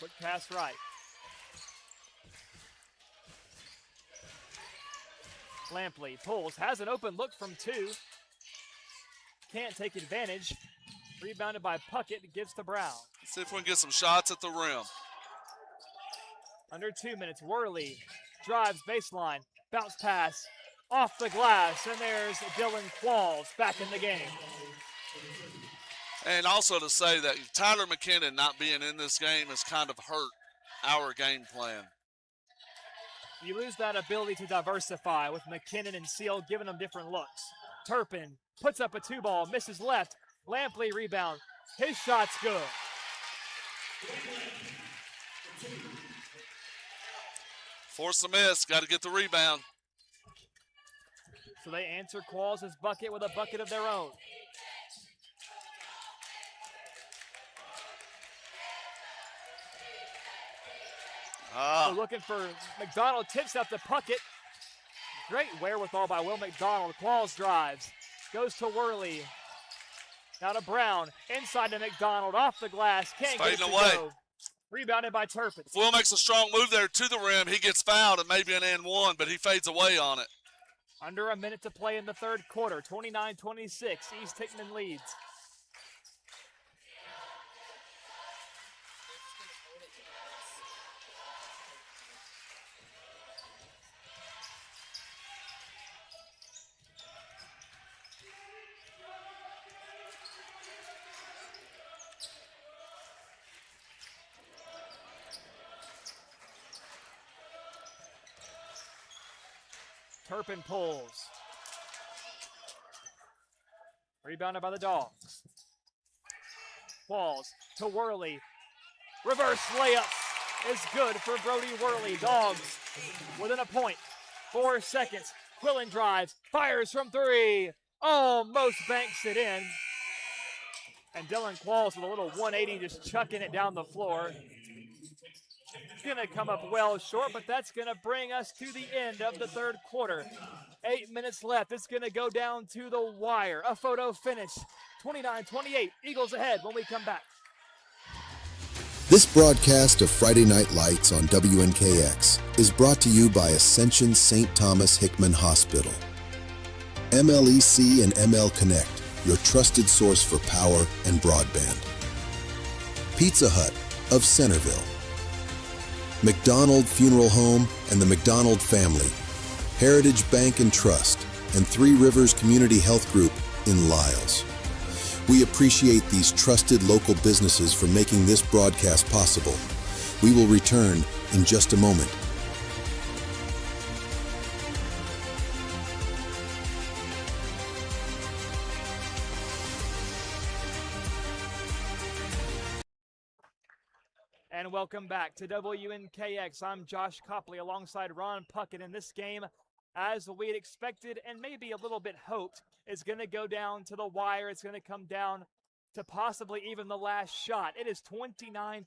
Quick pass right. Lampley pulls, has an open look from 2. Can't take advantage. Rebounded by Puckett, gives to Brown. Let's see if we can get some shots at the rim. Under 2 minutes, Worley drives baseline, bounce pass, off the glass, and there's Dylan Qualls back in the game. And also to say that Tyler McKinnon not being in this game has kind of hurt our game plan. You lose that ability to diversify with McKinnon and Seal giving them different looks. Turpin puts up a 2-ball, misses left. Lampley rebound. His shot's good. Force a miss, got to get the rebound. So they answer Qualls' bucket with a bucket of their own. So looking for McDonald, tips up the Puckett. Great wherewithal by Will McDonald. Qualls drives, goes to Worley. Now to Brown, inside to McDonald, off the glass, can't get it to go. Rebounded by Turpin. If Will makes a strong move there to the rim, he gets fouled and maybe an and one, but he fades away on it. Under a minute to play in the third quarter, 29-26, East Hickman leads. Turpin pulls. Rebounded by the Dogs. Qualls to Worley. Reverse layup is good for Brody Worley. Dogs within a point. 4 seconds. Quillen drives. Fires from 3. Almost banks it in. And Dylan Qualls with a little 180 just chucking it down the floor. Going to come up well short, but that's going to bring us to the end of the third quarter. 8 minutes left. It's going to go down to the wire. A photo finish. 29-28. Eagles ahead when we come back. This broadcast of Friday Night Lights on WNKX is brought to you by Ascension St. Thomas Hickman Hospital. MLEC and ML Connect, your trusted source for power and broadband. Pizza Hut of Centerville, McDonald Funeral Home and the McDonald family, Heritage Bank and Trust, and Three Rivers Community Health Group in Lyles. We appreciate these trusted local businesses for making this broadcast possible. We will return in just a moment. And welcome back to WNKX. I'm Josh Copley alongside Ron Puckett. In this game, as we had expected and maybe a little bit hoped, is going to go down to the wire. It's going to come down to possibly even the last shot. It is 29-28.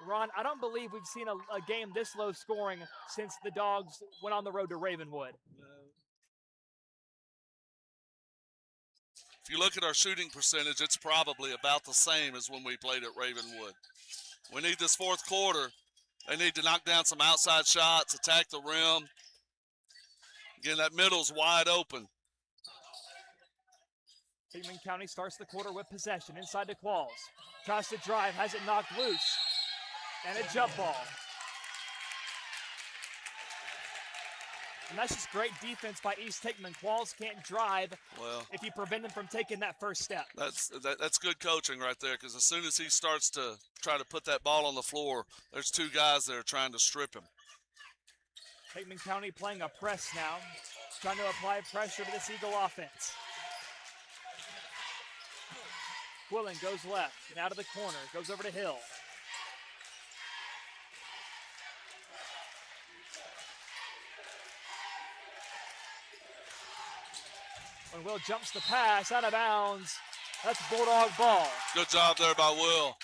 Ron, I don't believe we've seen a game this low scoring since the Dogs went on the road to Ravenwood. If you look at our shooting percentage, it's probably about the same as when we played at Ravenwood. We need this fourth quarter. They need to knock down some outside shots, attack the rim. Again, that middle's wide open. Hickman County starts the quarter with possession inside to Qualls. Tries to drive, has it knocked loose. And a jump ball. And that's just great defense by East Hickman. Qualls can't drive if you prevent him from taking that first step. That's good coaching right there, because as soon as he starts to try to put that ball on the floor, there's two guys there trying to strip him. Hickman County playing a press now, trying to apply pressure to this Eagle offense. Quillen goes left and out of the corner, goes over to Hill. When Will jumps the pass, out of bounds. That's Bulldog ball. Good job there by Will.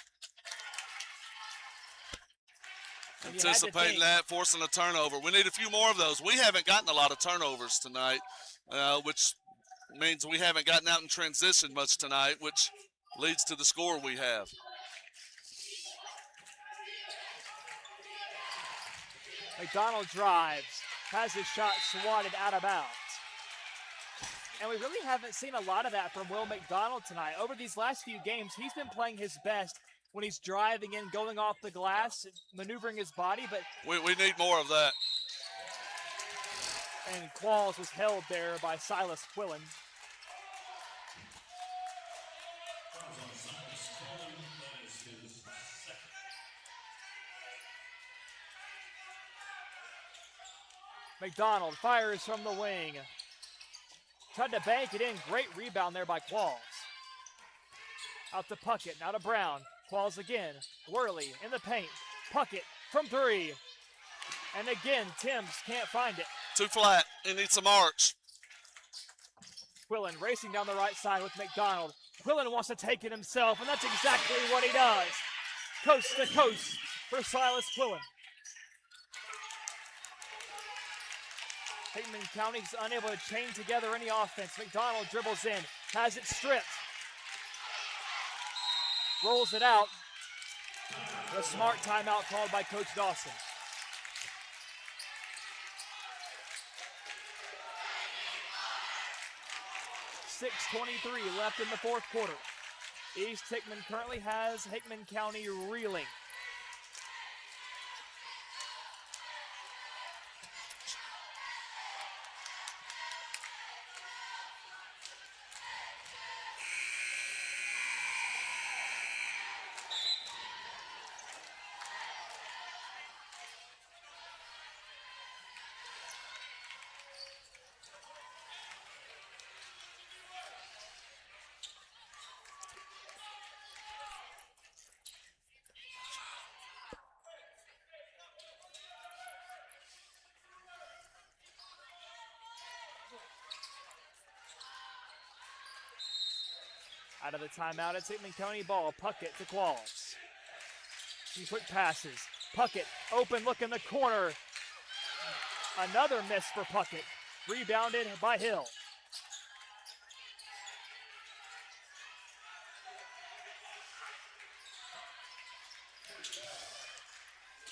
Anticipating that, forcing a turnover. We need a few more of those. We haven't gotten a lot of turnovers tonight, which means we haven't gotten out in transition much tonight, which leads to the score we have. McDonald drives, has his shot swatted out of bounds. And we really haven't seen a lot of that from Will McDonald tonight. Over these last few games, he's been playing his best when he's driving in, going off the glass, maneuvering his body, but we need more of that. And Qualls was held there by Silas Quillen. McDonald fires from the wing. Tried to bank it in. Great rebound there by Qualls. Out to Puckett, now to Brown. Qualls again. Worley in the paint. Puckett from three. And again, Timms can't find it. Too flat. He needs some arch. Quillen racing down the right side with McDonald. Quillen wants to take it himself, and that's exactly what he does. Coast to coast for Silas Quillen. Hickman County's unable to chain together any offense. McDonald dribbles in, has it stripped. Rolls it out. A smart timeout called by Coach Dawson. .6:23 left in the fourth quarter. East Hickman currently has Hickman County reeling. Out of the timeout, it's Hickman County ball. Puckett to Qualls. Some quick passes. Puckett, open look in the corner. Another miss for Puckett. Rebounded by Hill.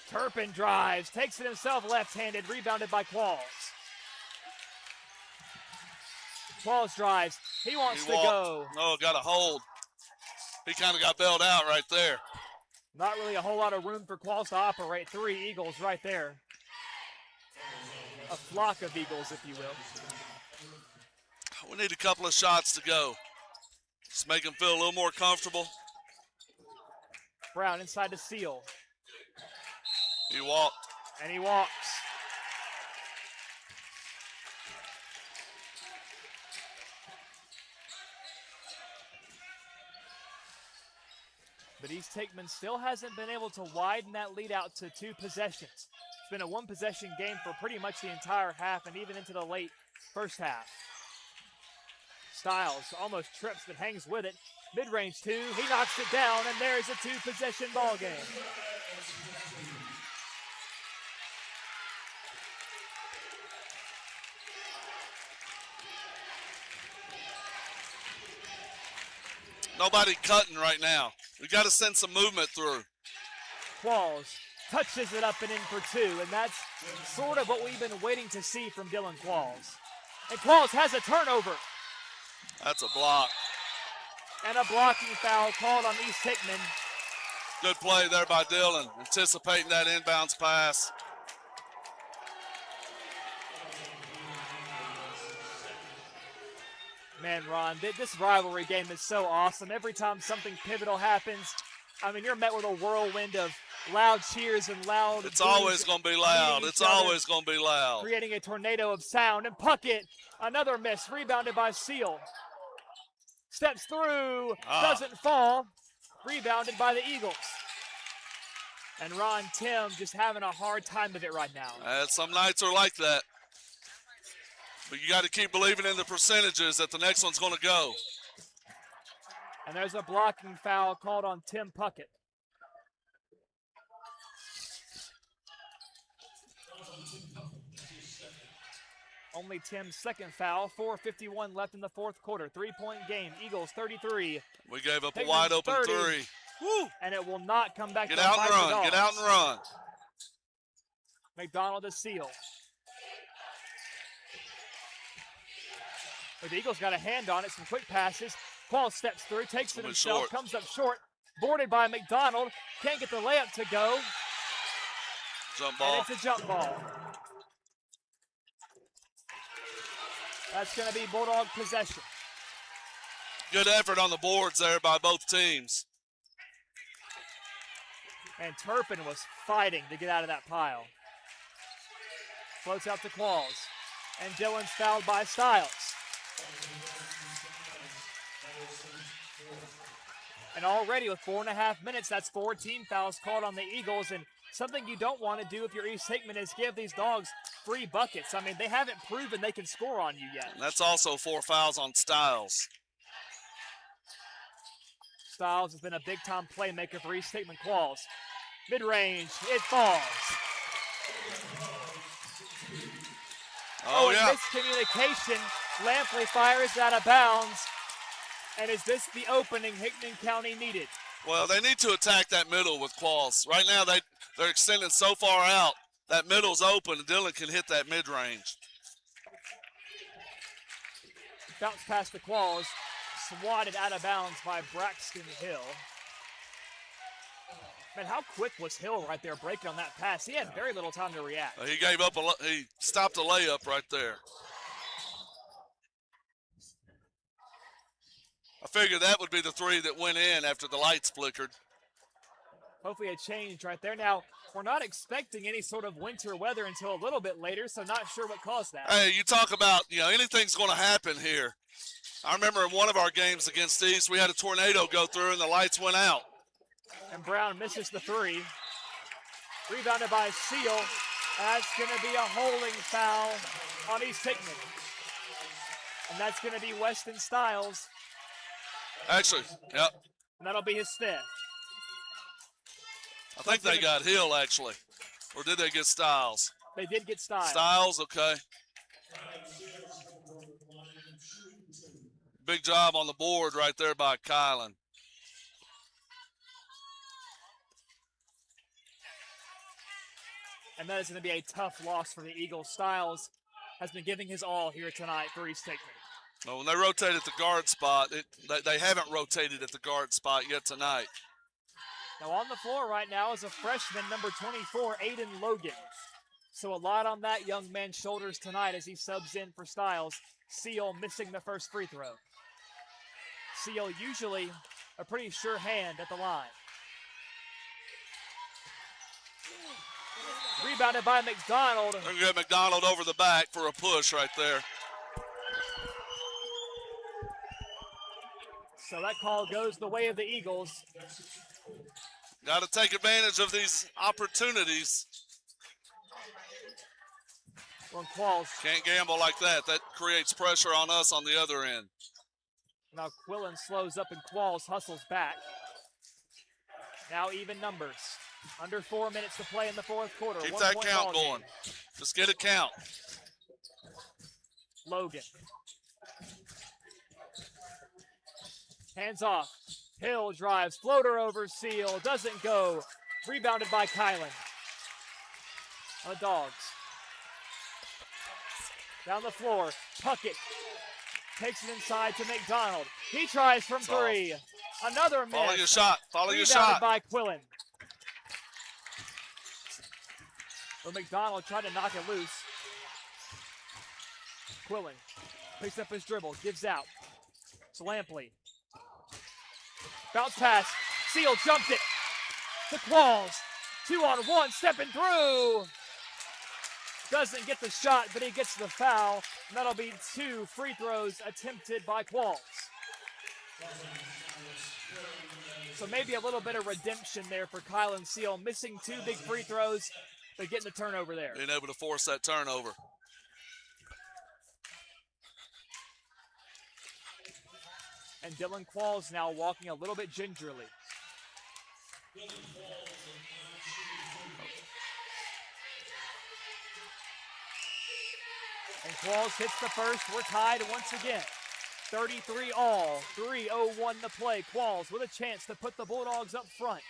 Turpin drives, takes it himself left-handed, rebounded by Qualls. Qualls drives. He wants to go. Oh, got a hold. He kind of got bailed out right there. Not really a whole lot of room for Qualls to operate. 3 Eagles right there. A flock of Eagles, if you will. We need a couple of shots to go. Just make them feel a little more comfortable. Brown inside to Seal. He walked. And he walks. But East Hickman still hasn't been able to widen that lead out to 2 possessions. It's been a 1-possession game for pretty much the entire half and even into the late first half. Styles almost trips but hangs with it. Mid-range 2, he knocks it down, and there's a 2-possession ball game. Nobody cutting right now. We got to send some movement through. Qualls touches it up and in for 2, and that's sort of what we've been waiting to see from Dylan Qualls. And Qualls has a turnover. That's a block. And a blocking foul called on East Hickman. Good play there by Dylan, anticipating that inbounds pass. Man, Ron, this rivalry game is so awesome. Every time something pivotal happens, I mean, you're met with a whirlwind of loud cheers and loud. It's always going to be loud. It's always going to be loud. Creating a tornado of sound. And Puckett, another miss, rebounded by Seal. Steps through, doesn't fall. Rebounded by the Eagles. And Ron Tim just having a hard time of it right now. Some nights are like that. But you got to keep believing in the percentages that the next one's going to go. And there's a blocking foul called on Tim Puckett. Only Tim's second foul. 4:51 left in the fourth quarter. 3-point game. Eagles 33. We gave up Hickman's a wide open 30, 3. Woo! And it will not come back. Get to out and bite the run. Dogs. Get out and run. McDonald to Seal. But the Eagles got a hand on it. Some quick passes. Qualls steps through, takes it himself, comes up short. Boarded by McDonald. Can't get the layup to go. Jump ball. And it's a jump ball. That's going to be Bulldog possession. Good effort on the boards there by both teams. And Turpin was fighting to get out of that pile. Floats out to Qualls. And Dylan's fouled by Styles. And already with 4.5 minutes, that's 14 fouls called on the Eagles. And something you don't want to do if you're East Hickman is give these Dogs free buckets. I mean, they haven't proven they can score on you yet. And that's also 4 fouls on Styles. Styles has been a big-time playmaker for East Hickman. Qualls. Mid-range, it falls. Oh, yeah. Miscommunication. Lampley fires out of bounds. And is this the opening Hickman County needed? Well, they need to attack that middle with Qualls. Right now, they're extending so far out. That middle's open, and Dylan can hit that mid-range. Bounce past the Qualls. Swatted out of bounds by Braxton Hill. Man, how quick was Hill right there breaking on that pass? He had very little time to react. He gave up he stopped a layup right there. I figured that would be the 3 that went in after the lights flickered. Hopefully a change right there. Now, we're not expecting any sort of winter weather until a little bit later, so not sure what caused that. Hey, you talk about, anything's going to happen here. I remember in one of our games against East, we had a tornado go through and the lights went out. And Brown misses the 3. Rebounded by Seal. That's going to be a holding foul on East Hickman. And that's going to be Weston Styles. Actually, yep. And that'll be his 5th. I think they got Hill, actually. Or did they get Styles? They did get Styles. Styles, okay. Big job on the board right there by Kylan. And that is going to be a tough loss for the Eagles. Styles has been giving his all here tonight for East Hickman. Well, when they rotate at the guard spot, they haven't rotated at the guard spot yet tonight. Now on the floor right now is a freshman, number 24, Aiden Logan. So a lot on that young man's shoulders tonight as he subs in for Styles. Seal missing the first free throw. Seal usually a pretty sure hand at the line. Rebounded by McDonald. They're going to get McDonald over the back for a push right there. So that call goes the way of the Eagles. Got to take advantage of these opportunities. When Qualls. Can't gamble like that. That creates pressure on us on the other end. Now Quillen slows up and Qualls hustles back. Now even numbers. Under 4 minutes to play in the fourth quarter. Keep 1 that point count ball game. going. Just get a count. Logan. Hands off. Hill drives. Floater over Seal. Doesn't go. Rebounded by Kylan. The Dogs. Down the floor. Puckett takes it inside to McDonald. He tries from three. Another miss. Follow your shot. Follow your Rebounded shot. by Quillen. But McDonald tried to knock it loose. Quillen picks up his dribble, gives out. To Lampley. Bounce pass. Seal jumped it. To Qualls. 2-on-1, stepping through. Doesn't get the shot, but he gets the foul. And that'll be 2 free throws attempted by Qualls. So maybe a little bit of redemption there for Kylan Seal. Missing 2 big free throws, but getting the turnover there. Being able to force that turnover. And Dylan Qualls now walking a little bit gingerly. And Qualls hits the first. We're tied once again. 33 all. 3:01 to play. Qualls with a chance to put the Bulldogs up front.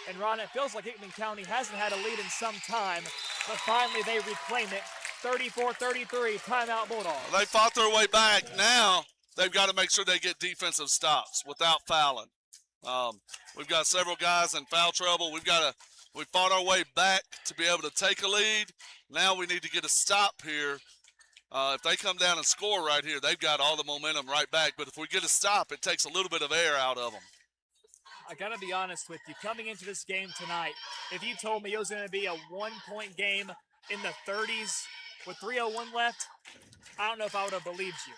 And Ron, it feels like Hickman County hasn't had a lead in some time, but finally they reclaim it. 34-33, timeout Bulldogs. Well, they fought their way back. Now they've got to make sure they get defensive stops without fouling. We've got several guys in foul trouble. We fought our way back to be able to take a lead. Now we need to get a stop here. If they come down and score right here, they've got all the momentum right back. But if we get a stop, it takes a little bit of air out of them. I got to be honest with you. Coming into this game tonight, if you told me it was going to be a 1-point game in the 30s with 3:01 left, I don't know if I would have believed you.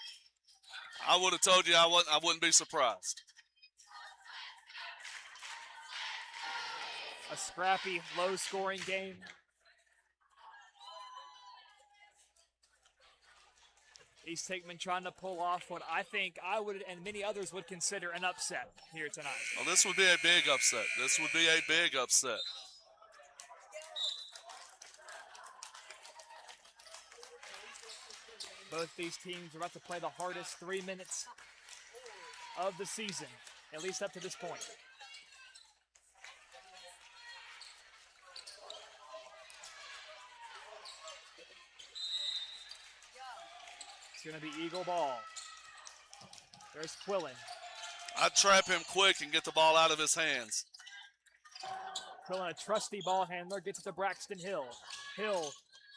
I would have told you I wouldn't be surprised. A scrappy, low-scoring game. East Hickman trying to pull off what I think I would and many others would consider an upset here tonight. Well, this would be a big upset. This would be a big upset. Both these teams are about to play the hardest 3 minutes of the season, at least up to this point. It's going to be Eagle ball. There's Quillen. I'd trap him quick and get the ball out of his hands. Quillen, a trusty ball handler, gets it to Braxton Hill. Hill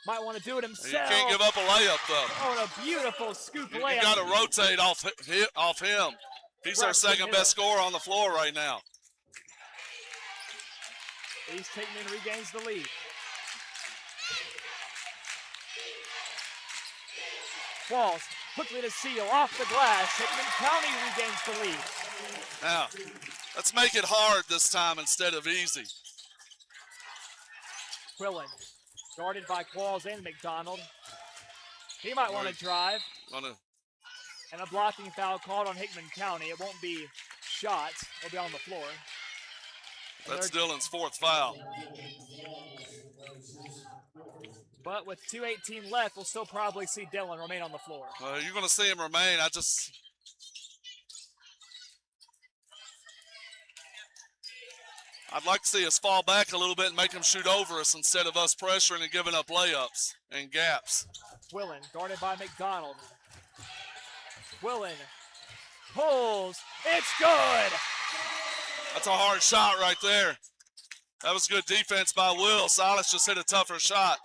might want to do it himself. You can't give up a layup, though. Oh, and a beautiful scoop layup. You got to rotate off him. He's our second best scorer on the floor right now. East Hickman regains the lead. Qualls quickly to Seal off the glass. Hickman County regains the lead. Now, let's make it hard this time instead of easy. Quillen, guarded by Qualls and McDonald. He might want to drive. And a blocking foul called on Hickman County. It won't be shots. It'll be on the floor. That's Dylan's 4th foul. But with 2:18 left, we'll still probably see Dylan remain on the floor. You're going to see him remain. I'd like to see us fall back a little bit and make him shoot over us instead of us pressuring and giving up layups and gaps. Quillen, guarded by McDonald. Quillen pulls. It's good. That's a hard shot right there. That was good defense by Will. Silas just hit a tougher shot.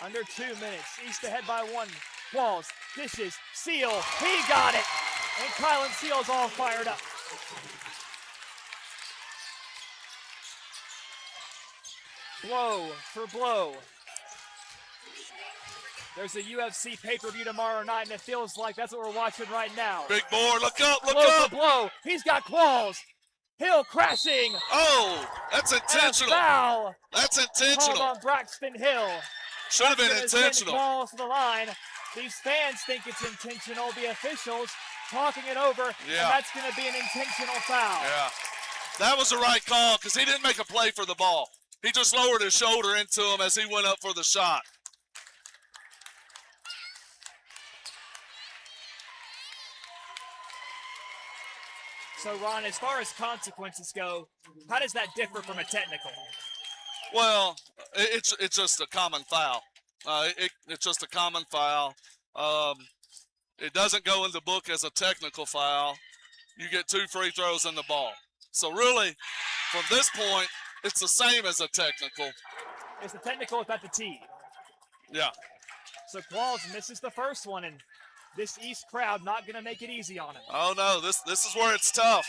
Under 2 minutes. East ahead by 1. Walls, dishes, Seal. He got it. And Kylan Seal's all fired up. Blow for blow. There's a UFC pay-per-view tomorrow night, and it feels like that's what we're watching right now. Big board, look up, look Blow up. for blow. He's got Qualls. Hill crashing. Oh, that's intentional. And a foul. That's Called intentional. on Braxton Hill. Should have been Gonna send intentional. Qualls to the line. These fans think it's intentional. The officials talking it over, Yeah. and that's going to be an intentional foul. Yeah, that was the right call because he didn't make a play for the ball. He just lowered his shoulder into him as he went up for the shot. So, Ron, as far as consequences go, how does that differ from a technical? Well, it's just a common foul. It's just a common foul. It doesn't go in the book as a technical foul. You get 2 free throws in the ball. So really, from this point, it's the same as a technical. It's the technical without the tee. Yeah. So Qualls misses the first one, and this East crowd not going to make it easy on him. Oh no, this is where it's tough.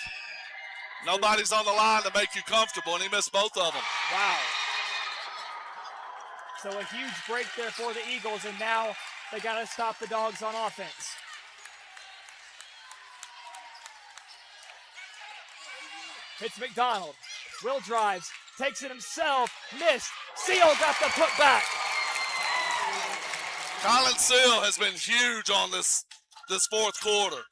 Nobody's on the line to make you comfortable, and he missed both of them. Wow. So a huge break there for the Eagles, and now they got to stop the Dogs on offense. It's McDonald. Will drives, takes it himself, missed. Seal got the putback. Colin Seal has been huge on this fourth quarter.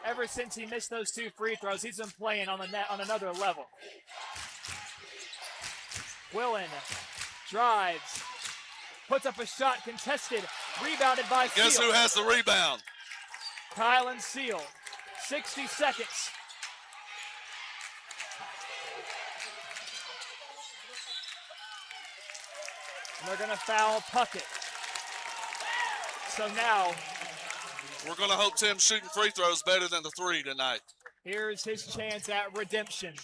Ever since he missed those 2 free throws, he's been playing on the net on another level. Willen drives, puts up a shot, contested, rebounded by Seal. Guess who has the rebound? Kylan Seal, 60 seconds. And they're going to foul Puckett. So now, We're going to hope Tim's shooting free throws better than the 3 tonight. here's his chance at redemption.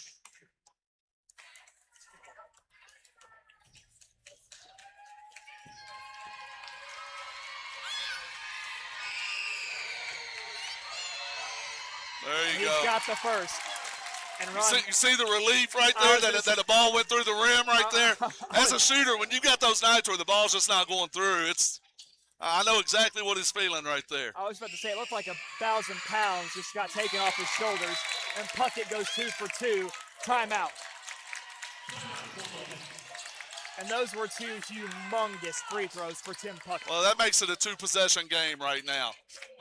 There you He's go. got the first. And Ron, You see the relief right I there was that, gonna that the ball went through the rim right there? I As a shooter, when you got those nights where the ball's just not going through, I know exactly what he's feeling right there. I was about to say, it looked like 1,000 pounds just got taken off his shoulders, and Puckett goes 2 for 2, timeout. And those were 2 humongous free throws for Tim Puckett. Well, that makes it a 2-possession game right now.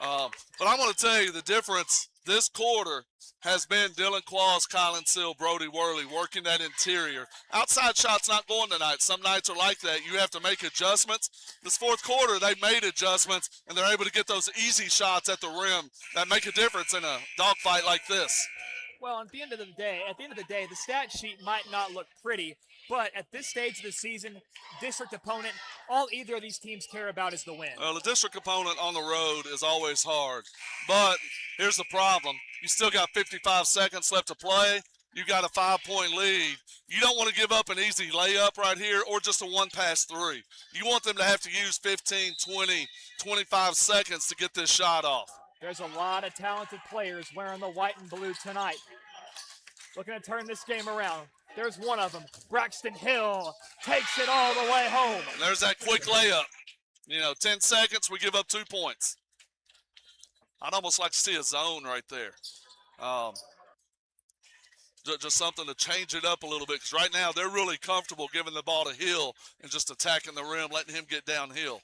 But I'm going to tell you the difference this quarter has been Dylan Qualls, Colin Seal, Brody Worley working that interior. Outside shots not going tonight. Some nights are like that. You have to make adjustments. This fourth quarter, they made adjustments, and they're able to get those easy shots at the rim that make a difference in a dogfight like this. Well, at the end of the day, the stat sheet might not look pretty, but at this stage of the season, district opponent, all either of these teams care about is the win. Well, the district opponent on the road is always hard. But here's the problem. You still got 55 seconds left to play. You got a 5-point lead. You don't want to give up an easy layup right here or just a 1-pass 3. You want them to have to use 15, 20, 25 seconds to get this shot off. There's a lot of talented players wearing the white and blue tonight. Looking to turn this game around. There's one of them. Braxton Hill takes it all the way home. And there's that quick layup. 10 seconds, we give up 2 points. I'd almost like to see a zone right there. Just something to change it up a little bit, because right now they're really comfortable giving the ball to Hill and just attacking the rim, letting him get downhill.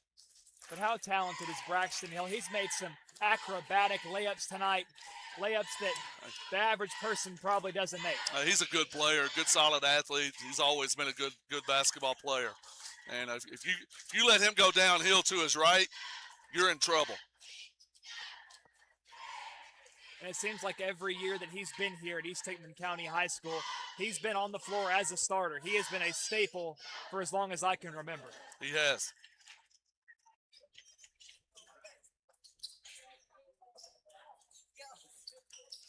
But how talented is Braxton Hill? He's made some acrobatic layups tonight, layups that the average person probably doesn't make. He's a good player, good solid athlete. He's always been a good basketball player. And if you let him go downhill to his right, you're in trouble. And it seems like every year that he's been here at East Hickman County High School, he's been on the floor as a starter. He has been a staple for as long as I can remember. He has.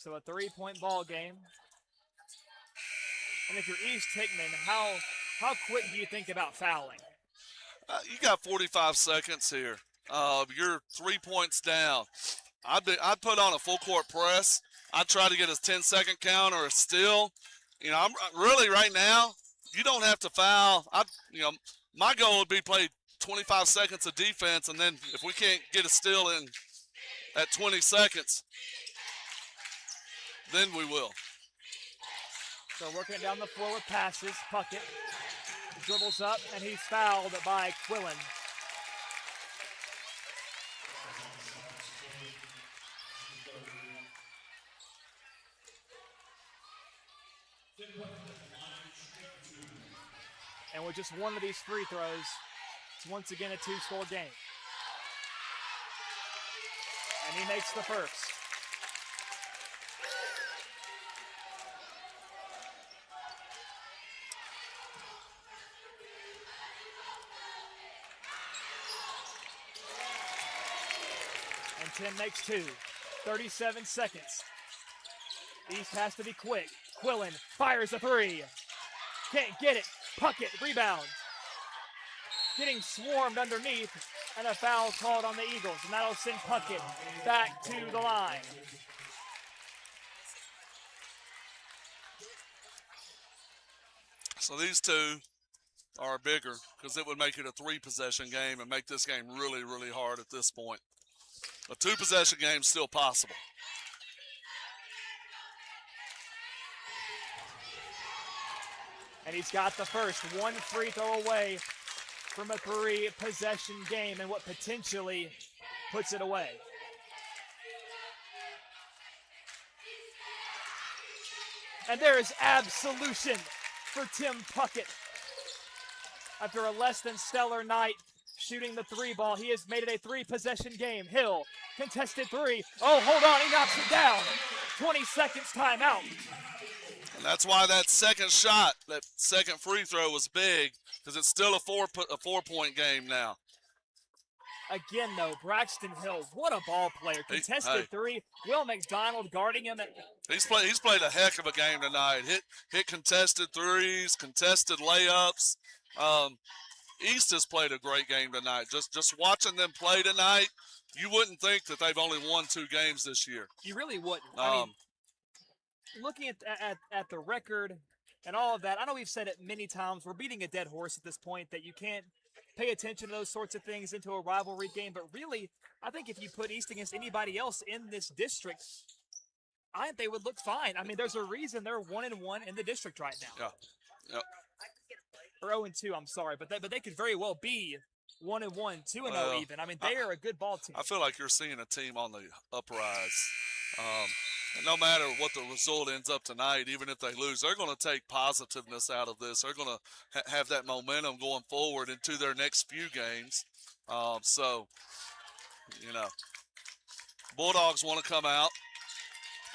So a 3-point ball game. And if you're East Hickman, how quick do you think about fouling? You got 45 seconds here. You're 3 points down. I'd put on a full court press. I'd try to get a 10-second count or a steal. I'm really right now, you don't have to foul. My goal would be play 25 seconds of defense, and then if we can't get a steal in at 20 seconds, then we will. So working it down the floor with passes. Puckett dribbles up, and he's fouled by Quillen. And with just one of these free throws, it's once again a 2-score game. And he makes the first. And Tim makes 2. 37 seconds. East has to be quick. Quillen fires a 3. Can't get it. Puckett, rebound. Getting swarmed underneath, and a foul called on the Eagles, and that'll send Puckett back to the line. So these two are bigger because it would make it a 3-possession game and make this game really, really hard at this point. A 2-possession game is still possible. And he's got the first. 1 free throw away from a 3-possession game, and what potentially puts it away. And there is absolution for Tim Puckett. After a less than stellar night shooting the 3 ball, he has made it a 3-possession game. Hill, contested 3. Oh, hold on, he knocks it down. 20 seconds timeout. And that's why that second shot, that second free throw was big, because it's still a 4-point game now. Again, though, Braxton Hill, what a ball player. Contested 3. Will McDonald guarding him. He's played a heck of a game tonight. Hit contested threes, contested layups. East has played a great game tonight. Just watching them play tonight, you wouldn't think that they've only won 2 games this year. You really wouldn't. I mean, looking at the record and all of that, I know we've said it many times. We're beating a dead horse at this point that you can't pay attention to those sorts of things into a rivalry game. But really, I think if you put East against anybody else in this district, I think they would look fine. I mean, there's a reason they're 1-1 in the district right now. Yeah. Or 0-2, I'm sorry, but they could very well be 1-1, 2-0 even. I mean, they are a good ball team. I feel like you're seeing a team on the uprise. And no matter what the result ends up tonight, even if they lose, they're going to take positiveness out of this. They're going to have that momentum going forward into their next few games. Bulldogs want to come out.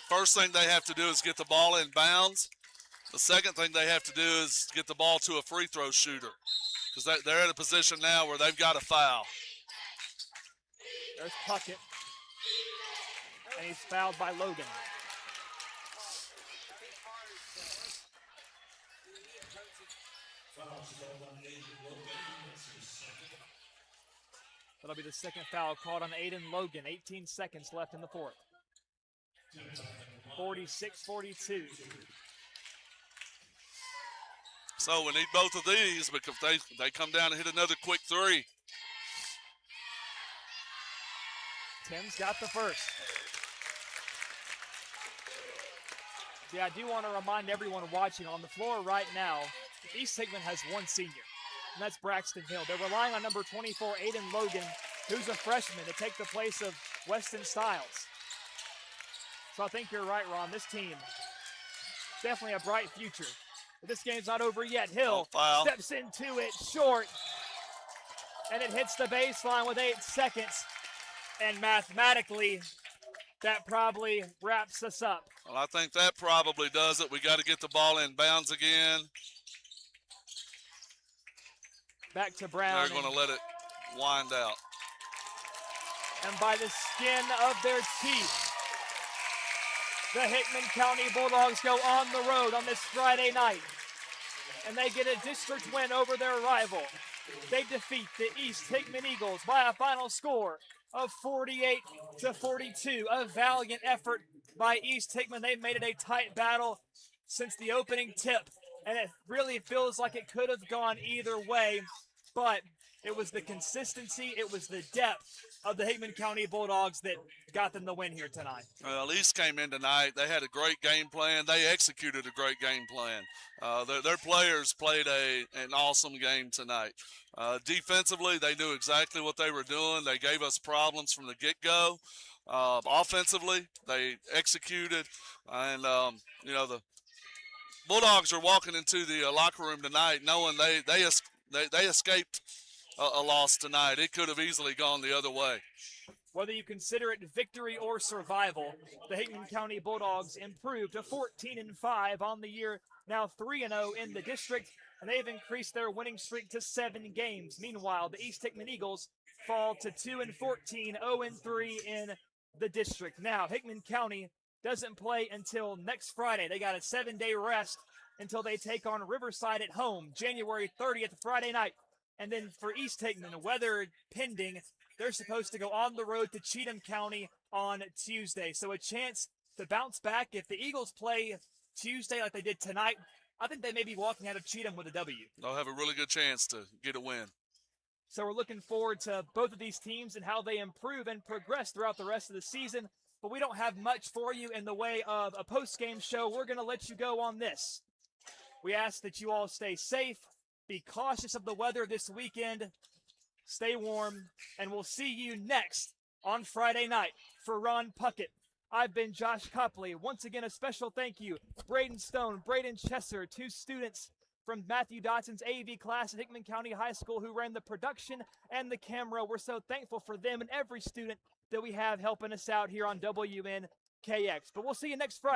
First thing they have to do is get the ball in bounds. The second thing they have to do is get the ball to a free throw shooter, because they're in a position now where they've got a foul. There's Puckett. And he's fouled by Logan. That'll be the second foul called on Aiden Logan. 18 seconds left in the fourth. 46-42. So we need both of these, because they come down and hit another quick 3. Tim's got the first. Yeah, I do want to remind everyone watching on the floor right now, East Hickman has one senior, and that's Braxton Hill. They're relying on number 24, Aiden Logan, who's a freshman, to take the place of Weston Stiles. So I think you're right, Ron. This team, definitely a bright future. But this game's not over yet. Hill steps into it short, and it hits the baseline with 8 seconds. And mathematically, that probably wraps us up. Well, I think that probably does it. We got to get the ball in bounds again. Back to Brown. They're going to let it wind out. And by the skin of their teeth, The Hickman County Bulldogs go on the road on this Friday night, and they get a district win over their rival. They defeat the East Hickman Eagles by a final score of 48-42. A valiant effort by East Hickman. They made it a tight battle since the opening tip, and it really feels like it could have gone either way, but it was the consistency, it was the depth of the Hickman County Bulldogs that got them the win here tonight. Well, East came in tonight. They had a great game plan. They executed a great game plan. Their players played an awesome game tonight. Defensively, they knew exactly what they were doing. They gave us problems from the get-go. Offensively, they executed. And, the Bulldogs are walking into the locker room tonight knowing they escaped a loss tonight. It could have easily gone the other way. Whether you consider it victory or survival, the Hickman County Bulldogs improved to 14-5 on the year, now 3-0 in the district, and they've increased their winning streak to 7 games. Meanwhile, the East Hickman Eagles fall to 2-14, 0-3 in the district. Now, Hickman County doesn't play until next Friday. They got a 7-day rest until they take on Riverside at home, January 30th, Friday night. And then for East Hickman, weather pending, they're supposed to go on the road to Cheatham County on Tuesday. So a chance to bounce back. If the Eagles play Tuesday like they did tonight, I think they may be walking out of Cheatham with a W. They'll have a really good chance to get a win. So we're looking forward to both of these teams and how they improve and progress throughout the rest of the season. But we don't have much for you in the way of a post-game show. We're going to let you go on this. We ask that you all stay safe, be cautious of the weather this weekend, stay warm, and we'll see you next on Friday night. For Ron Puckett, I've been Josh Copley. Once again, a special thank you, Braden Stone, Braden Chesser, 2 students from Matthew Dotson's AV class at Hickman County High School who ran the production and the camera. We're so thankful for them and every student that we have helping us out here on WNKX. But we'll see you next Friday.